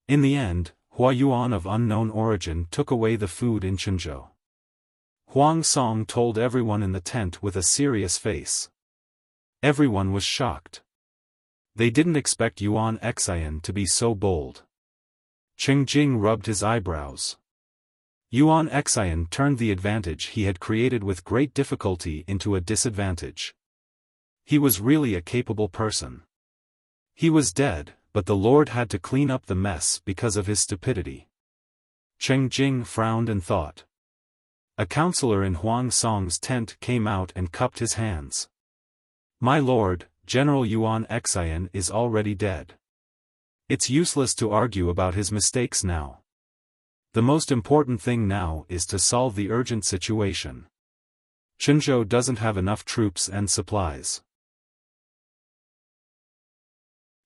In the end, Hua Yuan of unknown origin took away the food in Qinzhou. Huang Song told everyone in the tent with a serious face. Everyone was shocked. They didn't expect Yuan Xian to be so bold. Cheng Jing rubbed his eyebrows. Yuan Xian turned the advantage he had created with great difficulty into a disadvantage. He was really a capable person. He was dead, but the Lord had to clean up the mess because of his stupidity. Cheng Jing frowned and thought. A counselor in Huang Song's tent came out and cupped his hands. "My lord, General Yuan Xian is already dead. It's useless to argue about his mistakes now. The most important thing now is to solve the urgent situation. Qinzhou doesn't have enough troops and supplies.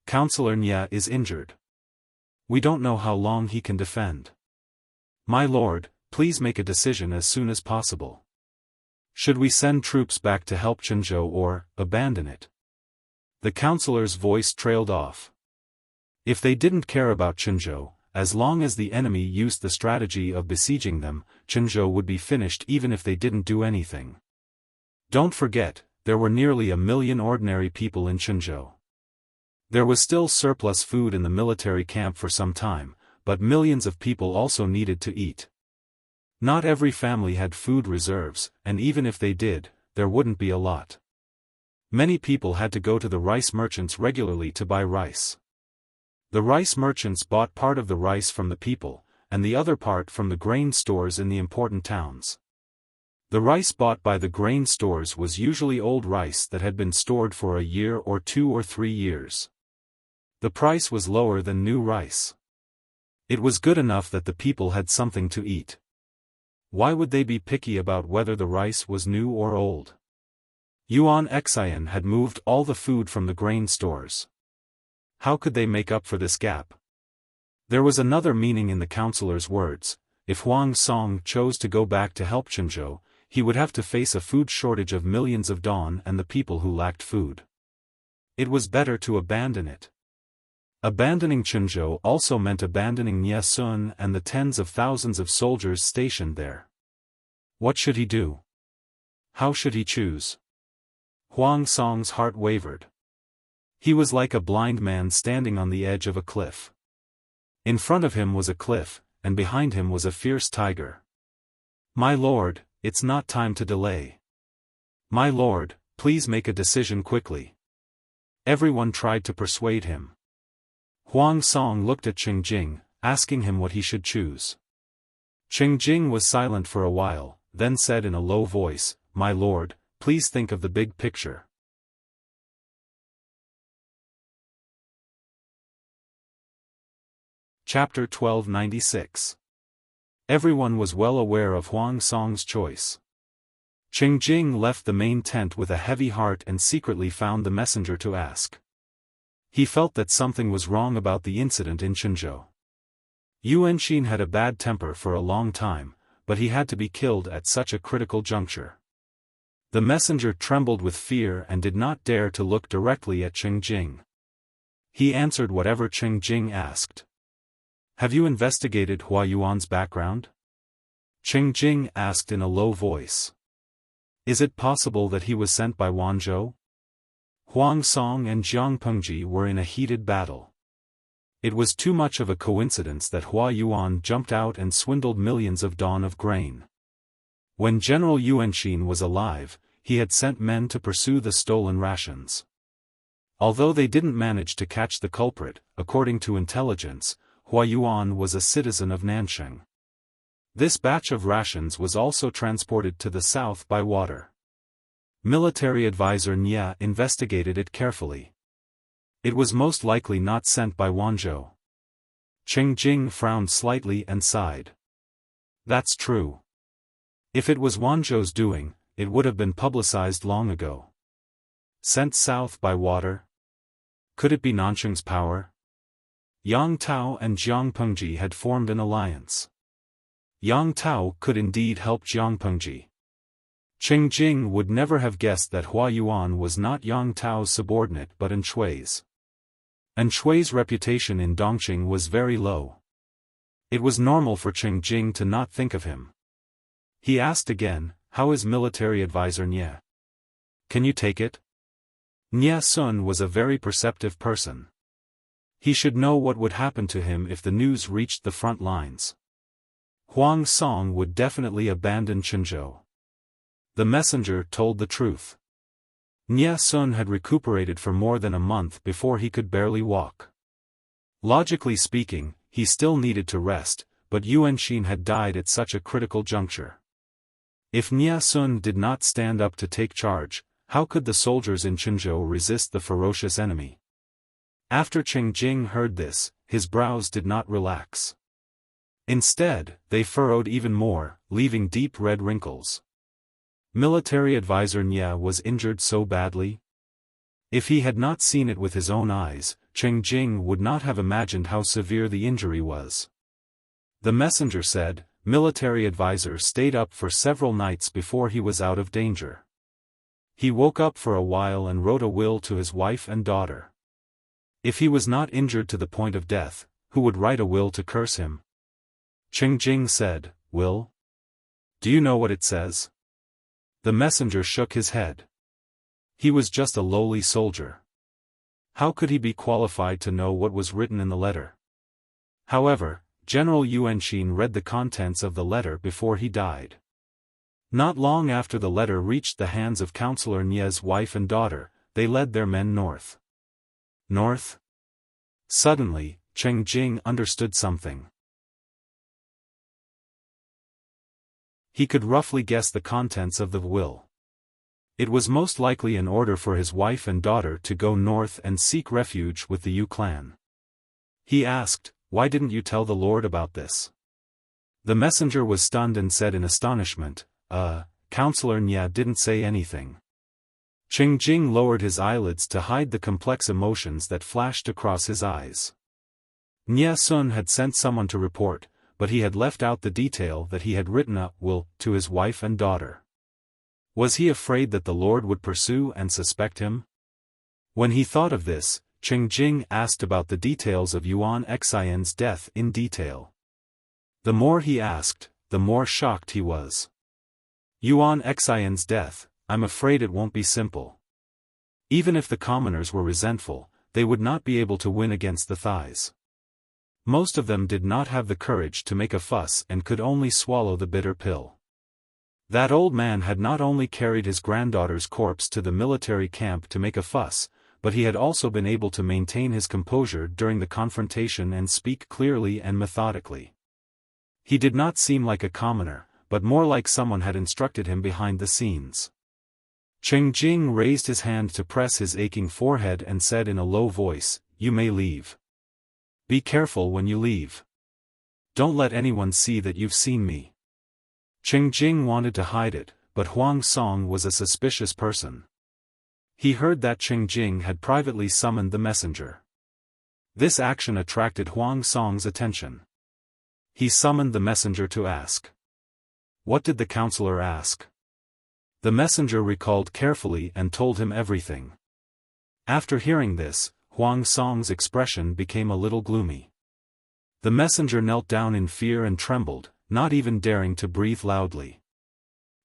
Counselor Nye is injured. We don't know how long he can defend. My lord, please make a decision as soon as possible. Should we send troops back to help Qinzhou or abandon it?" The counselor's voice trailed off. If they didn't care about Qinzhou, as long as the enemy used the strategy of besieging them, Qinzhou would be finished even if they didn't do anything. Don't forget, there were nearly 1 million ordinary people in Qinzhou. There was still surplus food in the military camp for some time, but millions of people also needed to eat. Not every family had food reserves, and even if they did, there wouldn't be a lot. Many people had to go to the rice merchants regularly to buy rice. The rice merchants bought part of the rice from the people, and the other part from the grain stores in the important towns. The rice bought by the grain stores was usually old rice that had been stored for a year or 2 or 3 years. The price was lower than new rice. It was good enough that the people had something to eat. Why would they be picky about whether the rice was new or old? Yuan Xian had moved all the food from the grain stores. How could they make up for this gap? There was another meaning in the counselor's words. If Huang Song chose to go back to help Qinzhou, he would have to face a food shortage of millions of Dong and the people who lacked food. It was better to abandon it. Abandoning Qinzhou also meant abandoning Niesun and the tens of thousands of soldiers stationed there. What should he do? How should he choose? Huang Song's heart wavered. He was like a blind man standing on the edge of a cliff. In front of him was a cliff, and behind him was a fierce tiger. My lord, it's not time to delay. My lord, please make a decision quickly. Everyone tried to persuade him. Huang Song looked at Qingjing, asking him what he should choose. Qingjing was silent for a while, then said in a low voice, My lord, please think of the big picture. Chapter 1296. Everyone was well aware of Huang Song's choice. Qingjing left the main tent with a heavy heart and secretly found the messenger to ask. He felt that something was wrong about the incident in Qinzhou. Yuanxin had a bad temper for a long time, but he had to be killed at such a critical juncture. The messenger trembled with fear and did not dare to look directly at Qingjing. He answered whatever Qingjing asked. Have you investigated Hua Yuan's background? Qingjing asked in a low voice. Is it possible that he was sent by Wanzhou? Huang Song and Jiang Pengji were in a heated battle. It was too much of a coincidence that Hua Yuan jumped out and swindled millions of Dong of grain. When General Yuanxin was alive, he had sent men to pursue the stolen rations. Although they didn't manage to catch the culprit, according to intelligence, Hua Yuan was a citizen of Nanxing. This batch of rations was also transported to the south by water. Military advisor Nye investigated it carefully. It was most likely not sent by Wanzhou. Qingjing frowned slightly and sighed. That's true. If it was Wanzhou's doing, it would have been publicized long ago. Sent south by water? Could it be Nanxing's power? Yang Tao and Jiang Pengji had formed an alliance. Yang Tao could indeed help Jiang Pengji. Qingjing would never have guessed that Hua Yuan was not Yang Tao's subordinate but Anshui's. Anshui's reputation in Dongqing was very low. It was normal for Qingjing to not think of him. He asked again, how is military advisor Nye? Can you take it? Nye Sun was a very perceptive person. He should know what would happen to him if the news reached the front lines. Huang Song would definitely abandon Qinzhou. The messenger told the truth. Nye Sun had recuperated for more than a month before he could barely walk. Logically speaking, he still needed to rest, but Yuanxin had died at such a critical juncture. If Nye Sun did not stand up to take charge, how could the soldiers in Qinzhou resist the ferocious enemy? After Qingjing heard this, his brows did not relax. Instead, they furrowed even more, leaving deep red wrinkles. Military advisor Nye was injured so badly? If he had not seen it with his own eyes, Qingjing would not have imagined how severe the injury was. The messenger said, military advisor stayed up for several nights before he was out of danger. He woke up for a while and wrote a will to his wife and daughter. If he was not injured to the point of death, who would write a will to curse him? Cheng Jing said, "Will? Do you know what it says?" The messenger shook his head. He was just a lowly soldier. How could he be qualified to know what was written in the letter? However, General Yuanxin read the contents of the letter before he died. Not long after the letter reached the hands of Counselor Nie's wife and daughter, they led their men north. North? Suddenly, Cheng Jing understood something. He could roughly guess the contents of the will. It was most likely an order for his wife and daughter to go north and seek refuge with the Yu clan. He asked, "Why didn't you tell the Lord about this?" The messenger was stunned and said in astonishment, Counselor Nie didn't say anything." Cheng Jing lowered his eyelids to hide the complex emotions that flashed across his eyes. Nie Sun had sent someone to report, but he had left out the detail that he had written a will to his wife and daughter. Was he afraid that the Lord would pursue and suspect him? When he thought of this, Cheng Jing asked about the details of Yuan Xian's death in detail. The more he asked, the more shocked he was. Yuan Xian's death, I'm afraid it won't be simple. Even if the commoners were resentful, they would not be able to win against the Thais. Most of them did not have the courage to make a fuss and could only swallow the bitter pill. That old man had not only carried his granddaughter's corpse to the military camp to make a fuss, but he had also been able to maintain his composure during the confrontation and speak clearly and methodically. He did not seem like a commoner, but more like someone had instructed him behind the scenes. Cheng Jing raised his hand to press his aching forehead and said in a low voice, "You may leave. Be careful when you leave. Don't let anyone see that you've seen me." Cheng Jing wanted to hide it, but Huang Song was a suspicious person. He heard that Cheng Jing had privately summoned the messenger. This action attracted Huang Song's attention. He summoned the messenger to ask. What did the counselor ask? The messenger recalled carefully and told him everything. After hearing this, Huang Song's expression became a little gloomy. The messenger knelt down in fear and trembled, not even daring to breathe loudly.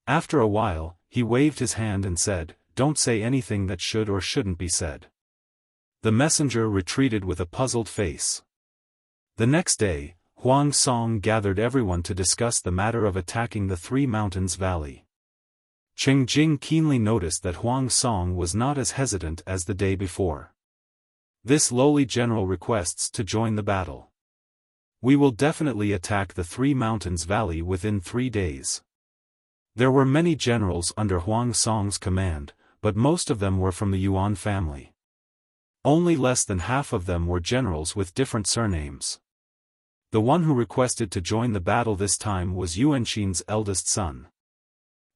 After a while, he waved his hand and said, "Don't say anything that should or shouldn't be said." The messenger retreated with a puzzled face. The next day, Huang Song gathered everyone to discuss the matter of attacking the Three Mountains Valley. Cheng Jing keenly noticed that Huang Song was not as hesitant as the day before. This lowly general requests to join the battle. We will definitely attack the Three Mountains Valley within 3 days. There were many generals under Huang Song's command, but most of them were from the Yuan family. Only less than half of them were generals with different surnames. The one who requested to join the battle this time was Yuanxin's eldest son.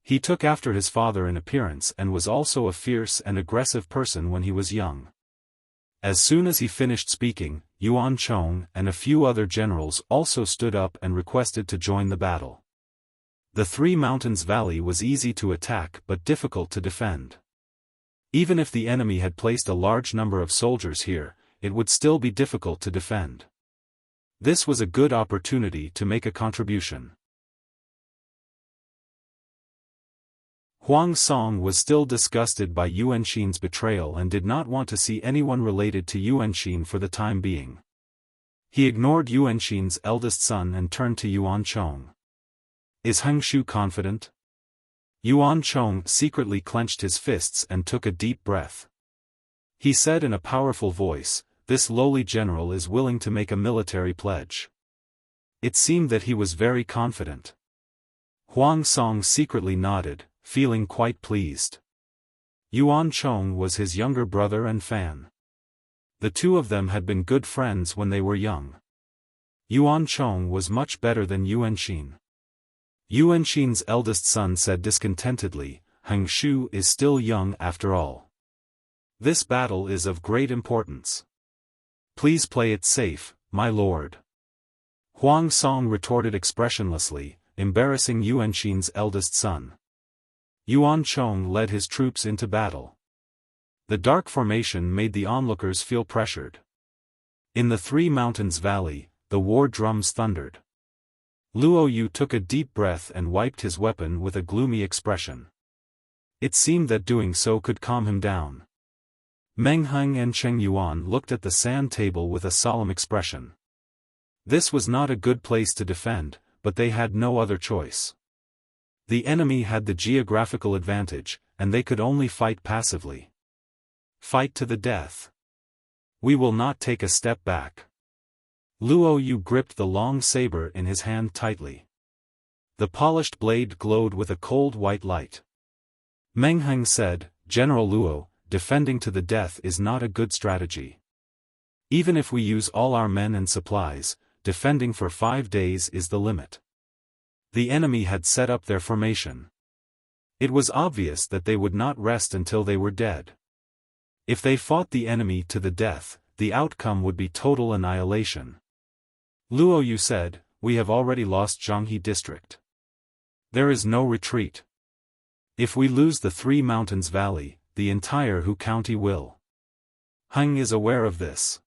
He took after his father in appearance and was also a fierce and aggressive person when he was young. As soon as he finished speaking, Yuan Chong and a few other generals also stood up and requested to join the battle. The Three Mountains Valley was easy to attack but difficult to defend. Even if the enemy had placed a large number of soldiers here, it would still be difficult to defend. This was a good opportunity to make a contribution. Huang Song was still disgusted by Yuanxin's betrayal and did not want to see anyone related to Yuanxin for the time being. He ignored Yuanxin's eldest son and turned to Yuan Chong. Is Heng Shu confident? Yuan Chong secretly clenched his fists and took a deep breath. He said in a powerful voice, "This lowly general is willing to make a military pledge." It seemed that he was very confident. Huang Song secretly nodded, feeling quite pleased. Yuan Chong was his younger brother and fan. The two of them had been good friends when they were young. Yuan Chong was much better than Yuanxin. Yuanxin's eldest son said discontentedly, "Heng Shu is still young after all. This battle is of great importance. Please play it safe, my lord." Huang Song retorted expressionlessly, embarrassing Yuanxin's eldest son. Yuan Chong led his troops into battle. The dark formation made the onlookers feel pressured. In the Three Mountains Valley, the war drums thundered. Luo Yu took a deep breath and wiped his weapon with a gloomy expression. It seemed that doing so could calm him down. Meng Heng and Cheng Yuan looked at the sand table with a solemn expression. This was not a good place to defend, but they had no other choice. The enemy had the geographical advantage, and they could only fight passively. Fight to the death. We will not take a step back. Luo Yu gripped the long saber in his hand tightly. The polished blade glowed with a cold white light. Meng Heng said, "General Luo, defending to the death is not a good strategy. Even if we use all our men and supplies, defending for 5 days is the limit." The enemy had set up their formation. It was obvious that they would not rest until they were dead. If they fought the enemy to the death, the outcome would be total annihilation. Luo Yu said, "We have already lost Zhanghe district. There is no retreat. If we lose the Three Mountains Valley, the entire Hu County will." Heng is aware of this.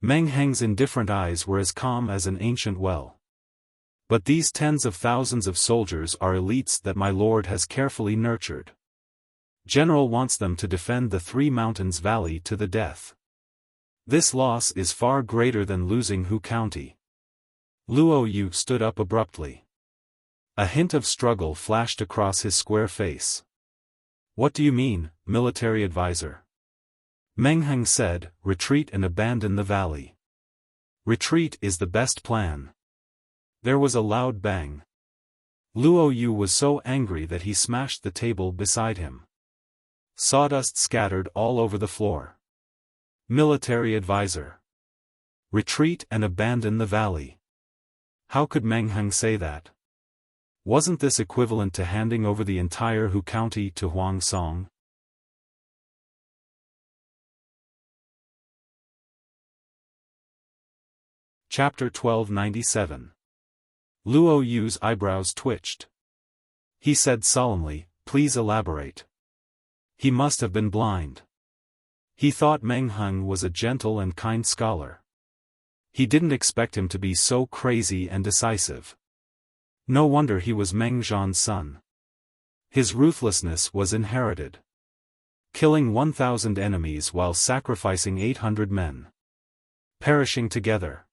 Meng Heng's indifferent eyes were as calm as an ancient well. But these tens of thousands of soldiers are elites that my lord has carefully nurtured. General wants them to defend the Three Mountains Valley to the death. This loss is far greater than losing Hu County. Luo Yu stood up abruptly. A hint of struggle flashed across his square face. "What do you mean, military advisor?" Meng Heng said, "Retreat and abandon the valley. Retreat is the best plan." There was a loud bang. Luo Yu was so angry that he smashed the table beside him. Sawdust scattered all over the floor. Military advisor. Retreat and abandon the valley. How could Meng Heng say that? Wasn't this equivalent to handing over the entire Hu County to Huang Song? Chapter 1297. Luo Yu's eyebrows twitched. He said solemnly, "Please elaborate." He must have been blind. He thought Meng Heng was a gentle and kind scholar. He didn't expect him to be so crazy and decisive. No wonder he was Meng Zhan's son. His ruthlessness was inherited. Killing 1,000 enemies while sacrificing 800 men. Perishing together.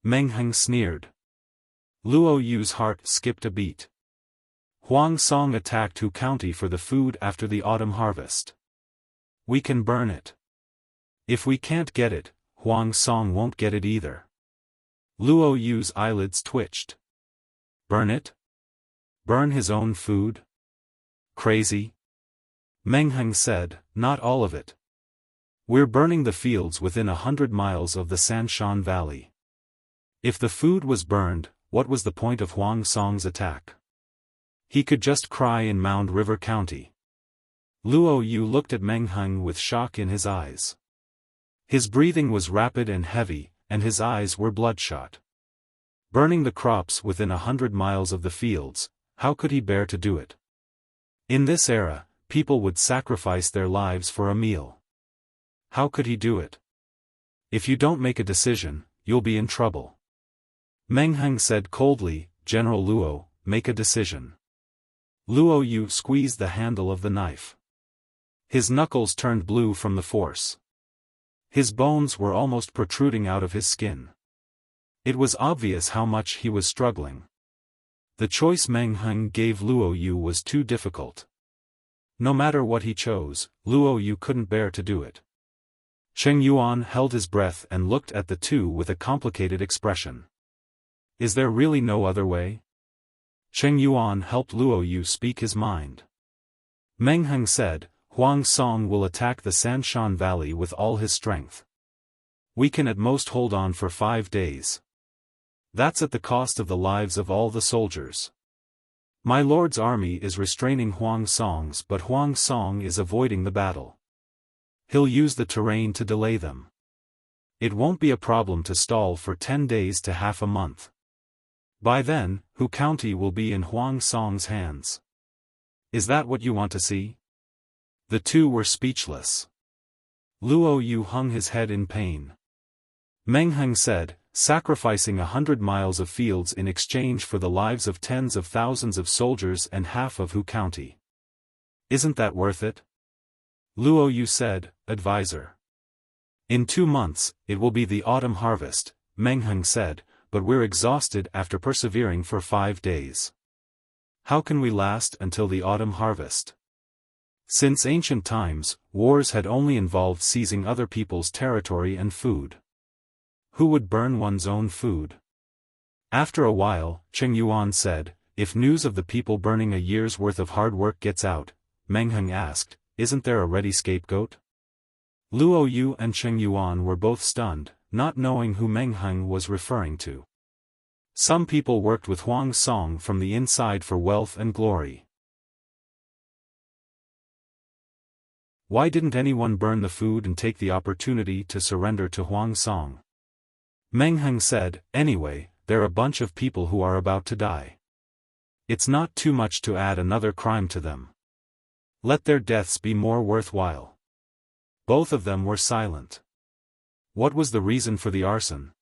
Meng Heng sneered. Luo Yu's heart skipped a beat. Huang Song attacked Hu County for the food after the autumn harvest. We can burn it. If we can't get it, Huang Song won't get it either. Luo Yu's eyelids twitched. Burn it? Burn his own food? Crazy? Meng Heng said, "Not all of it. We're burning the fields within 100 miles of the Sanshan Valley. If the food was burned, what was the point of Huang Song's attack? He could just cry in Mound River County." Luo Yu looked at Meng Heng with shock in his eyes. His breathing was rapid and heavy, and his eyes were bloodshot. Burning the crops within 100 miles of the fields, how could he bear to do it? In this era, people would sacrifice their lives for a meal. How could he do it? "If you don't make a decision, you'll be in trouble." Meng Heng said coldly, "General Luo, make a decision." Luo Yu squeezed the handle of the knife. His knuckles turned blue from the force. His bones were almost protruding out of his skin. It was obvious how much he was struggling. The choice Meng Heng gave Luo Yu was too difficult. No matter what he chose, Luo Yu couldn't bear to do it. Cheng Yuan held his breath and looked at the two with a complicated expression. Is there really no other way? Cheng Yuan helped Luo Yu speak his mind. Meng Heng said, "Huang Song will attack the Sanshan Valley with all his strength. We can at most hold on for 5 days. That's at the cost of the lives of all the soldiers. My lord's army is restraining Huang Song's, but Huang Song is avoiding the battle. He'll use the terrain to delay them. It won't be a problem to stall for 10 days to half a month. By then, Hu County will be in Huang Song's hands. Is that what you want to see?" The two were speechless. Luo Yu hung his head in pain. Meng Heng said, sacrificing 100 miles of fields in exchange for the lives of tens of thousands of soldiers and half of Hu County. Isn't that worth it? Luo Yu said, advisor. In 2 months, it will be the autumn harvest, Meng Heng said, but we're exhausted after persevering for 5 days. How can we last until the autumn harvest? Since ancient times, wars had only involved seizing other people's territory and food. Who would burn one's own food? After a while, Cheng Yuan said, if news of the people burning a year's worth of hard work gets out, Meng Heng asked, isn't there a ready scapegoat? Luo Yu and Cheng Yuan were both stunned, not knowing who Meng Heng was referring to. Some people worked with Huang Song from the inside for wealth and glory. Why didn't anyone burn the food and take the opportunity to surrender to Huang Song? Meng Heng said, anyway, they're a bunch of people who are about to die. It's not too much to add another crime to them. Let their deaths be more worthwhile. Both of them were silent. What was the reason for the arson?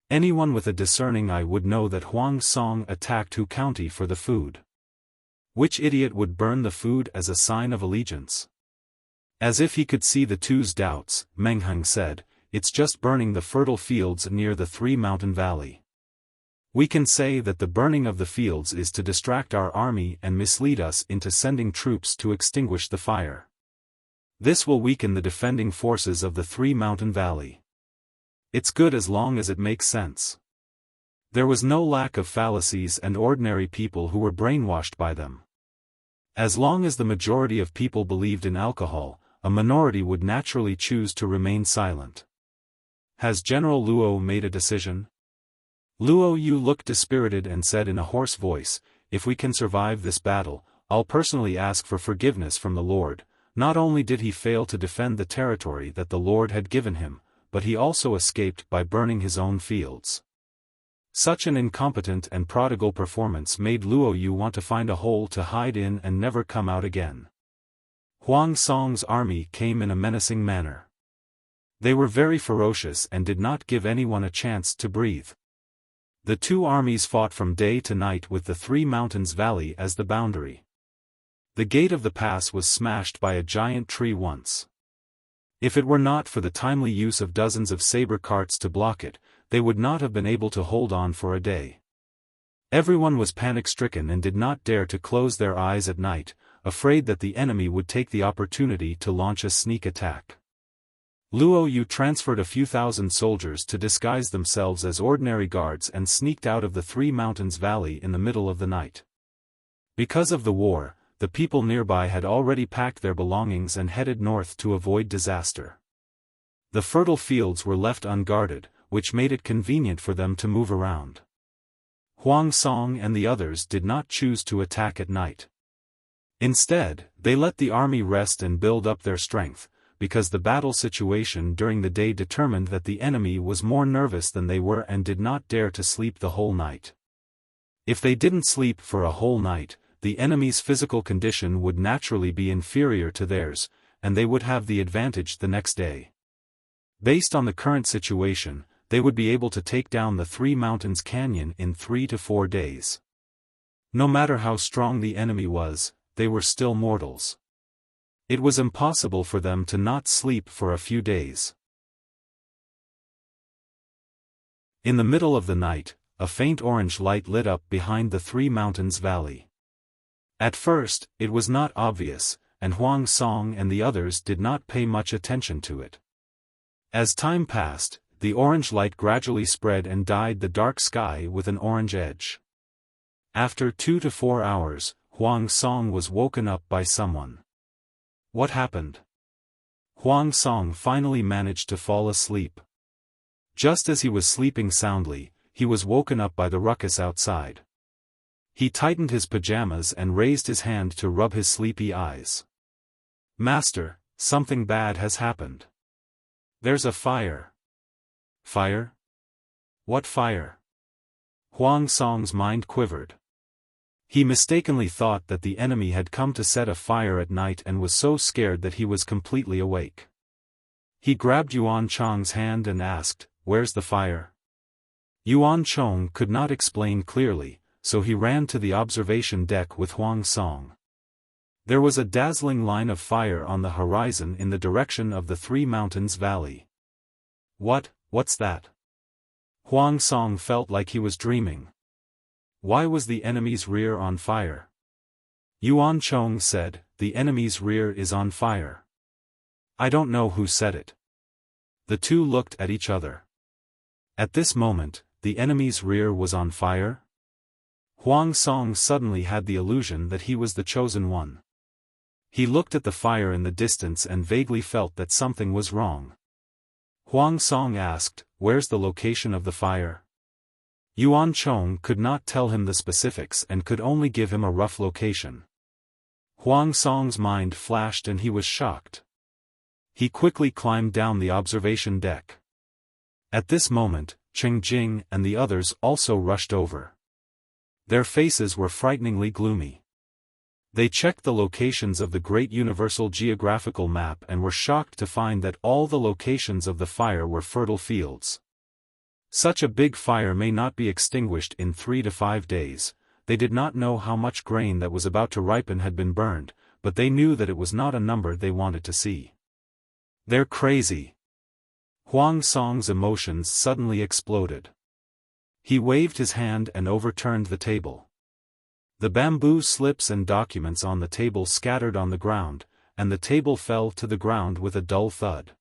Anyone with a discerning eye would know that Huang Song attacked Hu County for the food. Which idiot would burn the food as a sign of allegiance? As if he could see the two's doubts, Meng Heng said, it's just burning the fertile fields near the Three-Mountain Valley. We can say that the burning of the fields is to distract our army and mislead us into sending troops to extinguish the fire. This will weaken the defending forces of the Three-Mountain Valley. It's good as long as it makes sense. There was no lack of fallacies and ordinary people who were brainwashed by them. As long as the majority of people believed in alcohol, a minority would naturally choose to remain silent. Has General Luo made a decision? Luo Yu looked dispirited and said in a hoarse voice, if we can survive this battle, I'll personally ask for forgiveness from the Lord. Not only did he fail to defend the territory that the Lord had given him, but he also escaped by burning his own fields. Such an incompetent and prodigal performance made Luo Yu want to find a hole to hide in and never come out again. Huang Song's army came in a menacing manner. They were very ferocious and did not give anyone a chance to breathe. The two armies fought from day to night with the Three Mountains Valley as the boundary. The gate of the pass was smashed by a giant tree once. If it were not for the timely use of dozens of saber carts to block it, they would not have been able to hold on for a day. Everyone was panic-stricken and did not dare to close their eyes at night, afraid that the enemy would take the opportunity to launch a sneak attack. Luo Yu transferred a few thousand soldiers to disguise themselves as ordinary guards and sneaked out of the Three Mountains Valley in the middle of the night. Because of the war, the people nearby had already packed their belongings and headed north to avoid disaster. The fertile fields were left unguarded, which made it convenient for them to move around. Huang Song and the others did not choose to attack at night. Instead, they let the army rest and build up their strength, because the battle situation during the day determined that the enemy was more nervous than they were and did not dare to sleep the whole night. If they didn't sleep for a whole night, the enemy's physical condition would naturally be inferior to theirs, and they would have the advantage the next day. Based on the current situation, they would be able to take down the Three Mountains Canyon in 3 to 4 days. No matter how strong the enemy was, they were still mortals. It was impossible for them to not sleep for a few days. In the middle of the night, a faint orange light lit up behind the Three Mountains Valley. At first, it was not obvious, and Huang Song and the others did not pay much attention to it. As time passed, the orange light gradually spread and dyed the dark sky with an orange edge. After 2 to 4 hours, Huang Song was woken up by someone. What happened? Huang Song finally managed to fall asleep. Just as he was sleeping soundly, he was woken up by the ruckus outside. He tightened his pajamas and raised his hand to rub his sleepy eyes. Master, something bad has happened. There's a fire. Fire? What fire? Huang Song's mind quivered. He mistakenly thought that the enemy had come to set a fire at night and was so scared that he was completely awake. He grabbed Yuan Chang's hand and asked, where's the fire? Yuan Chong could not explain clearly, so he ran to the observation deck with Huang Song. There was a dazzling line of fire on the horizon in the direction of the Three Mountains Valley. What's that? Huang Song felt like he was dreaming. Why was the enemy's rear on fire? Yuan Chong said, the enemy's rear is on fire. I don't know who said it. The two looked at each other. At this moment, the enemy's rear was on fire? Huang Song suddenly had the illusion that he was the chosen one. He looked at the fire in the distance and vaguely felt that something was wrong. Huang Song asked, where's the location of the fire? Yuan Chong could not tell him the specifics and could only give him a rough location. Huang Song's mind flashed and he was shocked. He quickly climbed down the observation deck. At this moment, Cheng Jing and the others also rushed over. Their faces were frighteningly gloomy. They checked the locations of the Great Universal Geographical Map and were shocked to find that all the locations of the fire were fertile fields. Such a big fire may not be extinguished in 3 to 5 days. They did not know how much grain that was about to ripen had been burned, but they knew that it was not a number they wanted to see. They're crazy. Huang Song's emotions suddenly exploded. He waved his hand and overturned the table. The bamboo slips and documents on the table scattered on the ground, and the table fell to the ground with a dull thud.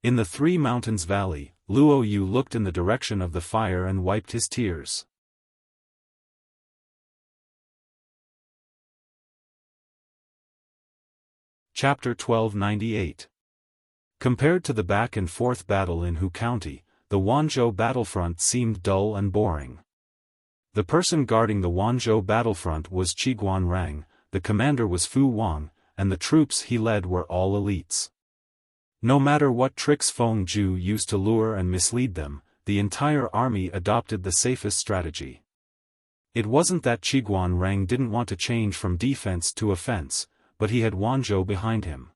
In the Three Mountains Valley, Luo Yu looked in the direction of the fire and wiped his tears. Chapter 1298. Compared to the back-and-forth battle in Hu County, the Wanzhou battlefront seemed dull and boring. The person guarding the Wanzhou battlefront was Qiguan Rang, the commander was Fu Wang, and the troops he led were all elites. No matter what tricks Feng Ju used to lure and mislead them, the entire army adopted the safest strategy. It wasn't that Qiguan Rang didn't want to change from defense to offense, but he had Wanzhou behind him.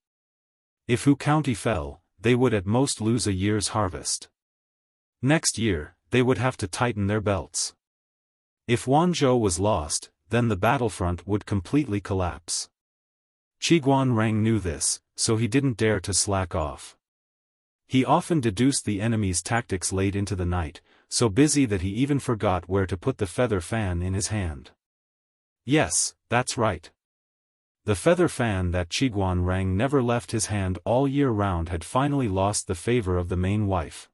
If Hu County fell, they would at most lose a year's harvest. Next year, they would have to tighten their belts. If Wanzhou was lost, then the battlefront would completely collapse. Qiguan Rang knew this, so he didn't dare to slack off. He often deduced the enemy's tactics late into the night, so busy that he even forgot where to put the feather fan in his hand. Yes, that's right. The feather fan that Qiguan Rang never left his hand all year round had finally lost the favor of the main wife.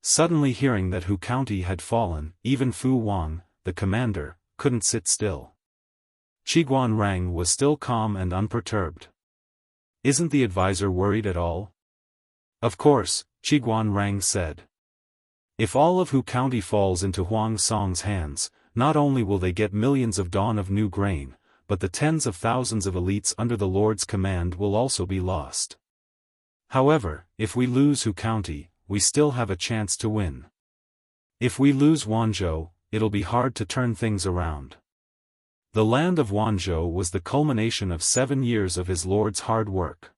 Suddenly hearing that Hu County had fallen, even Fu Wang, the commander, couldn't sit still. Qiguan Rang was still calm and unperturbed. Isn't the advisor worried at all? Of course, Qiguan Rang said. If all of Hu County falls into Huang Song's hands, not only will they get millions of dawn of new grain, but the tens of thousands of elites under the Lord's command will also be lost. However, if we lose Hu County, we still have a chance to win. If we lose Wanzhou, it'll be hard to turn things around. The land of Wanzhou was the culmination of 7 years of his lord's hard work.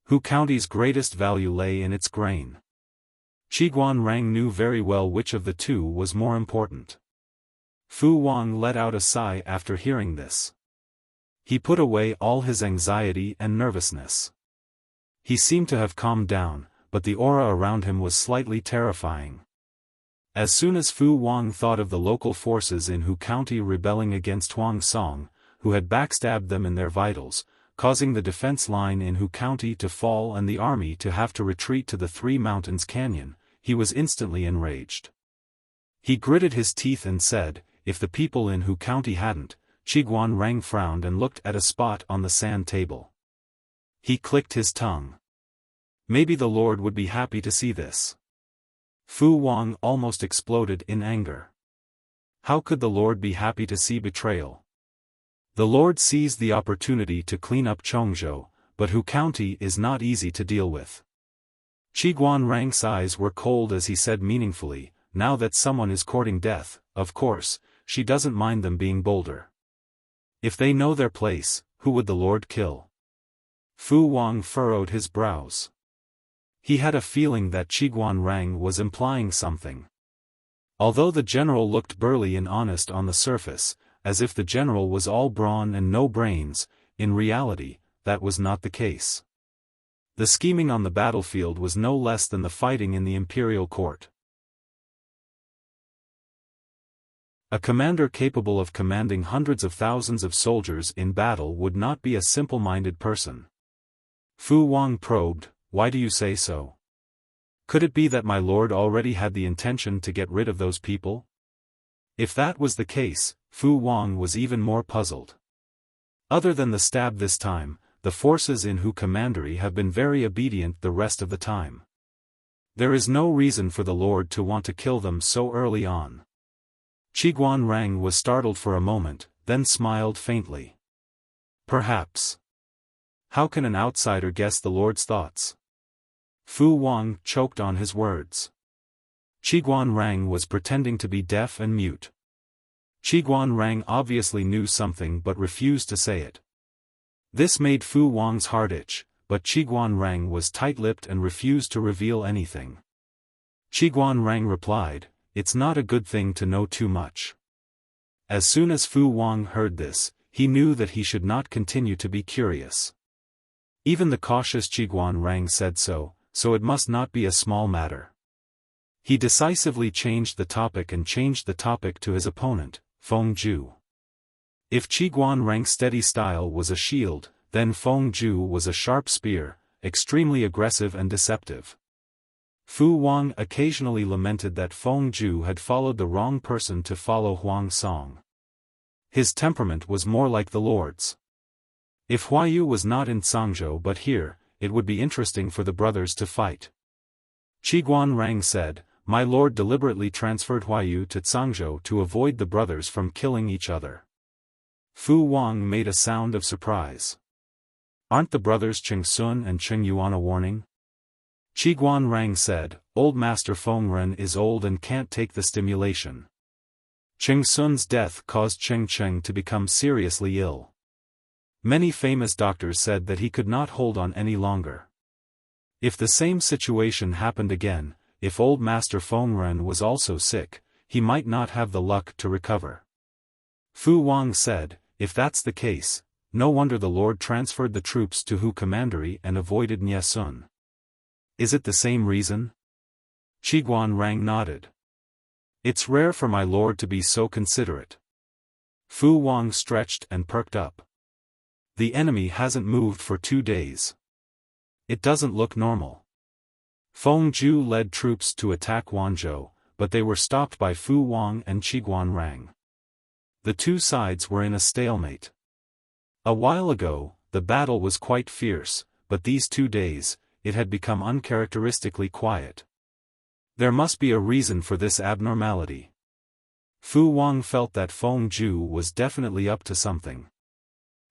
Hu County's greatest value lay in its grain. Qiguan Rang knew very well which of the two was more important. Fu Wang let out a sigh after hearing this. He put away all his anxiety and nervousness. He seemed to have calmed down, but the aura around him was slightly terrifying. As soon as Fu Wang thought of the local forces in Hu County rebelling against Huang Song, who had backstabbed them in their vitals, causing the defense line in Hu County to fall and the army to have to retreat to the Three Mountains Canyon, he was instantly enraged. He gritted his teeth and said, if the people in Hu County hadn't. Qiguan Rang frowned and looked at a spot on the sand table. He clicked his tongue. Maybe the Lord would be happy to see this. Fu Wang almost exploded in anger. How could the Lord be happy to see betrayal? The Lord seized the opportunity to clean up Chongzhou, but Hu County is not easy to deal with. Qiguan Rang's eyes were cold as he said meaningfully, now that someone is courting death, of course, she doesn't mind them being bolder. If they know their place, who would the Lord kill? Fu Wang furrowed his brows. He had a feeling that Qiguan Rang was implying something. Although the general looked burly and honest on the surface, as if the general was all brawn and no brains, in reality, that was not the case. The scheming on the battlefield was no less than the fighting in the imperial court. A commander capable of commanding hundreds of thousands of soldiers in battle would not be a simple-minded person. Fu Wang probed, "Why do you say so? Could it be that my lord already had the intention to get rid of those people?" If that was the case, Fu Wang was even more puzzled. Other than the stab this time, the forces in Hu Commandery have been very obedient the rest of the time. There is no reason for the lord to want to kill them so early on. Qiguan Rang was startled for a moment, then smiled faintly. Perhaps. How can an outsider guess the lord's thoughts? Fu Wang choked on his words. Qiguan Rang was pretending to be deaf and mute. Qiguan Rang obviously knew something but refused to say it. This made Fu Wang's heart itch, but Qiguan Rang was tight-lipped and refused to reveal anything. Qiguan Rang replied, "It's not a good thing to know too much." As soon as Fu Wang heard this, he knew that he should not continue to be curious. Even the cautious Qiguan Rang said so it must not be a small matter. He decisively changed the topic to his opponent, Feng Ju. If Qiguan Rang's steady style was a shield, then Feng Ju was a sharp spear, extremely aggressive and deceptive. Fu Wang occasionally lamented that Feng Ju had followed the wrong person to follow Huang Song. His temperament was more like the lord's. If Huayu was not in Cangzhou but here, it would be interesting for the brothers to fight. Qiguan Rang said, "My lord deliberately transferred Huayu to Cangzhou to avoid the brothers from killing each other." Fu Wang made a sound of surprise. "Aren't the brothers Cheng Sun and Cheng Yuan a warning?" Qiguan Rang said, "Old Master Feng Ren is old and can't take the stimulation. Cheng Sun's death caused Cheng Cheng to become seriously ill. Many famous doctors said that he could not hold on any longer. If the same situation happened again, if old Master Feng Ren was also sick, he might not have the luck to recover." Fu Wang said, "If that's the case, no wonder the lord transferred the troops to Hu Commandery and avoided Nyesun. Is it the same reason?" Qiguan Rang nodded. "It's rare for my lord to be so considerate." Fu Wang stretched and perked up. "The enemy hasn't moved for 2 days. It doesn't look normal." Feng Ju led troops to attack Wanzhou, but they were stopped by Fu Wang and Qiguan Rang. The two sides were in a stalemate. A while ago, the battle was quite fierce, but these 2 days, it had become uncharacteristically quiet. There must be a reason for this abnormality. Fu Wang felt that Feng Ju was definitely up to something.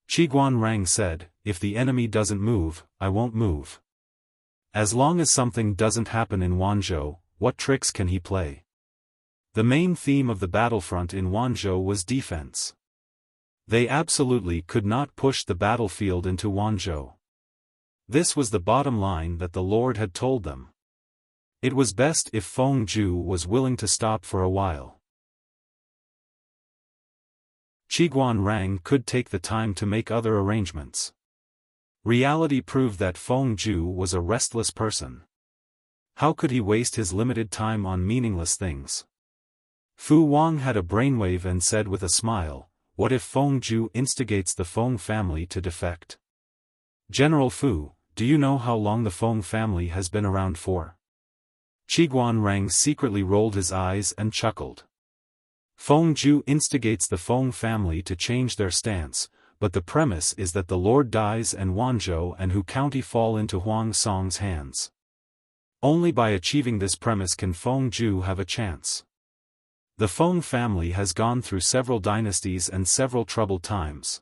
Qiguan Rang said, "If the enemy doesn't move, I won't move. As long as something doesn't happen in Wanzhou, what tricks can he play?" The main theme of the battlefront in Wanzhou was defense. They absolutely could not push the battlefield into Wanzhou. This was the bottom line that the Lord had told them. It was best if Feng Ju was willing to stop for a while. Qiguan Rang could take the time to make other arrangements. Reality proved that Feng Ju was a restless person. How could he waste his limited time on meaningless things? Fu Wang had a brainwave and said with a smile, "What if Feng Ju instigates the Feng family to defect?" "General Fu, do you know how long the Feng family has been around for?" Qiguan Rang secretly rolled his eyes and chuckled. "Feng Ju instigates the Feng family to change their stance, but the premise is that the lord dies and Wanzhou and Hu County fall into Huang Song's hands. Only by achieving this premise can Feng Ju have a chance. The Feng family has gone through several dynasties and several troubled times.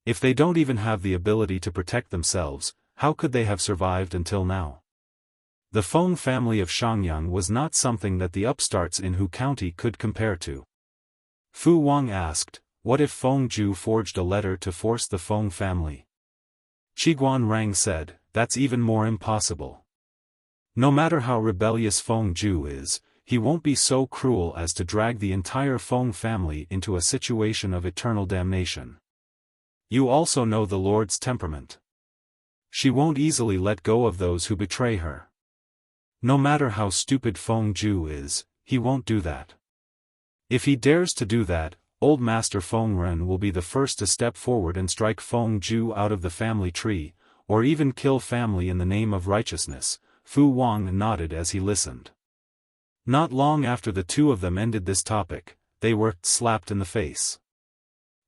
If they don't even have the ability to protect themselves, how could they have survived until now? The Feng family of Shangyang was not something that the upstarts in Hu County could compare to." Fu Wang asked, "What if Feng Ju forged a letter to force the Feng family?" Qiguan Rang said, "That's even more impossible. No matter how rebellious Feng Ju is, he won't be so cruel as to drag the entire Feng family into a situation of eternal damnation. You also know the Lord's temperament. She won't easily let go of those who betray her. No matter how stupid Feng Ju is, he won't do that. If he dares to do that, Old Master Feng Ren will be the first to step forward and strike Feng Ju out of the family tree, or even kill family in the name of righteousness. Fu Wang nodded as he listened. Not long after the two of them ended this topic, they were slapped in the face.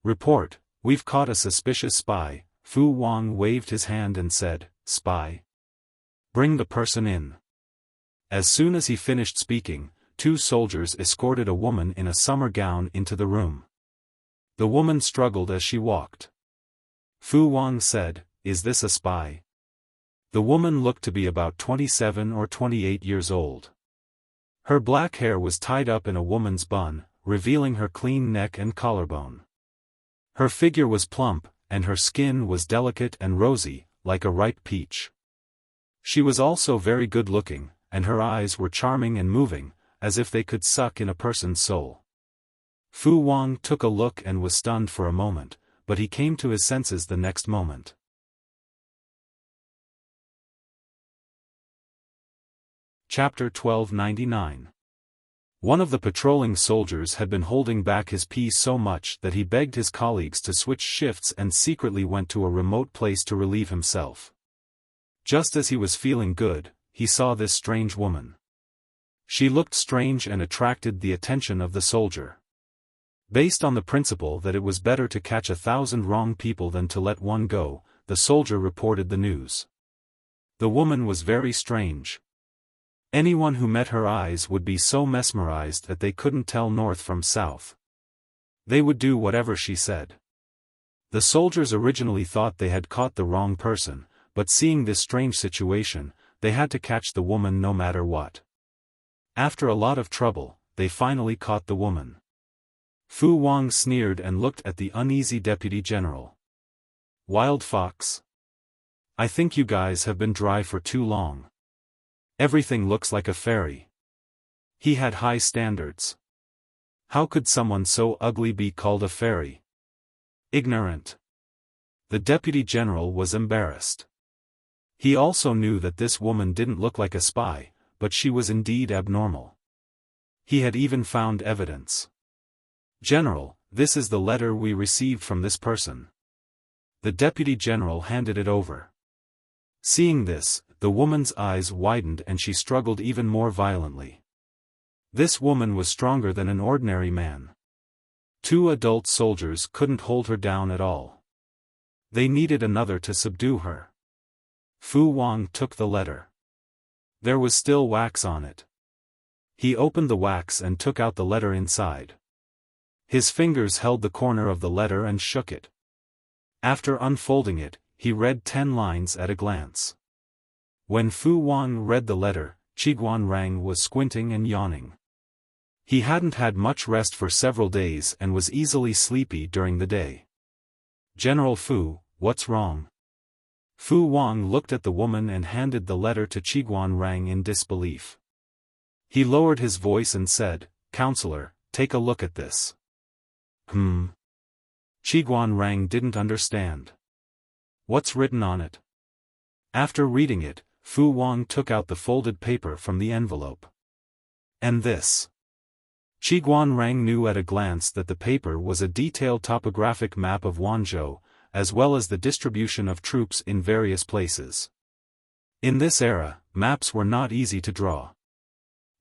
Report, we've caught a suspicious spy. Fu Wang waved his hand and said, Spy? Bring the person in. As soon as he finished speaking, two soldiers escorted a woman in a summer gown into the room. The woman struggled as she walked. Fu Wang said, Is this a spy? The woman looked to be about 27 or 28 years old. Her black hair was tied up in a woman's bun, revealing her clean neck and collarbone. Her figure was plump, and her skin was delicate and rosy, like a ripe peach. She was also very good-looking, and her eyes were charming and moving, as if they could suck in a person's soul. Fu Wang took a look and was stunned for a moment, but he came to his senses the next moment. Chapter 1299. One of the patrolling soldiers had been holding back his pee so much that he begged his colleagues to switch shifts and secretly went to a remote place to relieve himself. Just as he was feeling good, he saw this strange woman. She looked strange and attracted the attention of the soldier. Based on the principle that it was better to catch 1,000 wrong people than to let one go, the soldier reported the news. The woman was very strange. Anyone who met her eyes would be so mesmerized that they couldn't tell north from south. They would do whatever she said. The soldiers originally thought they had caught the wrong person, but seeing this strange situation, they had to catch the woman no matter what. After a lot of trouble, they finally caught the woman. Fu Wang sneered and looked at the uneasy deputy general. Wild fox. I think you guys have been dry for too long. Everything looks like a fairy. He had high standards. How could someone so ugly be called a fairy? Ignorant. The deputy general was embarrassed. He also knew that this woman didn't look like a spy, but she was indeed abnormal. He had even found evidence. General, this is the letter we received from this person. The deputy general handed it over. Seeing this, the woman's eyes widened and she struggled even more violently. This woman was stronger than an ordinary man. Two adult soldiers couldn't hold her down at all. They needed another to subdue her. Fu Wang took the letter. There was still wax on it. He opened the wax and took out the letter inside. His fingers held the corner of the letter and shook it. After unfolding it, he read 10 lines at a glance. When Fu Wang read the letter, Qiguan Rang was squinting and yawning. He hadn't had much rest for several days and was easily sleepy during the day. General Fu, what's wrong? Fu Wang looked at the woman and handed the letter to Qiguan Rang in disbelief. He lowered his voice and said, Counselor, take a look at this. Qiguan Rang didn't understand. What's written on it? After reading it, Fu Wang took out the folded paper from the envelope. And this? Qiguan Rang knew at a glance that the paper was a detailed topographic map of Wanzhou, as well as the distribution of troops in various places. In this era, maps were not easy to draw.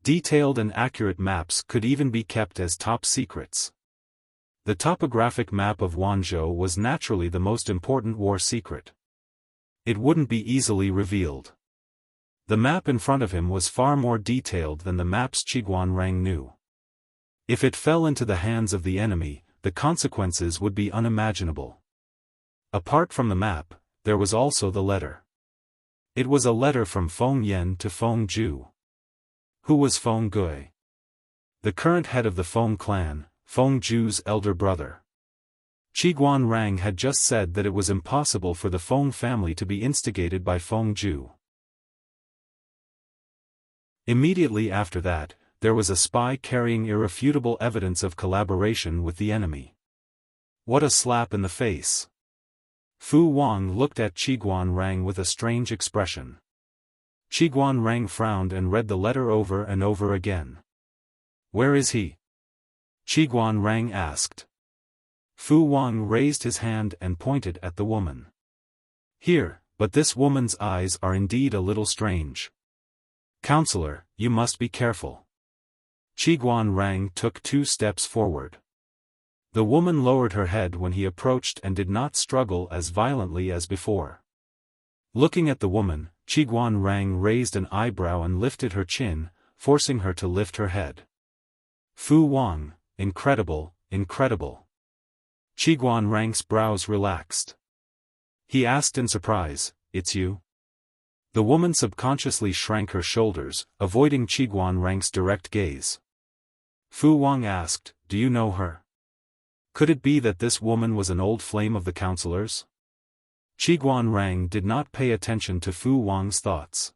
Detailed and accurate maps could even be kept as top secrets. The topographic map of Wanzhou was naturally the most important war secret. It wouldn't be easily revealed. The map in front of him was far more detailed than the maps Qiguan Rang knew. If it fell into the hands of the enemy, the consequences would be unimaginable. Apart from the map, there was also the letter. It was a letter from Feng Yan to Feng Ju. Who was Feng Gui? The current head of the Feng clan, Feng Ju's elder brother. Qiguan Rang had just said that it was impossible for the Feng family to be instigated by Feng Ju. Immediately after that, there was a spy carrying irrefutable evidence of collaboration with the enemy. What a slap in the face! Fu Wang looked at Qiguan Rang with a strange expression. Qiguan Rang frowned and read the letter over and over again. "Where is he?" Qiguan Rang asked. Fu Wang raised his hand and pointed at the woman. "Here, but this woman's eyes are indeed a little strange. Counselor, you must be careful." Qiguan Rang took 2 steps forward. The woman lowered her head when he approached and did not struggle as violently as before. Looking at the woman, Qiguan Rang raised an eyebrow and lifted her chin, forcing her to lift her head. Fu Wang, incredible, incredible. Qiguan Rang's brows relaxed. He asked in surprise, "It's you?" The woman subconsciously shrank her shoulders, avoiding Qiguan Rang's direct gaze. Fu Wang asked, "Do you know her? Could it be that this woman was an old flame of the counselor's?" Qiguan Rang did not pay attention to Fu Wang's thoughts.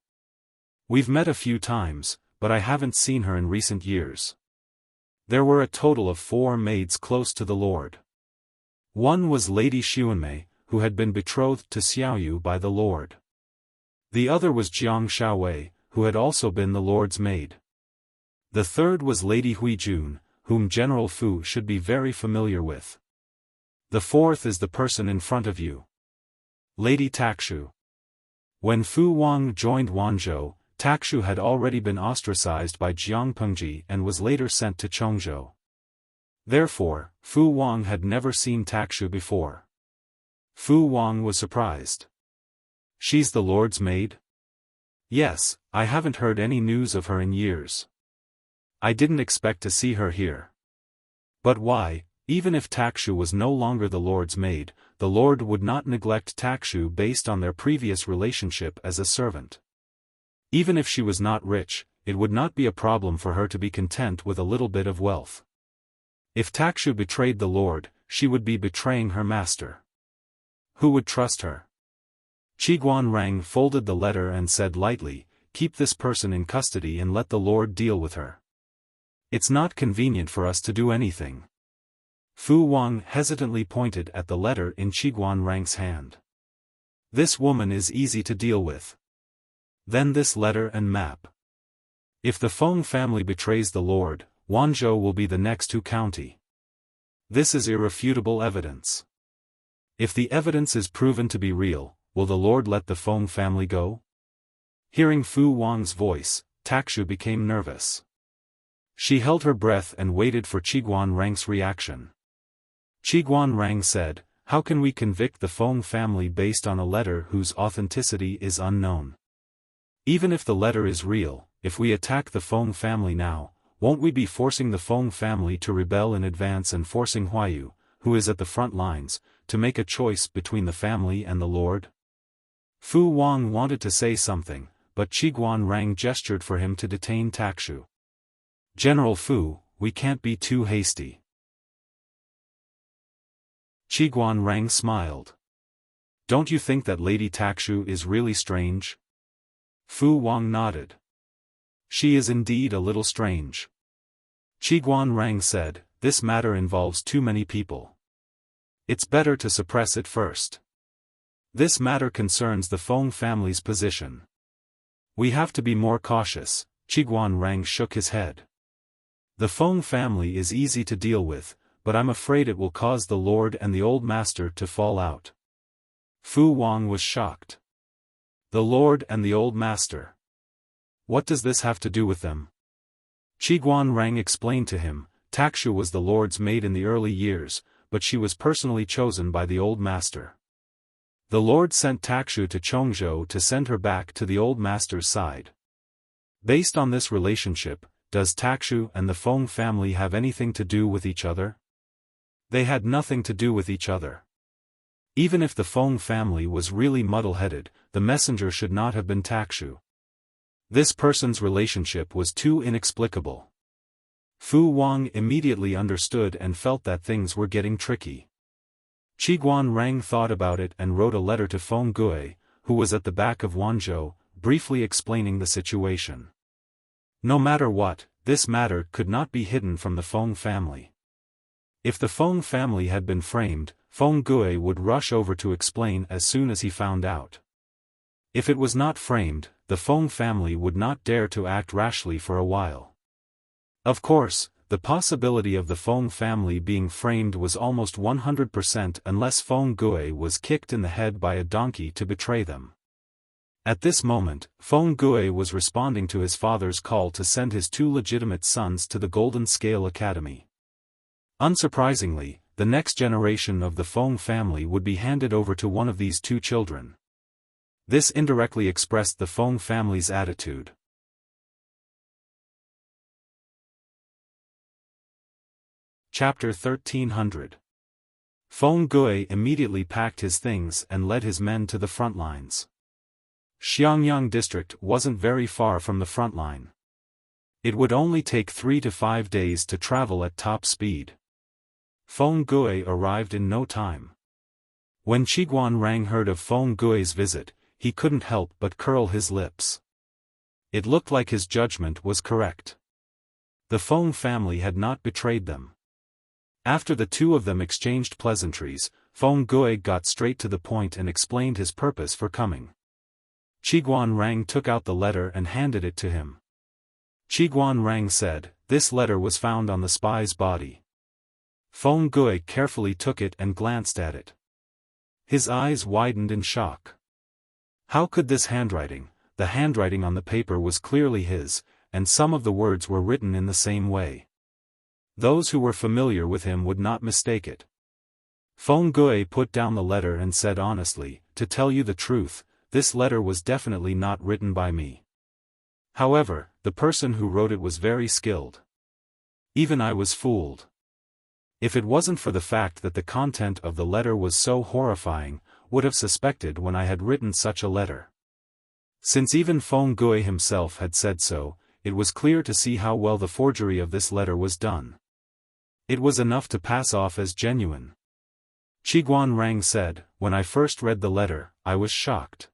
"We've met a few times, but I haven't seen her in recent years." There were a total of 4 maids close to the Lord. One was Lady Xuanmei, who had been betrothed to Xiaoyu by the Lord. The other was Jiang Xiaowei, who had also been the Lord's maid. The third was Lady Huijun, whom General Fu should be very familiar with. The fourth is the person in front of you. Lady Takshu. When Fu Wang joined Wanzhou, Takshu had already been ostracized by Jiang Pengji and was later sent to Chongzhou. Therefore, Fu Wang had never seen Takshu before. Fu Wang was surprised. "She's the Lord's maid?" "Yes, I haven't heard any news of her in years. I didn't expect to see her here." But why? Even if Takshu was no longer the Lord's maid, the Lord would not neglect Takshu based on their previous relationship as a servant. Even if she was not rich, it would not be a problem for her to be content with a little bit of wealth. If Takshu betrayed the Lord, she would be betraying her master. Who would trust her? Qiguan Rang folded the letter and said lightly, "Keep this person in custody and let the Lord deal with her. It's not convenient for us to do anything." Fu Wang hesitantly pointed at the letter in Qiguan Rang's hand. "This woman is easy to deal with. Then this letter and map. If the Feng family betrays the Lord, Wanzhou will be the next county. This is irrefutable evidence. If the evidence is proven to be real, will the Lord let the Feng family go?" Hearing Fu Wang's voice, Takshu became nervous. She held her breath and waited for Qiguan Rang's reaction. Qiguan Rang said, "How can we convict the Feng family based on a letter whose authenticity is unknown? Even if the letter is real, if we attack the Feng family now, won't we be forcing the Feng family to rebel in advance and forcing Huayu, who is at the front lines, to make a choice between the family and the Lord?" Fu Wang wanted to say something, but Qiguan Rang gestured for him to detain Takshu. "General Fu, we can't be too hasty." Qiguan Rang smiled. "Don't you think that Lady Takshu is really strange?" Fu Wang nodded. "She is indeed a little strange." Qiguan Rang said, "This matter involves too many people. It's better to suppress it first. This matter concerns the Feng family's position. We have to be more cautious." Qiguan Rang shook his head. "The Feng family is easy to deal with, but I'm afraid it will cause the Lord and the old master to fall out." Fu Wang was shocked. The Lord and the old master. What does this have to do with them? Qiguan Rang explained to him, Takshu was the Lord's maid in the early years, but she was personally chosen by the old master. The Lord sent Takshu to Chongzhou to send her back to the old master's side. Based on this relationship, does Takshu and the Feng family have anything to do with each other? They had nothing to do with each other. Even if the Feng family was really muddle-headed, the messenger should not have been Takshu. This person's relationship was too inexplicable. Fu Wang immediately understood and felt that things were getting tricky. Qiguan Rang thought about it and wrote a letter to Feng Gui, who was at the back of Wanzhou, briefly explaining the situation. No matter what, this matter could not be hidden from the Feng family. If the Feng family had been framed, Feng Gui would rush over to explain as soon as he found out. If it was not framed, the Feng family would not dare to act rashly for a while. Of course, the possibility of the Feng family being framed was almost 100% unless Feng Gui was kicked in the head by a donkey to betray them. At this moment, Feng Gui was responding to his father's call to send his two legitimate sons to the Golden Scale Academy. Unsurprisingly, the next generation of the Feng family would be handed over to one of these two children. This indirectly expressed the Feng family's attitude. Chapter 1300. Feng Gui immediately packed his things and led his men to the front lines. Xiangyang district wasn't very far from the front line. It would only take 3 to 5 days to travel at top speed. Feng Gui arrived in no time. When Qiguan Rang heard of Feng Gui's visit, he couldn't help but curl his lips. It looked like his judgment was correct. The Feng family had not betrayed them. After the two of them exchanged pleasantries, Feng Gui got straight to the point and explained his purpose for coming. Qiguan Rang took out the letter and handed it to him. Qiguan Rang said, "This letter was found on the spy's body." Feng Gui carefully took it and glanced at it. His eyes widened in shock. How could this handwriting, the handwriting on the paper was clearly his, and some of the words were written in the same way. Those who were familiar with him would not mistake it. Feng Gui put down the letter and said honestly, "To tell you the truth, this letter was definitely not written by me. However, the person who wrote it was very skilled. Even I was fooled. If it wasn't for the fact that the content of the letter was so horrifying, would have suspected when I had written such a letter." Since even Feng Gui himself had said so, it was clear to see how well the forgery of this letter was done. It was enough to pass off as genuine. Qiguan Rang said, "When I first read the letter, I was shocked.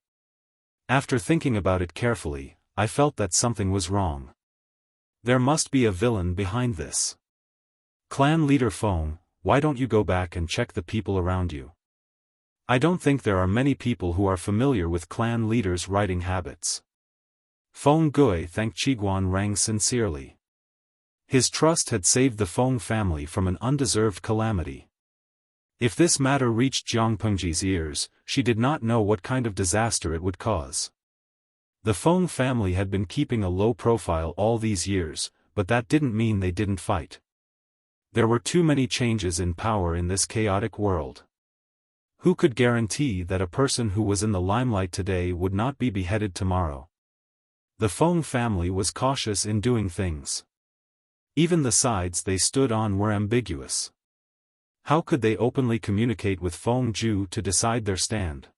After thinking about it carefully, I felt that something was wrong. There must be a villain behind this. Clan leader Feng, why don't you go back and check the people around you? I don't think there are many people who are familiar with clan leaders' writing habits." Feng Gui thanked Qiguan Rang sincerely. His trust had saved the Feng family from an undeserved calamity. If this matter reached Jiang Pengji's ears, she did not know what kind of disaster it would cause. The Feng family had been keeping a low profile all these years, but that didn't mean they didn't fight. There were too many changes in power in this chaotic world. Who could guarantee that a person who was in the limelight today would not be beheaded tomorrow? The Feng family was cautious in doing things. Even the sides they stood on were ambiguous. How could they openly communicate with Feng Zhu to decide their stand?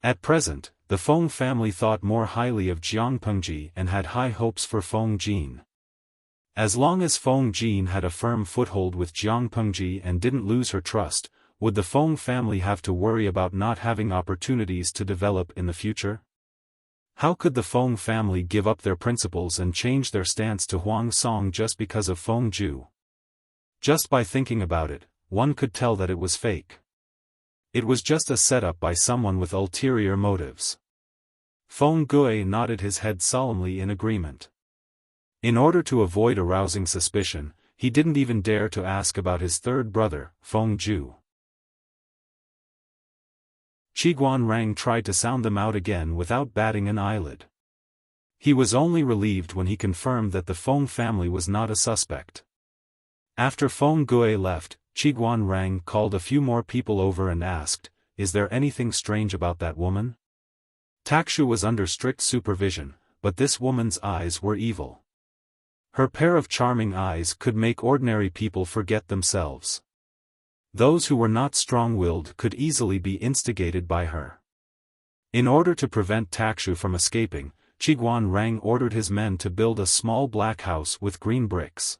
At present, the Feng family thought more highly of Jiang Pengji and had high hopes for Feng Jin. As long as Feng Jin had a firm foothold with Jiang Pengji and didn't lose her trust, would the Feng family have to worry about not having opportunities to develop in the future? How could the Feng family give up their principles and change their stance to Huang Song just because of Feng Zhu? Just by thinking about it, one could tell that it was fake. It was just a setup by someone with ulterior motives. Feng Gui nodded his head solemnly in agreement. In order to avoid arousing suspicion, he didn't even dare to ask about his third brother, Feng Zhu. Qiguan Rang tried to sound them out again without batting an eyelid. He was only relieved when he confirmed that the Feng family was not a suspect. After Feng Gui left, Qiguan Rang called a few more people over and asked, "Is there anything strange about that woman?" Takshu was under strict supervision, but this woman's eyes were evil. Her pair of charming eyes could make ordinary people forget themselves. Those who were not strong-willed could easily be instigated by her. In order to prevent Takshu from escaping, Qiguan Rang ordered his men to build a small black house with green bricks.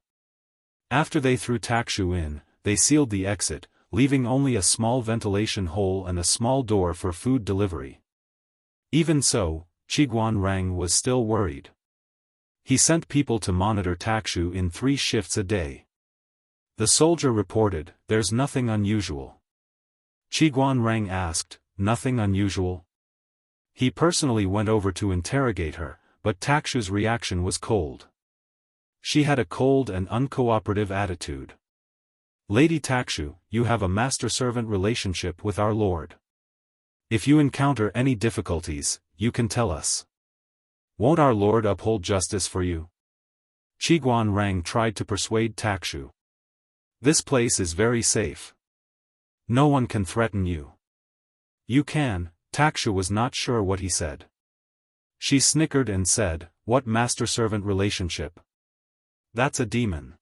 After they threw Takshu in, they sealed the exit, leaving only a small ventilation hole and a small door for food delivery. Even so, Qiguan Rang was still worried. He sent people to monitor Takshu in 3 shifts a day. The soldier reported, "There's nothing unusual." Qiguan Rang asked, "Nothing unusual?" He personally went over to interrogate her, but Takshu's reaction was cold. She had a cold and uncooperative attitude. "Lady Takshu, you have a master-servant relationship with our lord. If you encounter any difficulties, you can tell us. Won't our lord uphold justice for you?" Qiguan Rang tried to persuade Takshu. "This place is very safe. No one can threaten you." "You can." Takshu was not sure what he said. She snickered and said, "What master-servant relationship? That's a demon."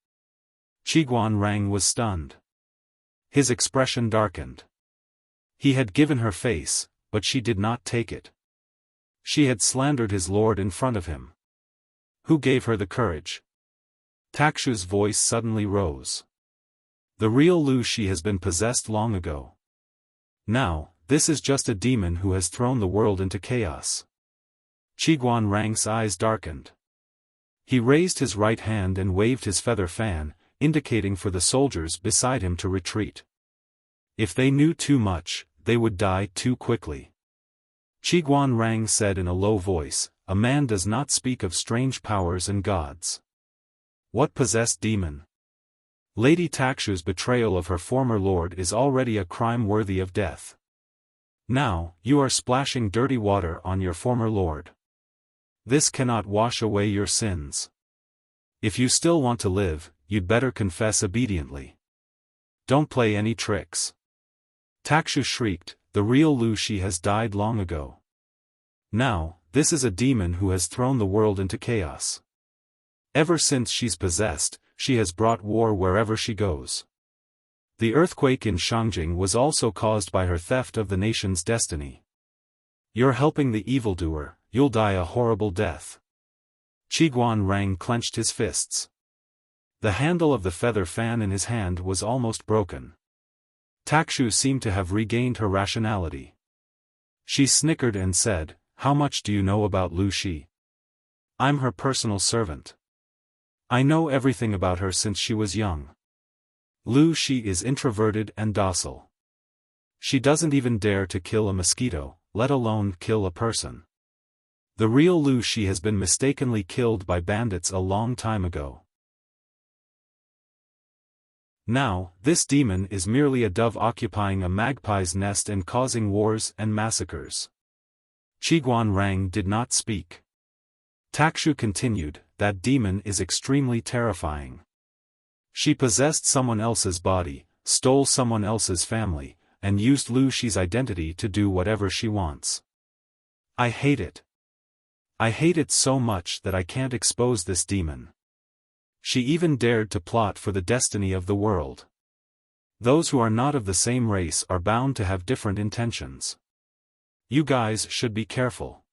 Qiguan Rang was stunned. His expression darkened. He had given her face, but she did not take it. She had slandered his lord in front of him. Who gave her the courage? Takshu's voice suddenly rose. The real Lu Shi has been possessed long ago. Now, this is just a demon who has thrown the world into chaos. Qiguan Rang's eyes darkened. He raised his right hand and waved his feather fan, indicating for the soldiers beside him to retreat. If they knew too much, they would die too quickly. Qiguan Rang said in a low voice, "A man does not speak of strange powers and gods." What possessed demon? Lady Takshu's betrayal of her former lord is already a crime worthy of death. Now, you are splashing dirty water on your former lord. This cannot wash away your sins. If you still want to live, you'd better confess obediently. Don't play any tricks. Takshu shrieked, "The real Lu Shi has died long ago. Now, this is a demon who has thrown the world into chaos. Ever since she's possessed, she has brought war wherever she goes. The earthquake in Shangjing was also caused by her theft of the nation's destiny. You're helping the evildoer, you'll die a horrible death." Qiguan Rang clenched his fists. The handle of the feather fan in his hand was almost broken. Takshu seemed to have regained her rationality. She snickered and said, "How much do you know about Lu Shi? I'm her personal servant. I know everything about her since she was young. Lu Shi is introverted and docile. She doesn't even dare to kill a mosquito, let alone kill a person. The real Lu Shi has been mistakenly killed by bandits a long time ago. Now, this demon is merely a dove occupying a magpie's nest and causing wars and massacres." Qiguan Rang did not speak. Takshu continued, "That demon is extremely terrifying. She possessed someone else's body, stole someone else's family, and used Lu Shi's identity to do whatever she wants. I hate it. I hate it so much that I can't expose this demon. She even dared to plot for the destiny of the world. Those who are not of the same race are bound to have different intentions. You guys should be careful.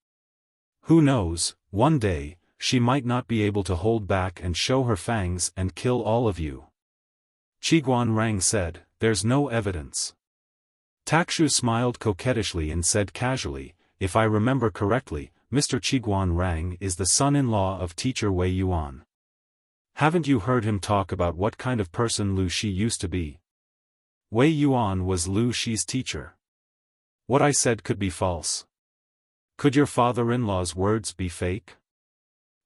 Who knows, one day, she might not be able to hold back and show her fangs and kill all of you." Qiguan Rang said, "There's no evidence." Takshu smiled coquettishly and said casually, "If I remember correctly, Mr. Qiguan Rang is the son-in-law of teacher Wei Yuan. Haven't you heard him talk about what kind of person Lu Shi used to be? Wei Yuan was Lu Shi's teacher. What I said could be false. Could your father-in-law's words be fake?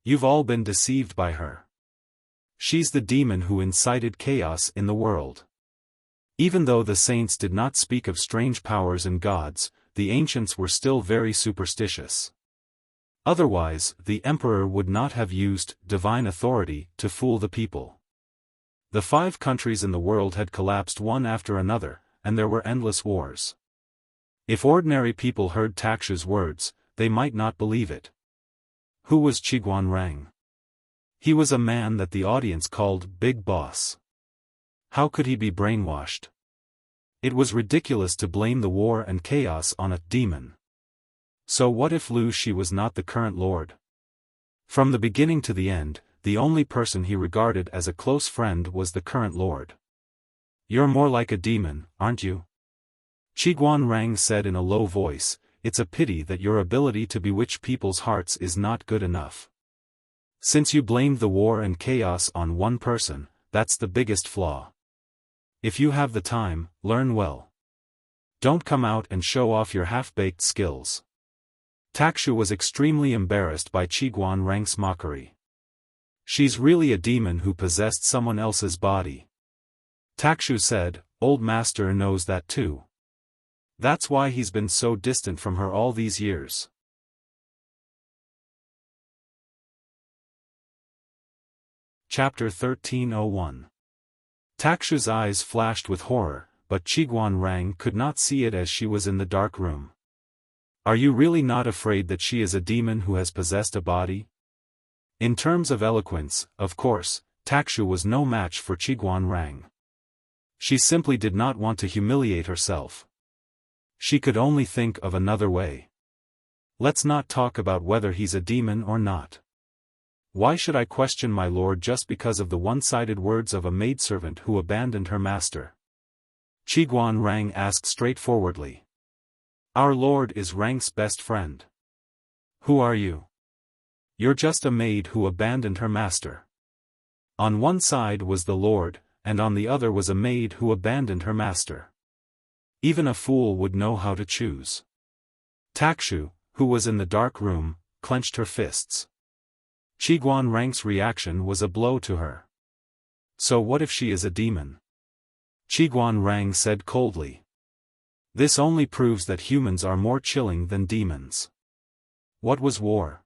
You've all been deceived by her. She's the demon who incited chaos in the world." Even though the saints did not speak of strange powers and gods, the ancients were still very superstitious. Otherwise, the emperor would not have used divine authority to fool the people. The 5 countries in the world had collapsed one after another, and there were endless wars. If ordinary people heard Takshu's words, they might not believe it. Who was Qiguan Rang? He was a man that the audience called Big Boss. How could he be brainwashed? It was ridiculous to blame the war and chaos on a demon. So what if Lu Shi was not the current lord? From the beginning to the end, the only person he regarded as a close friend was the current lord. You're more like a demon, aren't you? Qiguan Rang said in a low voice, "It's a pity that your ability to bewitch people's hearts is not good enough. Since you blamed the war and chaos on one person, that's the biggest flaw. If you have the time, learn well. Don't come out and show off your half-baked skills. Takshu was extremely embarrassed by Qiguan Rang's mockery. She's really a demon who possessed someone else's body. Takshu said, Old Master knows that too. That's why he's been so distant from her all these years. Chapter 1301. Takshu's eyes flashed with horror, but Qiguan Rang could not see it as she was in the dark room. Are you really not afraid that she is a demon who has possessed a body? In terms of eloquence, of course, Takshu was no match for Qiguan Rang. She simply did not want to humiliate herself. She could only think of another way. Let's not talk about whether he's a demon or not. Why should I question my lord just because of the one-sided words of a maidservant who abandoned her master? Qiguan Rang asked straightforwardly. Our lord is Rang's best friend. Who are you? You're just a maid who abandoned her master. On one side was the lord, and on the other was a maid who abandoned her master. Even a fool would know how to choose. Takshu, who was in the dark room, clenched her fists. Qiguan Rang's reaction was a blow to her. So what if she is a demon? Qiguan Rang said coldly. This only proves that humans are more chilling than demons. What was war?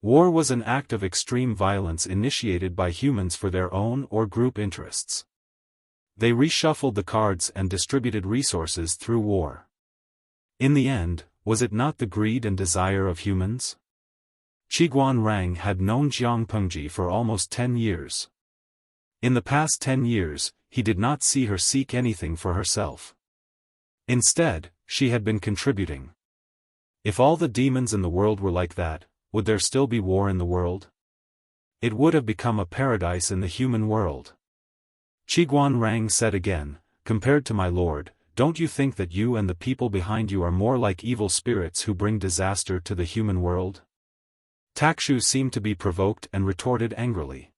War was an act of extreme violence initiated by humans for their own or group interests. They reshuffled the cards and distributed resources through war. In the end, was it not the greed and desire of humans? Qiguan Rang had known Jiang Pengji for almost 10 years. In the past 10 years, he did not see her seek anything for herself. Instead, she had been contributing. If all the demons in the world were like that, would there still be war in the world? It would have become a paradise in the human world. Qiguan Rang said again, compared to my lord, don't you think that you and the people behind you are more like evil spirits who bring disaster to the human world? Takshu seemed to be provoked and retorted angrily.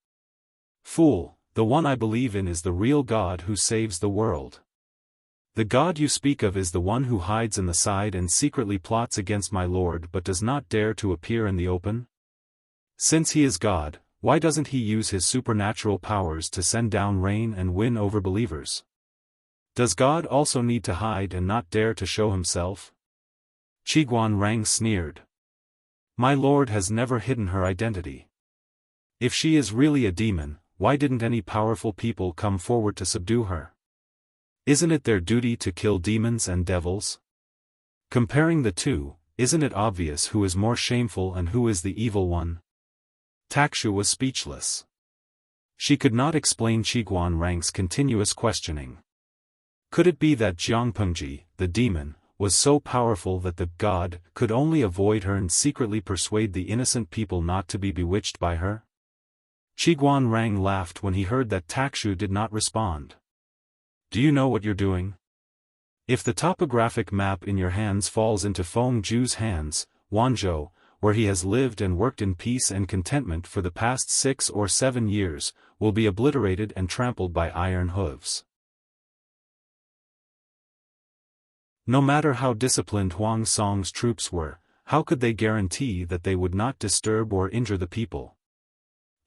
Fool, the one I believe in is the real God who saves the world. The God you speak of is the one who hides in the side and secretly plots against my lord but does not dare to appear in the open? Since he is God, why doesn't he use his supernatural powers to send down rain and win over believers? Does God also need to hide and not dare to show himself? Qiguan Rang sneered. My lord has never hidden her identity. If she is really a demon, why didn't any powerful people come forward to subdue her? Isn't it their duty to kill demons and devils? Comparing the two, isn't it obvious who is more shameful and who is the evil one? Takshu was speechless. She could not explain Qiguan Rang's continuous questioning. Could it be that Jiang Pengji, the demon, was so powerful that the god could only avoid her and secretly persuade the innocent people not to be bewitched by her? Qiguan Rang laughed when he heard that Takshu did not respond. Do you know what you're doing? If the topographic map in your hands falls into Feng Zhu's hands, Wanzhou, where he has lived and worked in peace and contentment for the past 6 or 7 years, will be obliterated and trampled by iron hooves. No matter how disciplined Huang Song's troops were, how could they guarantee that they would not disturb or injure the people?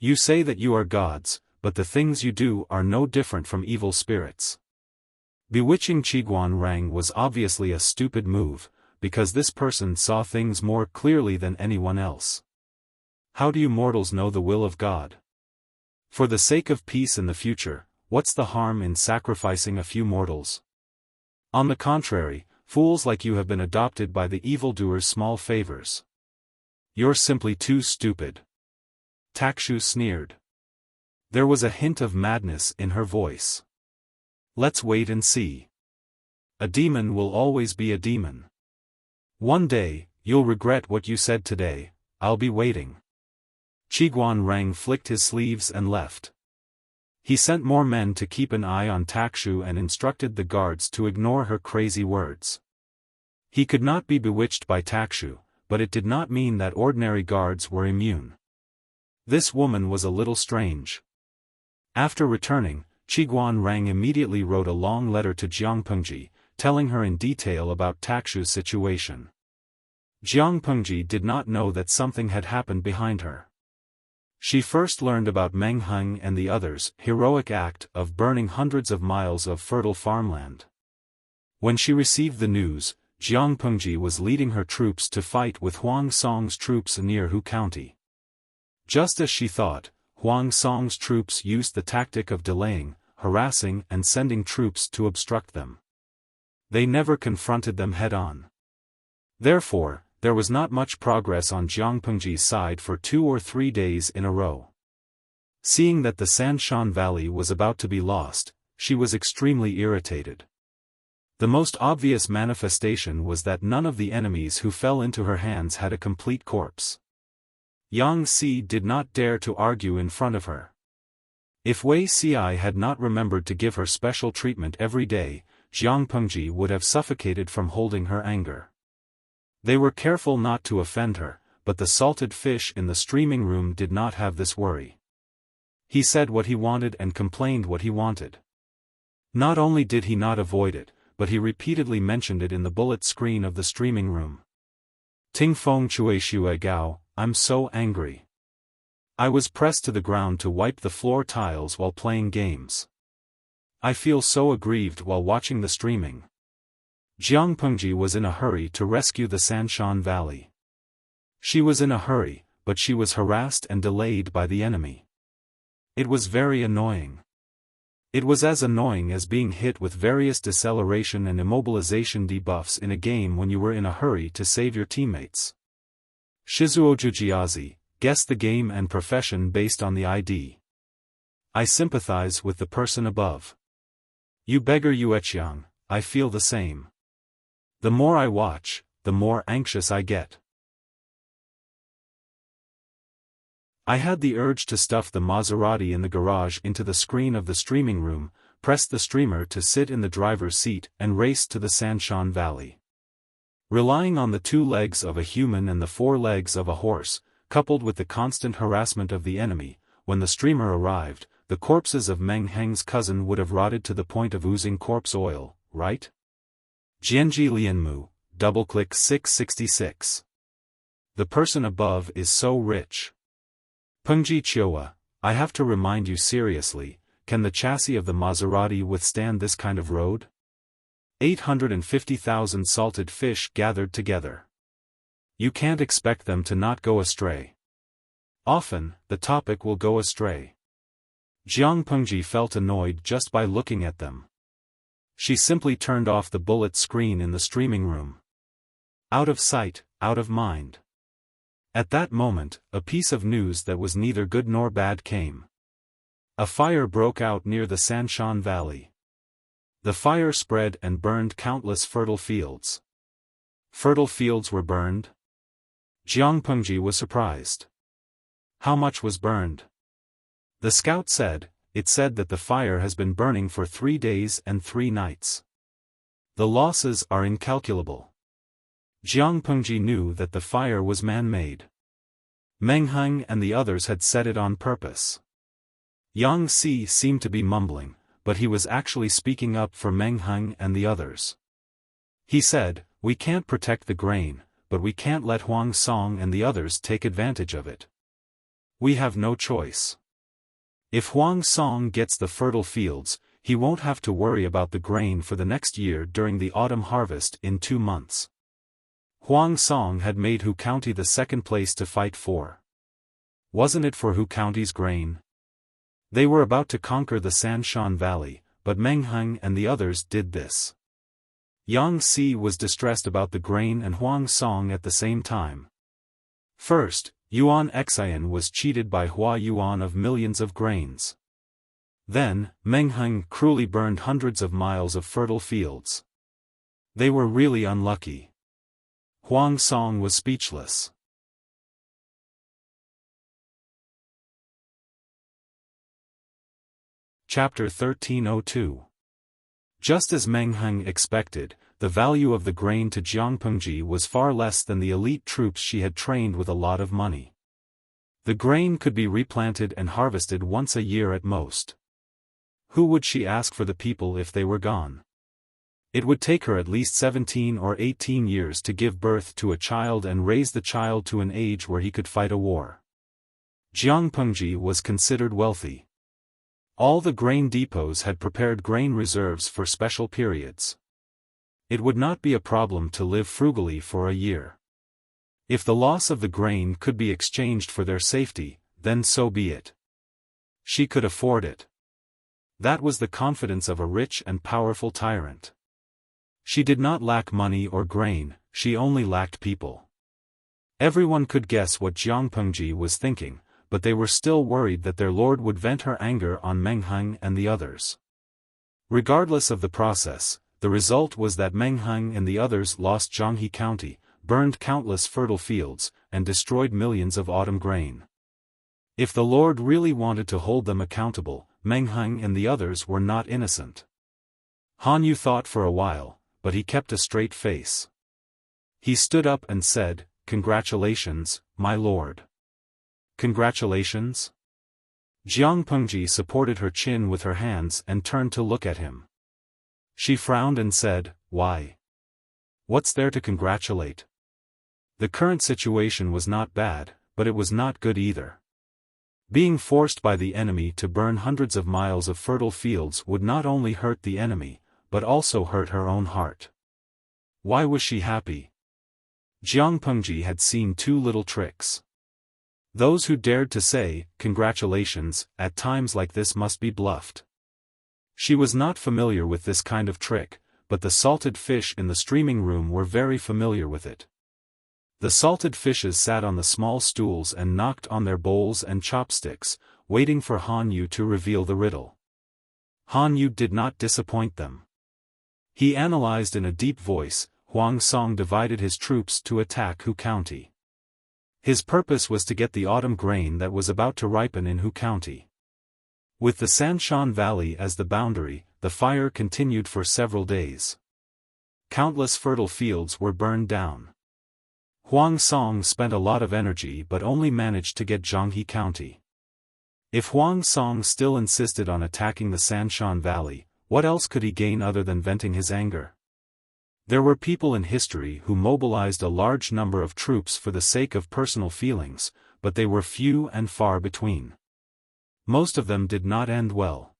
You say that you are gods, but the things you do are no different from evil spirits. Bewitching Qiguan Rang was obviously a stupid move, because this person saw things more clearly than anyone else. How do you mortals know the will of God? For the sake of peace in the future, what's the harm in sacrificing a few mortals? On the contrary, fools like you have been adopted by the evildoers' small favors. You're simply too stupid. Takshu sneered. There was a hint of madness in her voice. Let's wait and see. A demon will always be a demon. One day, you'll regret what you said today. I'll be waiting. Qiguan Rang flicked his sleeves and left. He sent more men to keep an eye on Takshu and instructed the guards to ignore her crazy words. He could not be bewitched by Takshu, but it did not mean that ordinary guards were immune. This woman was a little strange. After returning, Qiguan Rang immediately wrote a long letter to Jiang Pengji, telling her in detail about Takshu's situation. Jiang Pengji did not know that something had happened behind her. She first learned about Meng Heng and the others' heroic act of burning hundreds of miles of fertile farmland. When she received the news, Jiang Pengji was leading her troops to fight with Huang Song's troops near Hu County. Just as she thought, Huang Song's troops used the tactic of delaying, harassing and sending troops to obstruct them. They never confronted them head-on. Therefore, there was not much progress on Jiang Pengji's side for 2 or 3 days in a row. Seeing that the Sanshan Valley was about to be lost, she was extremely irritated. The most obvious manifestation was that none of the enemies who fell into her hands had a complete corpse. Yang Si did not dare to argue in front of her. If Wei Xi had not remembered to give her special treatment every day, Jiang Pengji would have suffocated from holding her anger. They were careful not to offend her, but the salted fish in the streaming room did not have this worry. He said what he wanted and complained what he wanted. Not only did he not avoid it, but he repeatedly mentioned it in the bullet screen of the streaming room. Ting Feng Chui Xue Gao, I'm so angry. I was pressed to the ground to wipe the floor tiles while playing games. I feel so aggrieved while watching the streaming. Jiang Pengji was in a hurry to rescue the Sanshan Valley. She was in a hurry, but she was harassed and delayed by the enemy. It was very annoying. It was as annoying as being hit with various deceleration and immobilization debuffs in a game when you were in a hurry to save your teammates. Shizuojujiazi, guess the game and profession based on the ID. I sympathize with the person above. You beggar Yueqiang, I feel the same. The more I watch, the more anxious I get. I had the urge to stuff the Maserati in the garage into the screen of the streaming room, press the streamer to sit in the driver's seat and race to the Sanshan Valley. Relying on the 2 legs of a human and the 4 legs of a horse, coupled with the constant harassment of the enemy, when the streamer arrived, the corpses of Meng Heng's cousin would have rotted to the point of oozing corpse oil, right? Jianji Lianmu, double-click 666. The person above is so rich. Pengji Chioa, I have to remind you seriously, can the chassis of the Maserati withstand this kind of road? 850,000 salted fish gathered together. You can't expect them to not go astray. Often, the topic will go astray. Jiang Pengji felt annoyed just by looking at them. She simply turned off the bullet screen in the streaming room. Out of sight, out of mind. At that moment, a piece of news that was neither good nor bad came. A fire broke out near the Sanshan Valley. The fire spread and burned countless fertile fields. Fertile fields were burned? Jiang Pengji was surprised. How much was burned? The scout said, it said that the fire has been burning for 3 days and 3 nights. The losses are incalculable. Jiang Pengji knew that the fire was man-made. Meng Heng and the others had set it on purpose. Yang Si seemed to be mumbling, but he was actually speaking up for Meng Heng and the others. He said, we can't protect the grain, but we can't let Huang Song and the others take advantage of it. We have no choice. If Huang Song gets the fertile fields, he won't have to worry about the grain for the next year during the autumn harvest in 2 months. Huang Song had made Hu County the second place to fight for. Wasn't it for Hu County's grain? They were about to conquer the Sanshan Valley, but Meng Heng and the others did this. Yang Si was distressed about the grain and Huang Song at the same time. First, Yuan Xian was cheated by Hua Yuan of millions of grains. Then, Meng Heng cruelly burned hundreds of miles of fertile fields. They were really unlucky. Huang Song was speechless. Chapter 1302. Just as Meng Heng expected, the value of the grain to Jiang Pengji was far less than the elite troops she had trained with a lot of money. The grain could be replanted and harvested once a year at most. Who would she ask for the people if they were gone? It would take her at least 17 or 18 years to give birth to a child and raise the child to an age where he could fight a war. Jiang Pengji was considered wealthy. All the grain depots had prepared grain reserves for special periods. It would not be a problem to live frugally for a year. If the loss of the grain could be exchanged for their safety, then so be it. She could afford it. That was the confidence of a rich and powerful tyrant. She did not lack money or grain, she only lacked people. Everyone could guess what Jiang Pengji was thinking, but they were still worried that their lord would vent her anger on Meng Heng and the others. Regardless of the process, the result was that Meng Heng and the others lost Jianghe County, burned countless fertile fields, and destroyed millions of autumn grain. If the lord really wanted to hold them accountable, Meng Heng and the others were not innocent. Han Yu thought for a while, but he kept a straight face. He stood up and said, "Congratulations, my lord." "Congratulations?" Jiang Pengji supported her chin with her hands and turned to look at him. She frowned and said, "Why? What's there to congratulate?" The current situation was not bad, but it was not good either. Being forced by the enemy to burn hundreds of miles of fertile fields would not only hurt the enemy, but also hurt her own heart. Why was she happy? Jiang Pengji had seen too little tricks. Those who dared to say, "Congratulations," at times like this must be bluffed. She was not familiar with this kind of trick, but the salted fish in the streaming room were very familiar with it. The salted fishes sat on the small stools and knocked on their bowls and chopsticks, waiting for Han Yu to reveal the riddle. Han Yu did not disappoint them. He analyzed in a deep voice. Huang Song divided his troops to attack Hu County. His purpose was to get the autumn grain that was about to ripen in Hu County. With the Sanshan Valley as the boundary, the fire continued for several days. Countless fertile fields were burned down. Huang Song spent a lot of energy but only managed to get Jianghe County. If Huang Song still insisted on attacking the Sanshan Valley, what else could he gain other than venting his anger? There were people in history who mobilized a large number of troops for the sake of personal feelings, but they were few and far between. Most of them did not end well.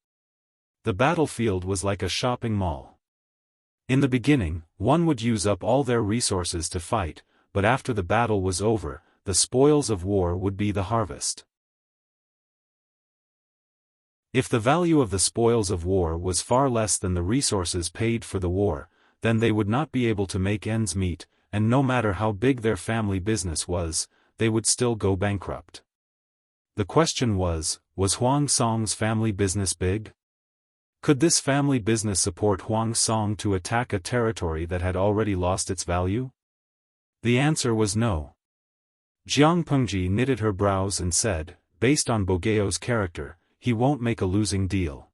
The battlefield was like a shopping mall. In the beginning, one would use up all their resources to fight, but after the battle was over, the spoils of war would be the harvest. If the value of the spoils of war was far less than the resources paid for the war, then they would not be able to make ends meet, and no matter how big their family business was, they would still go bankrupt. The question was Huang Song's family business big? Could this family business support Huang Song to attack a territory that had already lost its value? The answer was no. Jiang Pengji knitted her brows and said, "Based on Bogeo's character, he won't make a losing deal."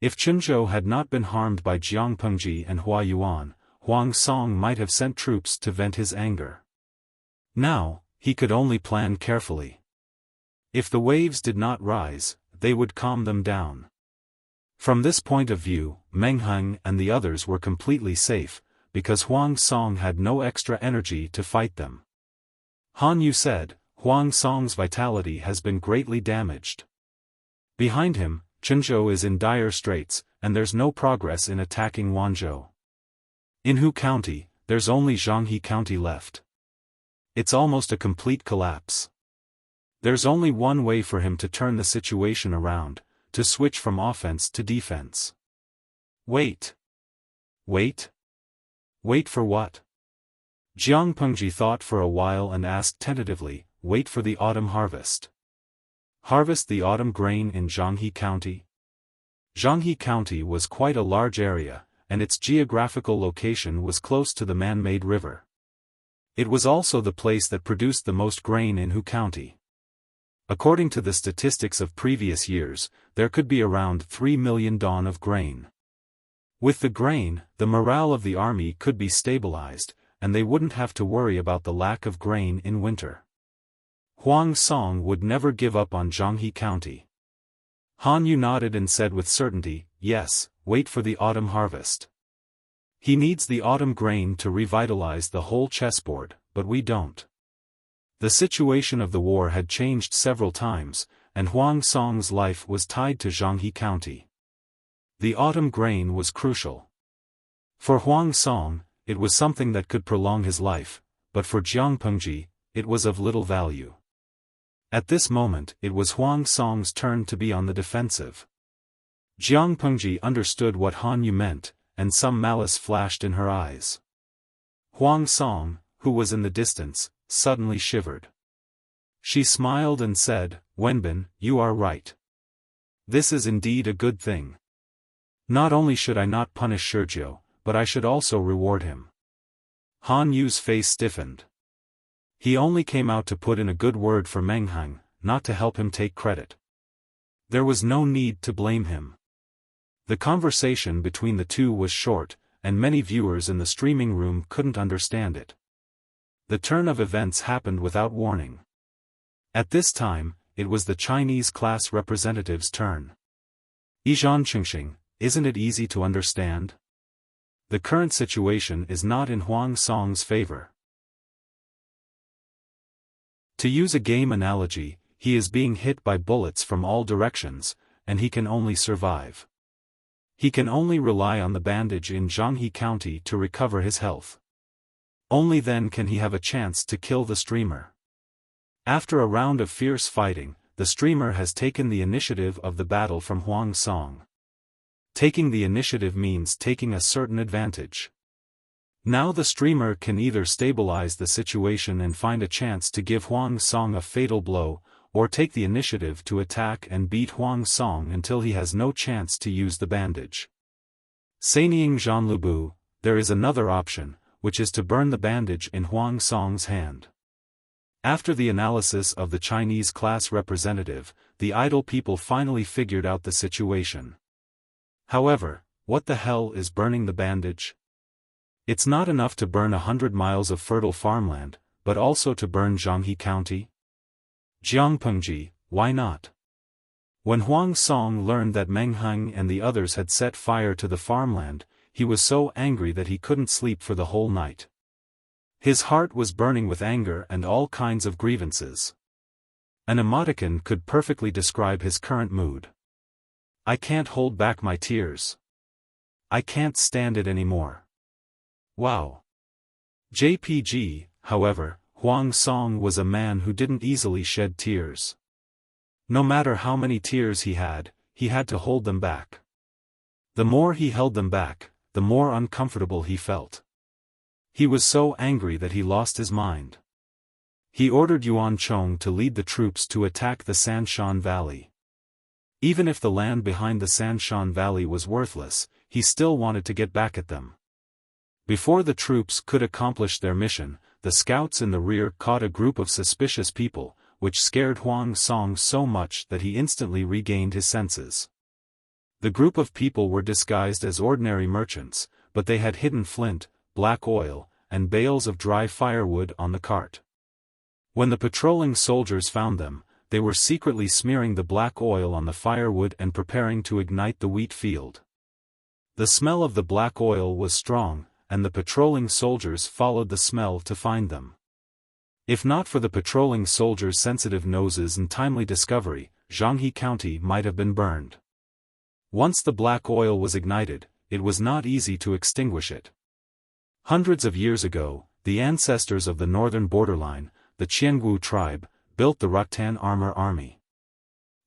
If Chunzhou had not been harmed by Jiang Pengji and Hua Yuan, Huang Song might have sent troops to vent his anger. Now, he could only plan carefully. If the waves did not rise, they would calm them down. From this point of view, Meng Heng and the others were completely safe, because Huang Song had no extra energy to fight them. Han Yu said, "Huang Song's vitality has been greatly damaged. Behind him, Chunzhou is in dire straits, and there's no progress in attacking Wanzhou. In Hu County, there's only Jianghe County left. It's almost a complete collapse. There's only one way for him to turn the situation around, to switch from offense to defense." Wait. Wait? Wait for what? Jiang Pengji thought for a while and asked tentatively, "Wait for the autumn harvest." Harvest the autumn grain in Jianghe County? Jianghe County was quite a large area, and its geographical location was close to the man-made river. It was also the place that produced the most grain in Hu County. According to the statistics of previous years, there could be around 3 million don of grain. With the grain, the morale of the army could be stabilized, and they wouldn't have to worry about the lack of grain in winter. Huang Song would never give up on Zhanghe County. Han Yu nodded and said with certainty, yes, wait for the autumn harvest. He needs the autumn grain to revitalize the whole chessboard, but we don't. The situation of the war had changed several times, and Huang Song's life was tied to Zhanghe County. The autumn grain was crucial. For Huang Song, it was something that could prolong his life, but for Jiang Pengji, it was of little value. At this moment it was Huang Song's turn to be on the defensive. Jiang Pengji understood what Han Yu meant, and some malice flashed in her eyes. Huang Song, who was in the distance, suddenly shivered. She smiled and said, Wenbin, you are right. This is indeed a good thing. Not only should I not punish Shurjiu, but I should also reward him. Han Yu's face stiffened. He only came out to put in a good word for Meng Hang, not to help him take credit. There was no need to blame him. The conversation between the two was short, and many viewers in the streaming room couldn't understand it. The turn of events happened without warning. At this time, it was the Chinese class representative's turn. Yizhan Qingxing, isn't it easy to understand? The current situation is not in Huang Song's favor. To use a game analogy, he is being hit by bullets from all directions, and he can only survive. He can only rely on the bandage in Zhanghe County to recover his health. Only then can he have a chance to kill the streamer. After a round of fierce fighting, the streamer has taken the initiative of the battle from Huang Song. Taking the initiative means taking a certain advantage. Now the streamer can either stabilize the situation and find a chance to give Huang Song a fatal blow, or take the initiative to attack and beat Huang Song until he has no chance to use the bandage. Saying Zhanlubu, there is another option, which is to burn the bandage in Huang Song's hand. After the analysis of the Chinese class representative, the idle people finally figured out the situation. However, what the hell is burning the bandage? It's not enough to burn 100 miles of fertile farmland, but also to burn Zhanghe County? Jiang Pengji, why not? When Huang Song learned that Meng Hang and the others had set fire to the farmland, he was so angry that he couldn't sleep for the whole night. His heart was burning with anger and all kinds of grievances. An emoticon could perfectly describe his current mood. I can't hold back my tears. I can't stand it anymore. Wow. JPG, however, Huang Song was a man who didn't easily shed tears. No matter how many tears he had to hold them back. The more he held them back, the more uncomfortable he felt. He was so angry that he lost his mind. He ordered Yuan Chong to lead the troops to attack the Sanshan Valley. Even if the land behind the Sanshan Valley was worthless, he still wanted to get back at them. Before the troops could accomplish their mission, the scouts in the rear caught a group of suspicious people, which scared Huang Song so much that he instantly regained his senses. The group of people were disguised as ordinary merchants, but they had hidden flint, black oil, and bales of dry firewood on the cart. When the patrolling soldiers found them, they were secretly smearing the black oil on the firewood and preparing to ignite the wheat field. The smell of the black oil was strong, and the patrolling soldiers followed the smell to find them. If not for the patrolling soldiers' sensitive noses and timely discovery, Zhanghe County might have been burned. Once the black oil was ignited, it was not easy to extinguish it. Hundreds of years ago, the ancestors of the northern borderline, the Qiangu tribe, built the Rattan Armor Army.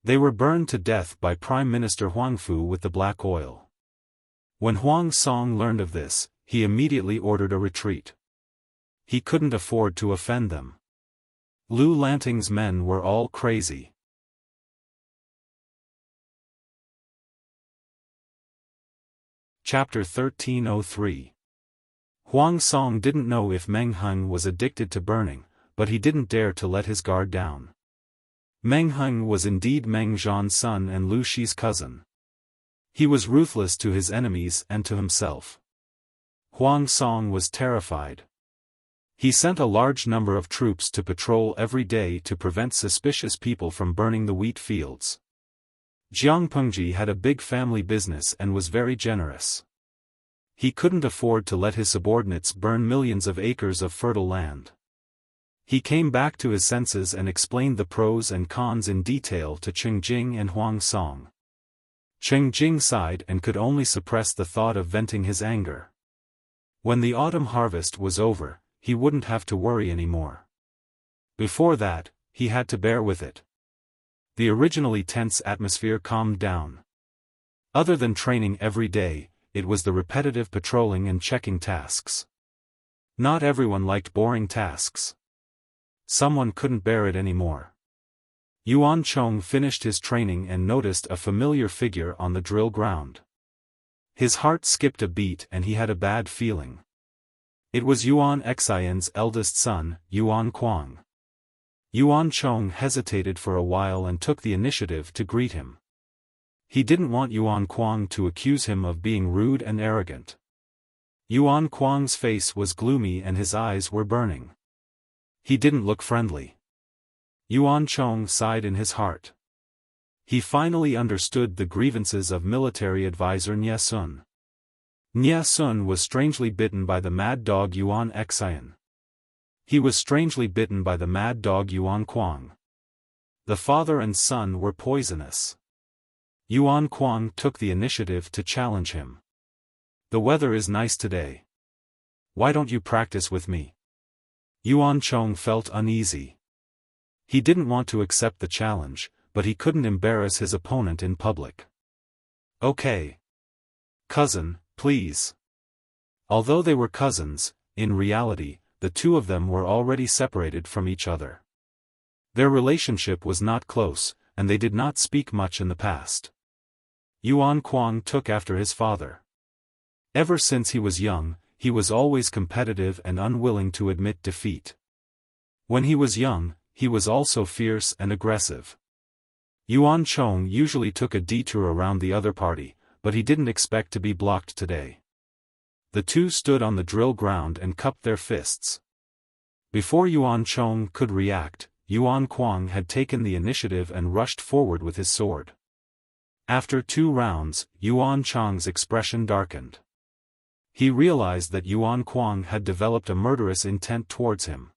They were burned to death by Prime Minister Huangfu with the black oil. When Huang Song learned of this, he immediately ordered a retreat. He couldn't afford to offend them. Lu Lanting's men were all crazy. Chapter 1303. Huang Song didn't know if Meng Hang was addicted to burning, but he didn't dare to let his guard down. Meng Hang was indeed Meng Zhan's son and Lu Shi's cousin. He was ruthless to his enemies and to himself. Huang Song was terrified. He sent a large number of troops to patrol every day to prevent suspicious people from burning the wheat fields. Jiang Pengji had a big family business and was very generous. He couldn't afford to let his subordinates burn millions of acres of fertile land. He came back to his senses and explained the pros and cons in detail to Cheng Jing and Huang Song. Cheng Jing sighed and could only suppress the thought of venting his anger. When the autumn harvest was over, he wouldn't have to worry anymore. Before that, he had to bear with it. The originally tense atmosphere calmed down. Other than training every day, it was the repetitive patrolling and checking tasks. Not everyone liked boring tasks. Someone couldn't bear it anymore. Yuan Chong finished his training and noticed a familiar figure on the drill ground. His heart skipped a beat and he had a bad feeling. It was Yuan Xian's eldest son, Yuan Kuang. Yuan Chong hesitated for a while and took the initiative to greet him. He didn't want Yuan Kuang to accuse him of being rude and arrogant. Yuan Kuang's face was gloomy and his eyes were burning. He didn't look friendly. Yuan Chong sighed in his heart. He finally understood the grievances of military advisor Nie Sun. Nie Sun was strangely bitten by the mad dog Yuan Xian. He was strangely bitten by the mad dog Yuan Kuang. The father and son were poisonous. Yuan Kuang took the initiative to challenge him. The weather is nice today. Why don't you practice with me? Yuan Chong felt uneasy. He didn't want to accept the challenge, but he couldn't embarrass his opponent in public. Okay. Cousin, please. Although they were cousins, in reality, the two of them were already separated from each other. Their relationship was not close, and they did not speak much in the past. Yuan Kuang took after his father. Ever since he was young, he was always competitive and unwilling to admit defeat. When he was young, he was also fierce and aggressive. Yuan Chong usually took a detour around the other party, but he didn't expect to be blocked today. The two stood on the drill ground and cupped their fists. Before Yuan Chong could react, Yuan Kuang had taken the initiative and rushed forward with his sword. After 2 rounds, Yuan Chong's expression darkened. He realized that Yuan Kuang had developed a murderous intent towards him.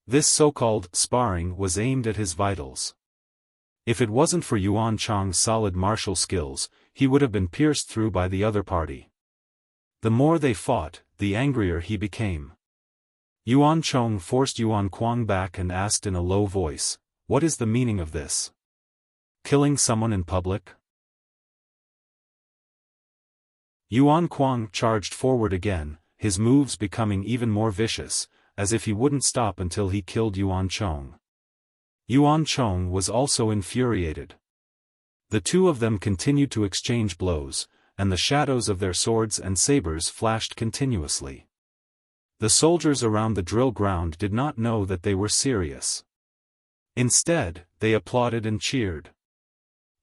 This so-called sparring was aimed at his vitals. If it wasn't for Yuan Chong's solid martial skills, he would have been pierced through by the other party. The more they fought, the angrier he became. Yuan Chong forced Yuan Kuang back and asked in a low voice, "What is the meaning of this? Killing someone in public?" Yuan Kuang charged forward again, his moves becoming even more vicious, as if he wouldn't stop until he killed Yuan Chong. Yuan Chong was also infuriated. The two of them continued to exchange blows, and the shadows of their swords and sabers flashed continuously. The soldiers around the drill ground did not know that they were serious. Instead, they applauded and cheered.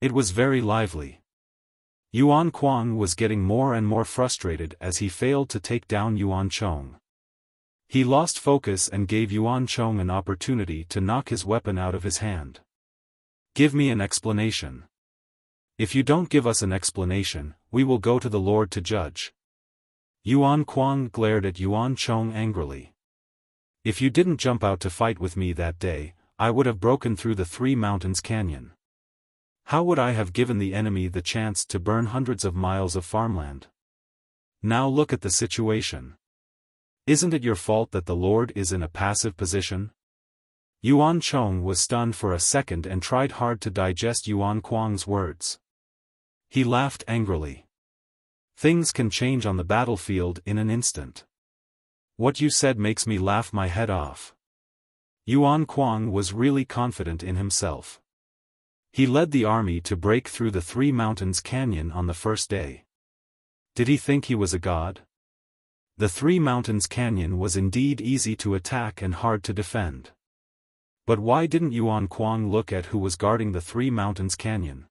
It was very lively. Yuan Kuang was getting more and more frustrated as he failed to take down Yuan Chong. He lost focus and gave Yuan Chong an opportunity to knock his weapon out of his hand. "Give me an explanation. If you don't give us an explanation, we will go to the Lord to judge." Yuan Kuang glared at Yuan Chong angrily. "If you didn't jump out to fight with me that day, I would have broken through the 3 Mountains Canyon. How would I have given the enemy the chance to burn hundreds of miles of farmland? Now look at the situation. Isn't it your fault that the Lord is in a passive position?" Yuan Chong was stunned for a second and tried hard to digest Yuan Kuang's words. He laughed angrily. "Things can change on the battlefield in an instant. What you said makes me laugh my head off." Yuan Kuang was really confident in himself. He led the army to break through the 3 Mountains Canyon on the first day. Did he think he was a god? The 3 Mountains Canyon was indeed easy to attack and hard to defend. But why didn't Yuan Kuang look at who was guarding the 3 Mountains Canyon?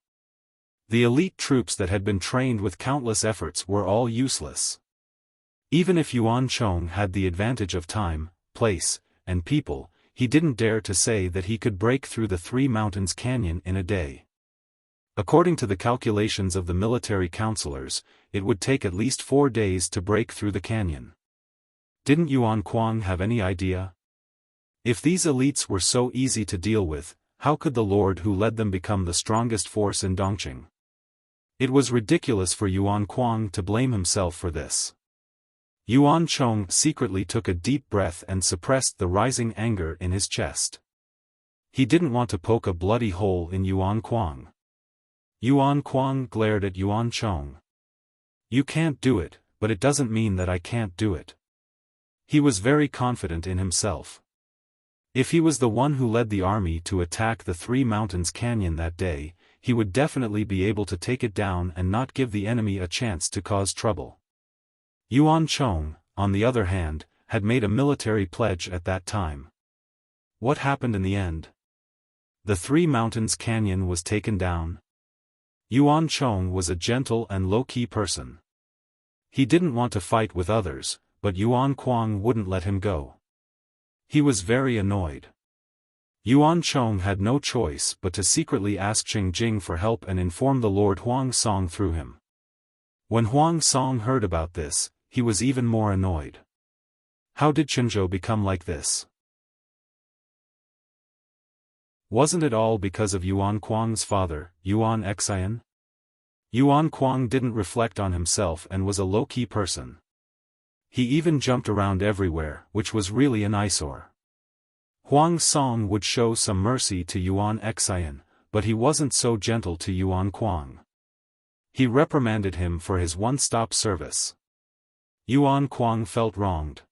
The elite troops that had been trained with countless efforts were all useless. Even if Yuan Chong had the advantage of time, place, and people, he didn't dare to say that he could break through the Three Mountains Canyon in a day. According to the calculations of the military counselors, it would take at least 4 days to break through the canyon. Didn't Yuan Kuang have any idea? If these elites were so easy to deal with, how could the lord who led them become the strongest force in Dongqing? It was ridiculous for Yuan Kuang to blame himself for this. Yuan Chong secretly took a deep breath and suppressed the rising anger in his chest. He didn't want to poke a bloody hole in Yuan Kuang. Yuan Kuang glared at Yuan Chong. "You can't do it, but it doesn't mean that I can't do it." He was very confident in himself. If he was the one who led the army to attack the Three Mountains Canyon that day, he would definitely be able to take it down and not give the enemy a chance to cause trouble. Yuan Chong, on the other hand, had made a military pledge at that time. What happened in the end? The Three Mountains Canyon was taken down. Yuan Chong was a gentle and low-key person. He didn't want to fight with others, but Yuan Kuang wouldn't let him go. He was very annoyed. Yuan Chong had no choice but to secretly ask Qing Jing for help and inform the Lord Huang Song through him. When Huang Song heard about this, he was even more annoyed. How did Qinzhou become like this? Wasn't it all because of Yuan Kuang's father, Yuan Xian? Yuan Kuang didn't reflect on himself and was a low-key person. He even jumped around everywhere, which was really an eyesore. Huang Song would show some mercy to Yuan Xian, but he wasn't so gentle to Yuan Kuang. He reprimanded him for his one-stop service. Yuan Kuang felt wronged.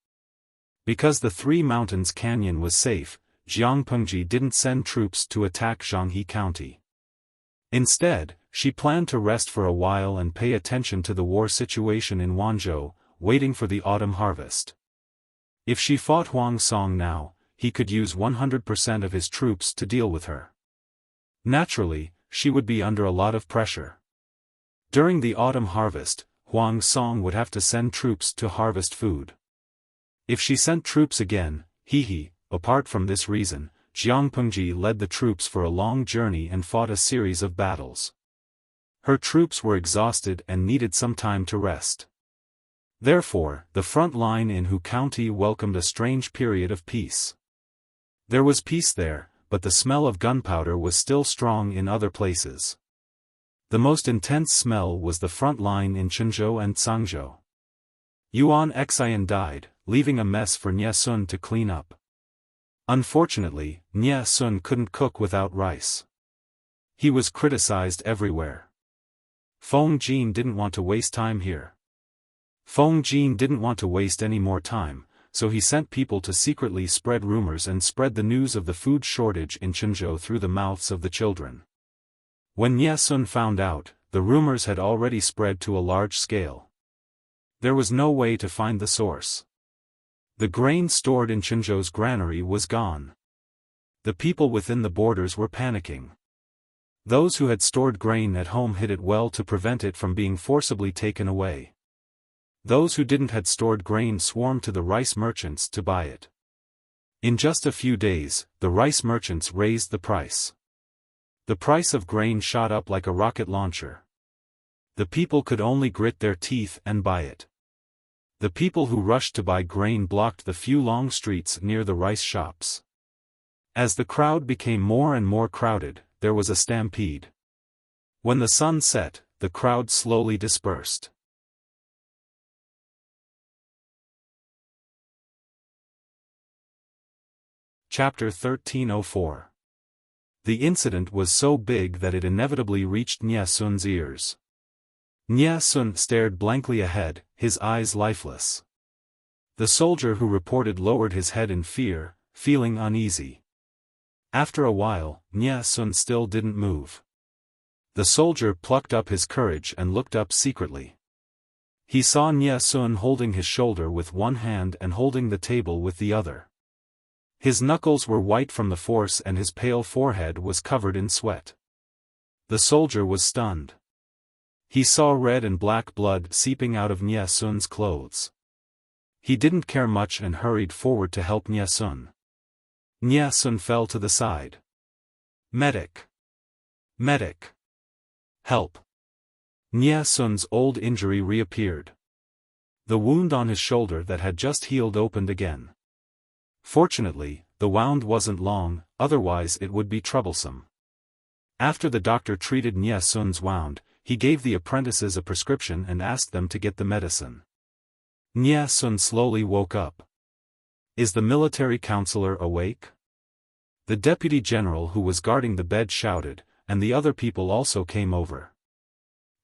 Because the Three Mountains Canyon was safe, Jiang Pengji didn't send troops to attack Zhanghe County. Instead, she planned to rest for a while and pay attention to the war situation in Wanzhou, waiting for the autumn harvest. If she fought Huang Song now, he could use 100% of his troops to deal with her. Naturally, she would be under a lot of pressure. During the autumn harvest, Huang Song would have to send troops to harvest food. If she sent troops again, apart from this reason, Jiang Pengji led the troops for a long journey and fought a series of battles. Her troops were exhausted and needed some time to rest. Therefore, the front line in Hu County welcomed a strange period of peace. There was peace there, but the smell of gunpowder was still strong in other places. The most intense smell was the front line in Qinzhou and Cangzhou. Yuan Xian died, leaving a mess for Nie Sun to clean up. Unfortunately, Nie Sun couldn't cook without rice. He was criticized everywhere. Feng Jin didn't want to waste time here. Feng Jin didn't want to waste any more time, so he sent people to secretly spread rumors and spread the news of the food shortage in Qinzhou through the mouths of the children. When Nie Sun found out, the rumors had already spread to a large scale. There was no way to find the source. The grain stored in Qinzhou's granary was gone. The people within the borders were panicking. Those who had stored grain at home hid it well to prevent it from being forcibly taken away. Those who didn't had stored grain swarmed to the rice merchants to buy it. In just a few days, the rice merchants raised the price. The price of grain shot up like a rocket launcher. The people could only grit their teeth and buy it. The people who rushed to buy grain blocked the few long streets near the rice shops. As the crowd became more and more crowded, there was a stampede. When the sun set, the crowd slowly dispersed. Chapter 1304. The incident was so big that it inevitably reached Nie Sun's ears. Nie Sun stared blankly ahead, his eyes lifeless. The soldier who reported lowered his head in fear, feeling uneasy. After a while, Nie Sun still didn't move. The soldier plucked up his courage and looked up secretly. He saw Nie Sun holding his shoulder with one hand and holding the table with the other. His knuckles were white from the force and his pale forehead was covered in sweat. The soldier was stunned. He saw red and black blood seeping out of Nie Sun's clothes. He didn't care much and hurried forward to help Nie Sun. Nie Sun fell to the side. Medic! Medic! Help! Nie Sun's old injury reappeared. The wound on his shoulder that had just healed opened again. Fortunately, the wound wasn't long, otherwise it would be troublesome. After the doctor treated Nie Sun's wound, he gave the apprentices a prescription and asked them to get the medicine. Nie Sun slowly woke up. Is the military counselor awake? The deputy general who was guarding the bed shouted, and the other people also came over.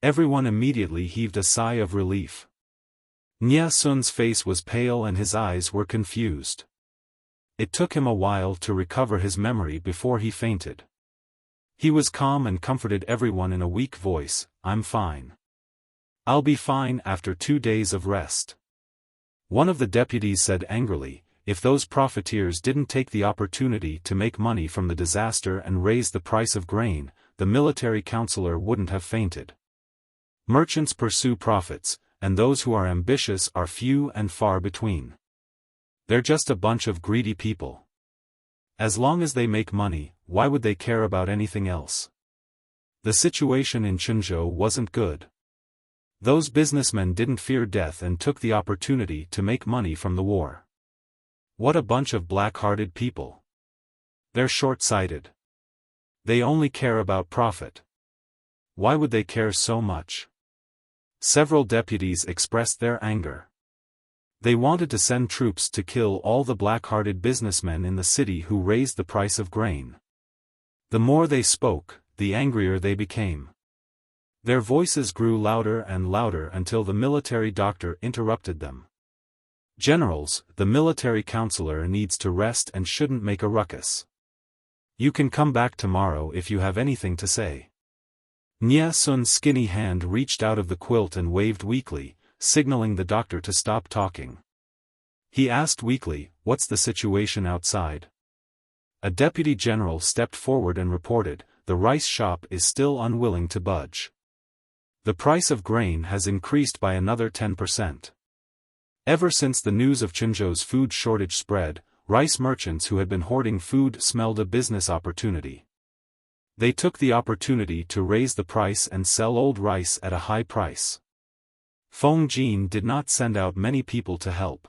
Everyone immediately heaved a sigh of relief. Nie Sun's face was pale and his eyes were confused. It took him a while to recover his memory before he fainted. He was calm and comforted everyone in a weak voice, "I'm fine. I'll be fine after 2 days of rest." One of the deputies said angrily, if those profiteers didn't take the opportunity to make money from the disaster and raise the price of grain, the military counselor wouldn't have fainted. Merchants pursue profits, and those who are ambitious are few and far between. They're just a bunch of greedy people. As long as they make money, why would they care about anything else? The situation in Chenzhou wasn't good. Those businessmen didn't fear death and took the opportunity to make money from the war. What a bunch of black-hearted people. They're short-sighted. They only care about profit. Why would they care so much? Several deputies expressed their anger. They wanted to send troops to kill all the black-hearted businessmen in the city who raised the price of grain. The more they spoke, the angrier they became. Their voices grew louder and louder until the military doctor interrupted them. "Generals, the military counselor needs to rest and shouldn't make a ruckus. You can come back tomorrow if you have anything to say." Nie Sun's skinny hand reached out of the quilt and waved weakly, signaling the doctor to stop talking. He asked weakly, "What's the situation outside?" A deputy general stepped forward and reported, "The rice shop is still unwilling to budge. The price of grain has increased by another 10%. Ever since the news of Chenzhou's food shortage spread, rice merchants who had been hoarding food smelled a business opportunity. They took the opportunity to raise the price and sell old rice at a high price." Feng Jin did not send out many people to help.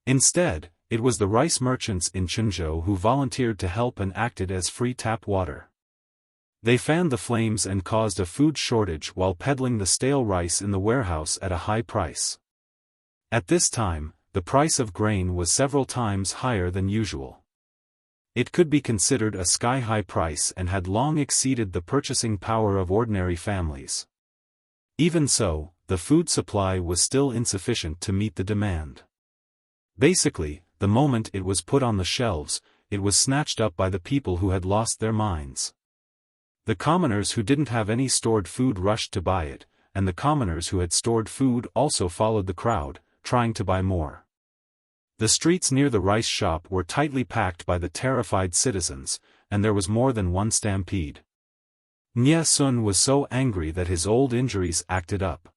Instead, it was the rice merchants in Chenzhou who volunteered to help and acted as free tap water. They fanned the flames and caused a food shortage while peddling the stale rice in the warehouse at a high price. At this time, the price of grain was several times higher than usual. It could be considered a sky-high price and had long exceeded the purchasing power of ordinary families. Even so, the food supply was still insufficient to meet the demand. Basically, the moment it was put on the shelves, it was snatched up by the people who had lost their minds. The commoners who didn't have any stored food rushed to buy it, and the commoners who had stored food also followed the crowd, trying to buy more. The streets near the rice shop were tightly packed by the terrified citizens, and there was more than one stampede. Nie Sun was so angry that his old injuries acted up.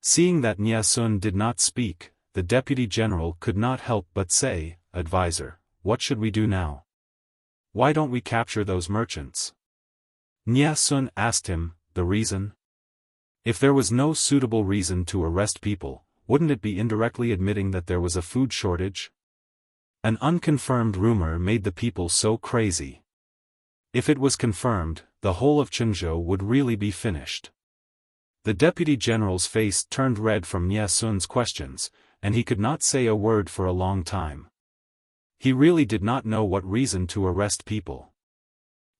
Seeing that Nie Sun did not speak, the deputy general could not help but say, "Advisor, what should we do now? Why don't we capture those merchants?" Nie Sun asked him, "The reason?" If there was no suitable reason to arrest people, wouldn't it be indirectly admitting that there was a food shortage? An unconfirmed rumor made the people so crazy. If it was confirmed, the whole of Chenzhou would really be finished. The deputy general's face turned red from Nie Sun's questions, and he could not say a word for a long time. He really did not know what reason to arrest people.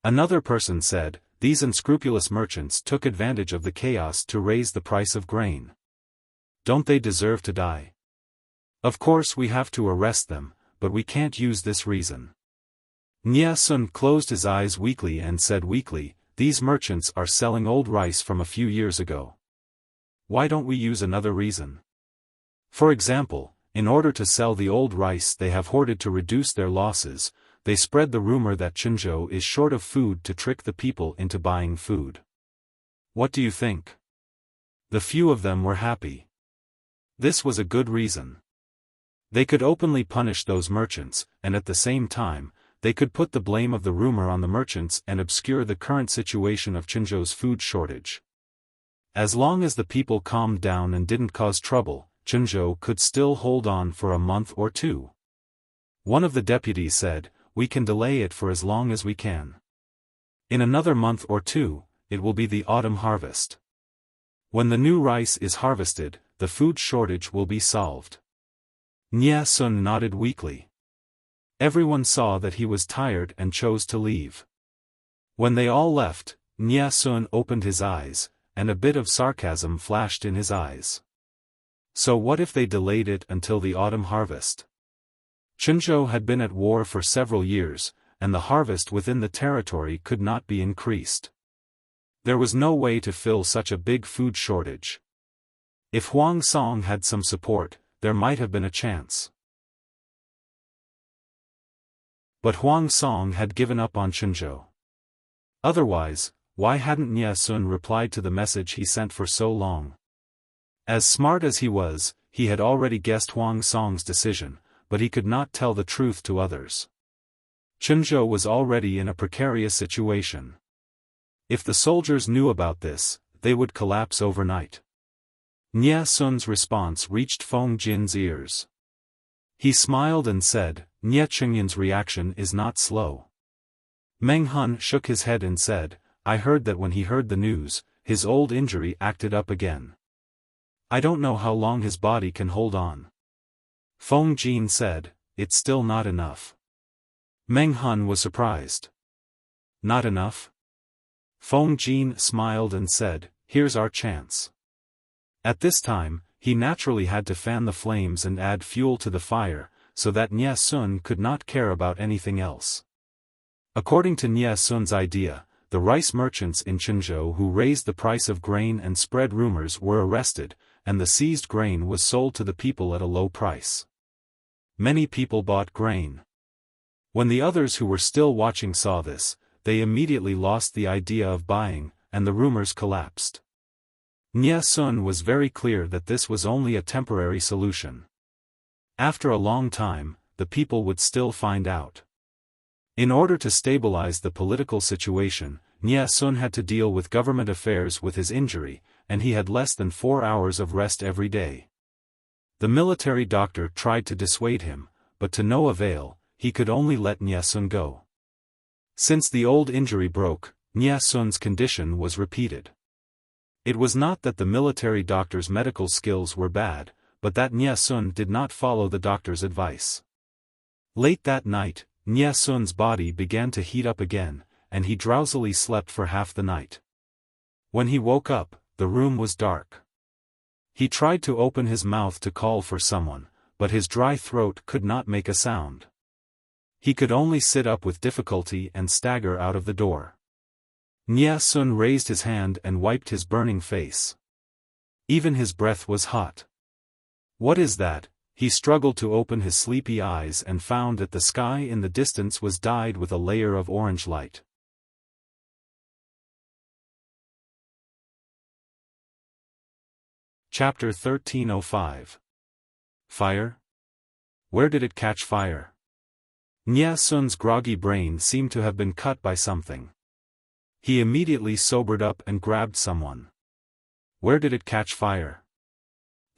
Another person said, "These unscrupulous merchants took advantage of the chaos to raise the price of grain. Don't they deserve to die? Of course we have to arrest them, but we can't use this reason." Nie Sun closed his eyes weakly and said weakly, "These merchants are selling old rice from a few years ago. Why don't we use another reason? For example, in order to sell the old rice they have hoarded to reduce their losses, they spread the rumor that Chenzhou is short of food to trick the people into buying food. What do you think?" The few of them were happy. This was a good reason. They could openly punish those merchants, and at the same time, they could put the blame of the rumor on the merchants and obscure the current situation of Qinzhou's food shortage. As long as the people calmed down and didn't cause trouble, Qinzhou could still hold on for a month or two. One of the deputies said, "We can delay it for as long as we can. In another month or two, it will be the autumn harvest. When the new rice is harvested, the food shortage will be solved." Nie Sun nodded weakly. Everyone saw that he was tired and chose to leave. When they all left, Nie Sun opened his eyes, and a bit of sarcasm flashed in his eyes. So what if they delayed it until the autumn harvest? Qinzhou had been at war for several years, and the harvest within the territory could not be increased. There was no way to fill such a big food shortage. If Huang Song had some support, there might have been a chance. But Huang Song had given up on Qinzhou. Otherwise, why hadn't Nie Sun replied to the message he sent for so long? As smart as he was, he had already guessed Huang Song's decision, but he could not tell the truth to others. Qinzhou was already in a precarious situation. If the soldiers knew about this, they would collapse overnight. Nie Sun's response reached Feng Jin's ears. He smiled and said, "Nie Qingyan's reaction is not slow." Meng Hun shook his head and said, "I heard that when he heard the news, his old injury acted up again. I don't know how long his body can hold on." Feng Jin said, "It's still not enough." Meng Hun was surprised. "Not enough?" Feng Jin smiled and said, "Here's our chance." At this time, he naturally had to fan the flames and add fuel to the fire, so that Nie Sun could not care about anything else. According to Nie Sun's idea, the rice merchants in Qinzhou who raised the price of grain and spread rumors were arrested, and the seized grain was sold to the people at a low price. Many people bought grain. When the others who were still watching saw this, they immediately lost the idea of buying, and the rumors collapsed. Nie Sun was very clear that this was only a temporary solution. After a long time, the people would still find out. In order to stabilize the political situation, Nie Sun had to deal with government affairs with his injury, and he had less than 4 hours of rest every day. The military doctor tried to dissuade him, but to no avail, he could only let Nie Sun go. Since the old injury broke, Nie Sun's condition was repeated. It was not that the military doctor's medical skills were bad, but that Nie Sun did not follow the doctor's advice. Late that night, Nie Sun's body began to heat up again, and he drowsily slept for half the night. When he woke up, the room was dark. He tried to open his mouth to call for someone, but his dry throat could not make a sound. He could only sit up with difficulty and stagger out of the door. Nie Sun raised his hand and wiped his burning face. Even his breath was hot. What is that? He struggled to open his sleepy eyes and found that the sky in the distance was dyed with a layer of orange light. Chapter 1305. Fire? Where did it catch fire? Nie Sun's groggy brain seemed to have been cut by something. He immediately sobered up and grabbed someone. Where did it catch fire?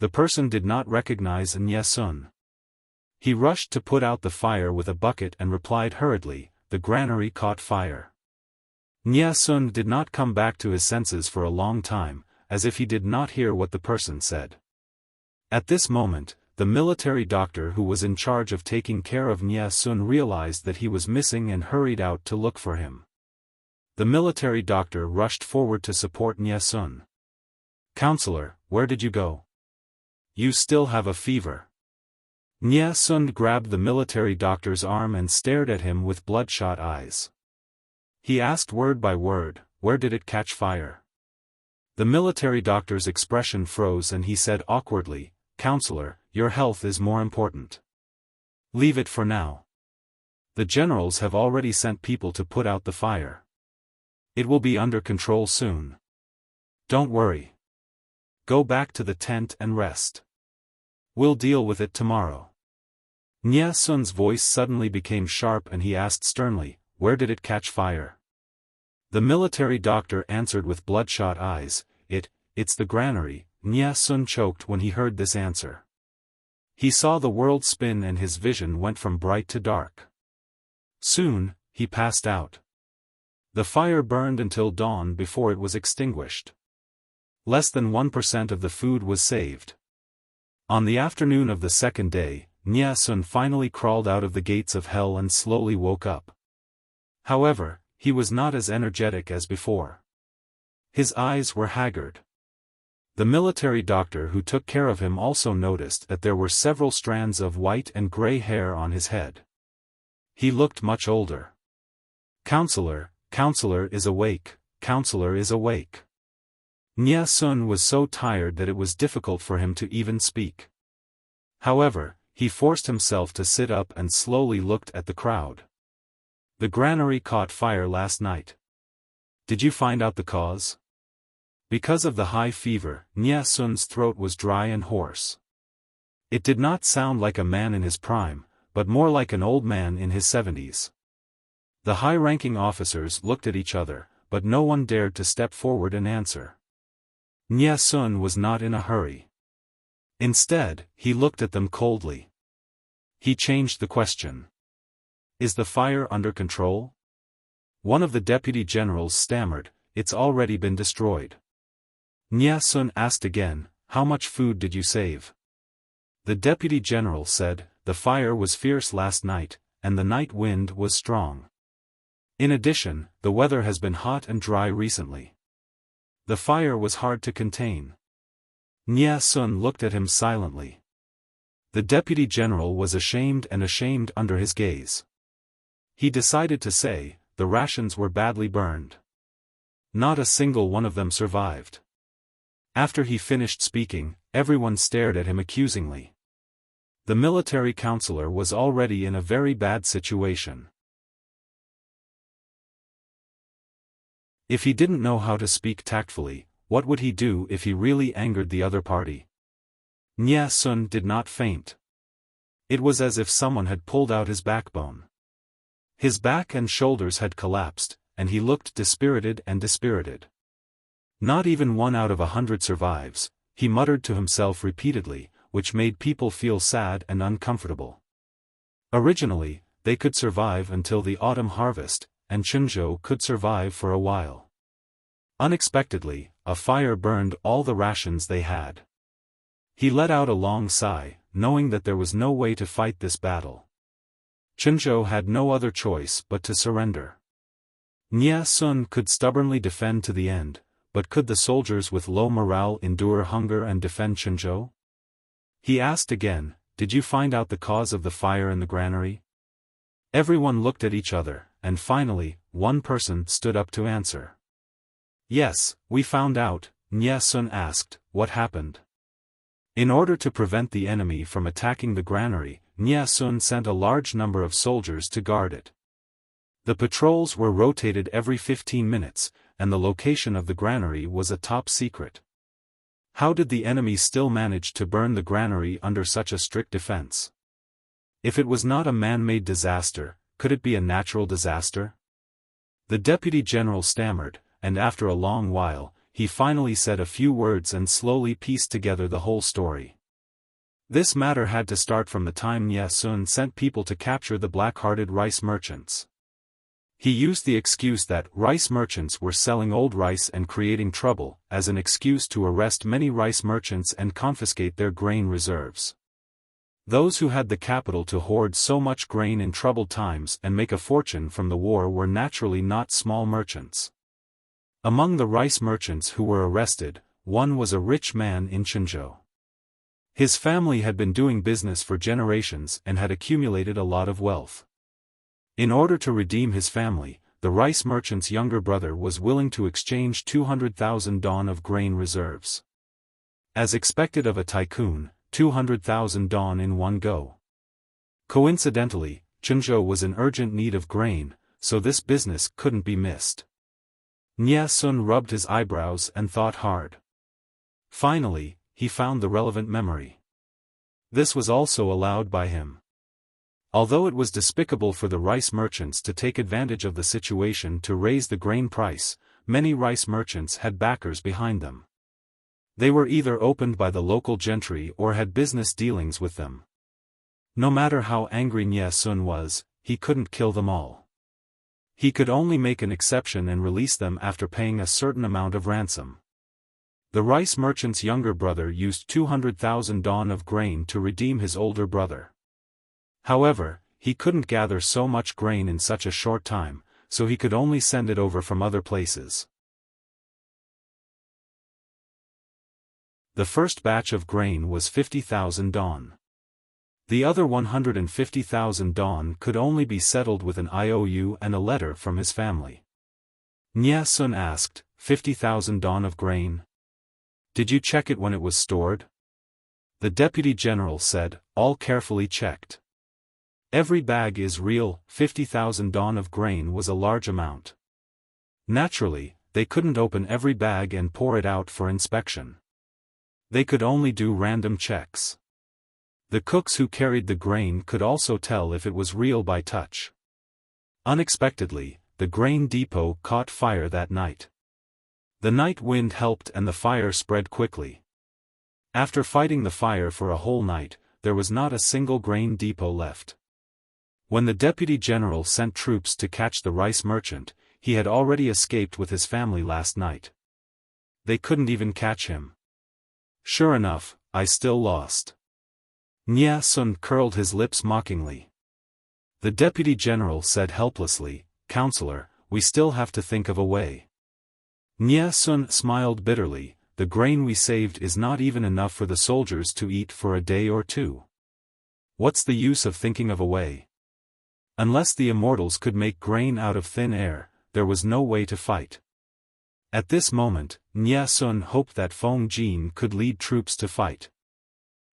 The person did not recognize Nie Sun. He rushed to put out the fire with a bucket and replied hurriedly, "The granary caught fire." Nie Sun did not come back to his senses for a long time, as if he did not hear what the person said. At this moment, the military doctor who was in charge of taking care of Nie Sun realized that he was missing and hurried out to look for him. The military doctor rushed forward to support Nie Sun. "Counselor, where did you go? You still have a fever." Nie Sun grabbed the military doctor's arm and stared at him with bloodshot eyes. He asked word by word, "Where did it catch fire?" The military doctor's expression froze and he said awkwardly, "Counselor, your health is more important. Leave it for now. The generals have already sent people to put out the fire. It will be under control soon. Don't worry. Go back to the tent and rest." We'll deal with it tomorrow. Nya Sun's voice suddenly became sharp and he asked sternly, where did it catch fire? The military doctor answered with bloodshot eyes, It's the granary. Nya Sun choked when he heard this answer. He saw the world spin and his vision went from bright to dark. Soon, he passed out. The fire burned until dawn before it was extinguished. Less than 1% of the food was saved. On the afternoon of the second day, Nya Sun finally crawled out of the gates of hell and slowly woke up. However, he was not as energetic as before. His eyes were haggard. The military doctor who took care of him also noticed that there were several strands of white and gray hair on his head. He looked much older. Counselor is awake, Counselor is awake. Nya Sun was so tired that it was difficult for him to even speak. However, he forced himself to sit up and slowly looked at the crowd. The granary caught fire last night. Did you find out the cause? Because of the high fever, Nya Sun's throat was dry and hoarse. It did not sound like a man in his prime, but more like an old man in his 70s. The high-ranking officers looked at each other, but no one dared to step forward and answer. Nya Sun was not in a hurry. Instead, he looked at them coldly. He changed the question. Is the fire under control? One of the deputy generals stammered, It's already been destroyed. Nya Sun asked again, How much food did you save? The deputy general said, The fire was fierce last night, and the night wind was strong. In addition, the weather has been hot and dry recently. The fire was hard to contain. Nya Sun looked at him silently. The deputy general was ashamed under his gaze. He decided to say, the rations were badly burned. Not a single one of them survived. After he finished speaking, everyone stared at him accusingly. The military counselor was already in a very bad situation. If he didn't know how to speak tactfully, what would he do if he really angered the other party? Nya Sun did not faint. It was as if someone had pulled out his backbone. His back and shoulders had collapsed, and he looked dispirited. Not even 1 out of 100 survives, he muttered to himself repeatedly, which made people feel sad and uncomfortable. Originally, they could survive until the autumn harvest, and Chunzhou could survive for a while. Unexpectedly, a fire burned all the rations they had. He let out a long sigh, knowing that there was no way to fight this battle. Chunzhou had no other choice but to surrender. Nya Sun could stubbornly defend to the end, but could the soldiers with low morale endure hunger and defend Chunzhou? He asked again, Did you find out the cause of the fire in the granary? Everyone looked at each other, and finally, one person stood up to answer. Yes, we found out. Nya Sun asked, What happened? In order to prevent the enemy from attacking the granary, Nya Sun sent a large number of soldiers to guard it. The patrols were rotated every 15 minutes, and the location of the granary was a top secret. How did the enemy still manage to burn the granary under such a strict defense? If it was not a man-made disaster, could it be a natural disaster? The deputy general stammered, and after a long while, he finally said a few words and slowly pieced together the whole story. This matter had to start from the time Nya Sun sent people to capture the black-hearted rice merchants. He used the excuse that rice merchants were selling old rice and creating trouble as an excuse to arrest many rice merchants and confiscate their grain reserves. Those who had the capital to hoard so much grain in troubled times and make a fortune from the war were naturally not small merchants. Among the rice merchants who were arrested, one was a rich man in Chunzhou. His family had been doing business for generations and had accumulated a lot of wealth. In order to redeem his family, the rice merchant's younger brother was willing to exchange 200,000 dawn of grain reserves. As expected of a tycoon, 200,000 dawn in one go. Coincidentally, Chunzhou was in urgent need of grain, so this business couldn't be missed. Nya Sun rubbed his eyebrows and thought hard. Finally, he found the relevant memory. This was also allowed by him. Although it was despicable for the rice merchants to take advantage of the situation to raise the grain price, many rice merchants had backers behind them. They were either opened by the local gentry or had business dealings with them. No matter how angry Nie Sun was, he couldn't kill them all. He could only make an exception and release them after paying a certain amount of ransom. The rice merchant's younger brother used 200,000 dawn of grain to redeem his older brother. However, he couldn't gather so much grain in such a short time, so he could only send it over from other places. The first batch of grain was 50,000 dawn. The other 150,000 dawn could only be settled with an IOU and a letter from his family. Nie Sun asked, 50,000 dawn of grain? Did you check it when it was stored? The deputy general said, all carefully checked. Every bag is real. 50,000 dawn of grain was a large amount. Naturally, they couldn't open every bag and pour it out for inspection. They could only do random checks. The cooks who carried the grain could also tell if it was real by touch. Unexpectedly, the grain depot caught fire that night. The night wind helped and the fire spread quickly. After fighting the fire for a whole night, there was not a single grain depot left. When the deputy general sent troops to catch the rice merchant, he had already escaped with his family last night. They couldn't even catch him. Sure enough, I still lost. Nie Sun curled his lips mockingly. The deputy general said helplessly, Counselor, we still have to think of a way. Nie Sun smiled bitterly, the grain we saved is not even enough for the soldiers to eat for a day or two. What's the use of thinking of a way? Unless the immortals could make grain out of thin air, there was no way to fight. At this moment, Nie Sun hoped that Feng Jin could lead troops to fight.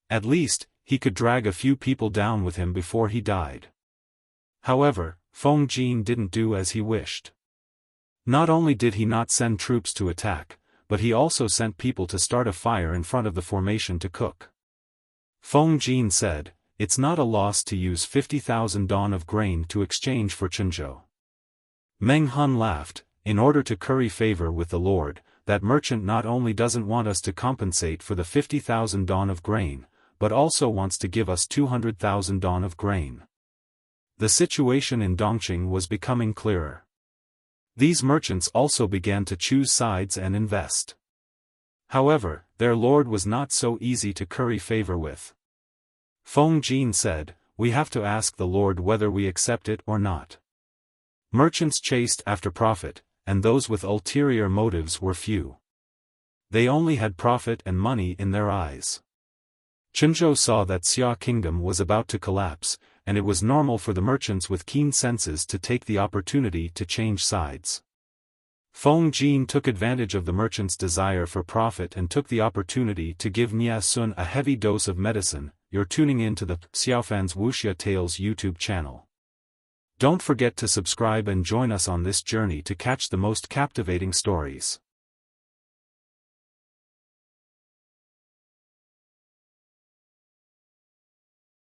At least, he could drag a few people down with him before he died. However, Feng Jin didn't do as he wished. Not only did he not send troops to attack, but he also sent people to start a fire in front of the formation to cook. Feng Jin said, it's not a loss to use 50,000 dawn of grain to exchange for Chenzhou. Meng Hun laughed, in order to curry favor with the Lord, that merchant not only doesn't want us to compensate for the 50,000 dawn of grain, but also wants to give us 200,000 dawn of grain. The situation in Dongqing was becoming clearer. These merchants also began to choose sides and invest. However, their lord was not so easy to curry favor with. Feng Jin said, we have to ask the Lord whether we accept it or not. Merchants chased after profit, and those with ulterior motives were few. They only had profit and money in their eyes. Chenzhou saw that Xia kingdom was about to collapse, and it was normal for the merchants with keen senses to take the opportunity to change sides. Feng Jin took advantage of the merchants' desire for profit and took the opportunity to give Nie Sun a heavy dose of medicine. You're tuning in to the Xiaofan's Wuxia Tales YouTube channel. Don't forget to subscribe and join us on this journey to catch the most captivating stories.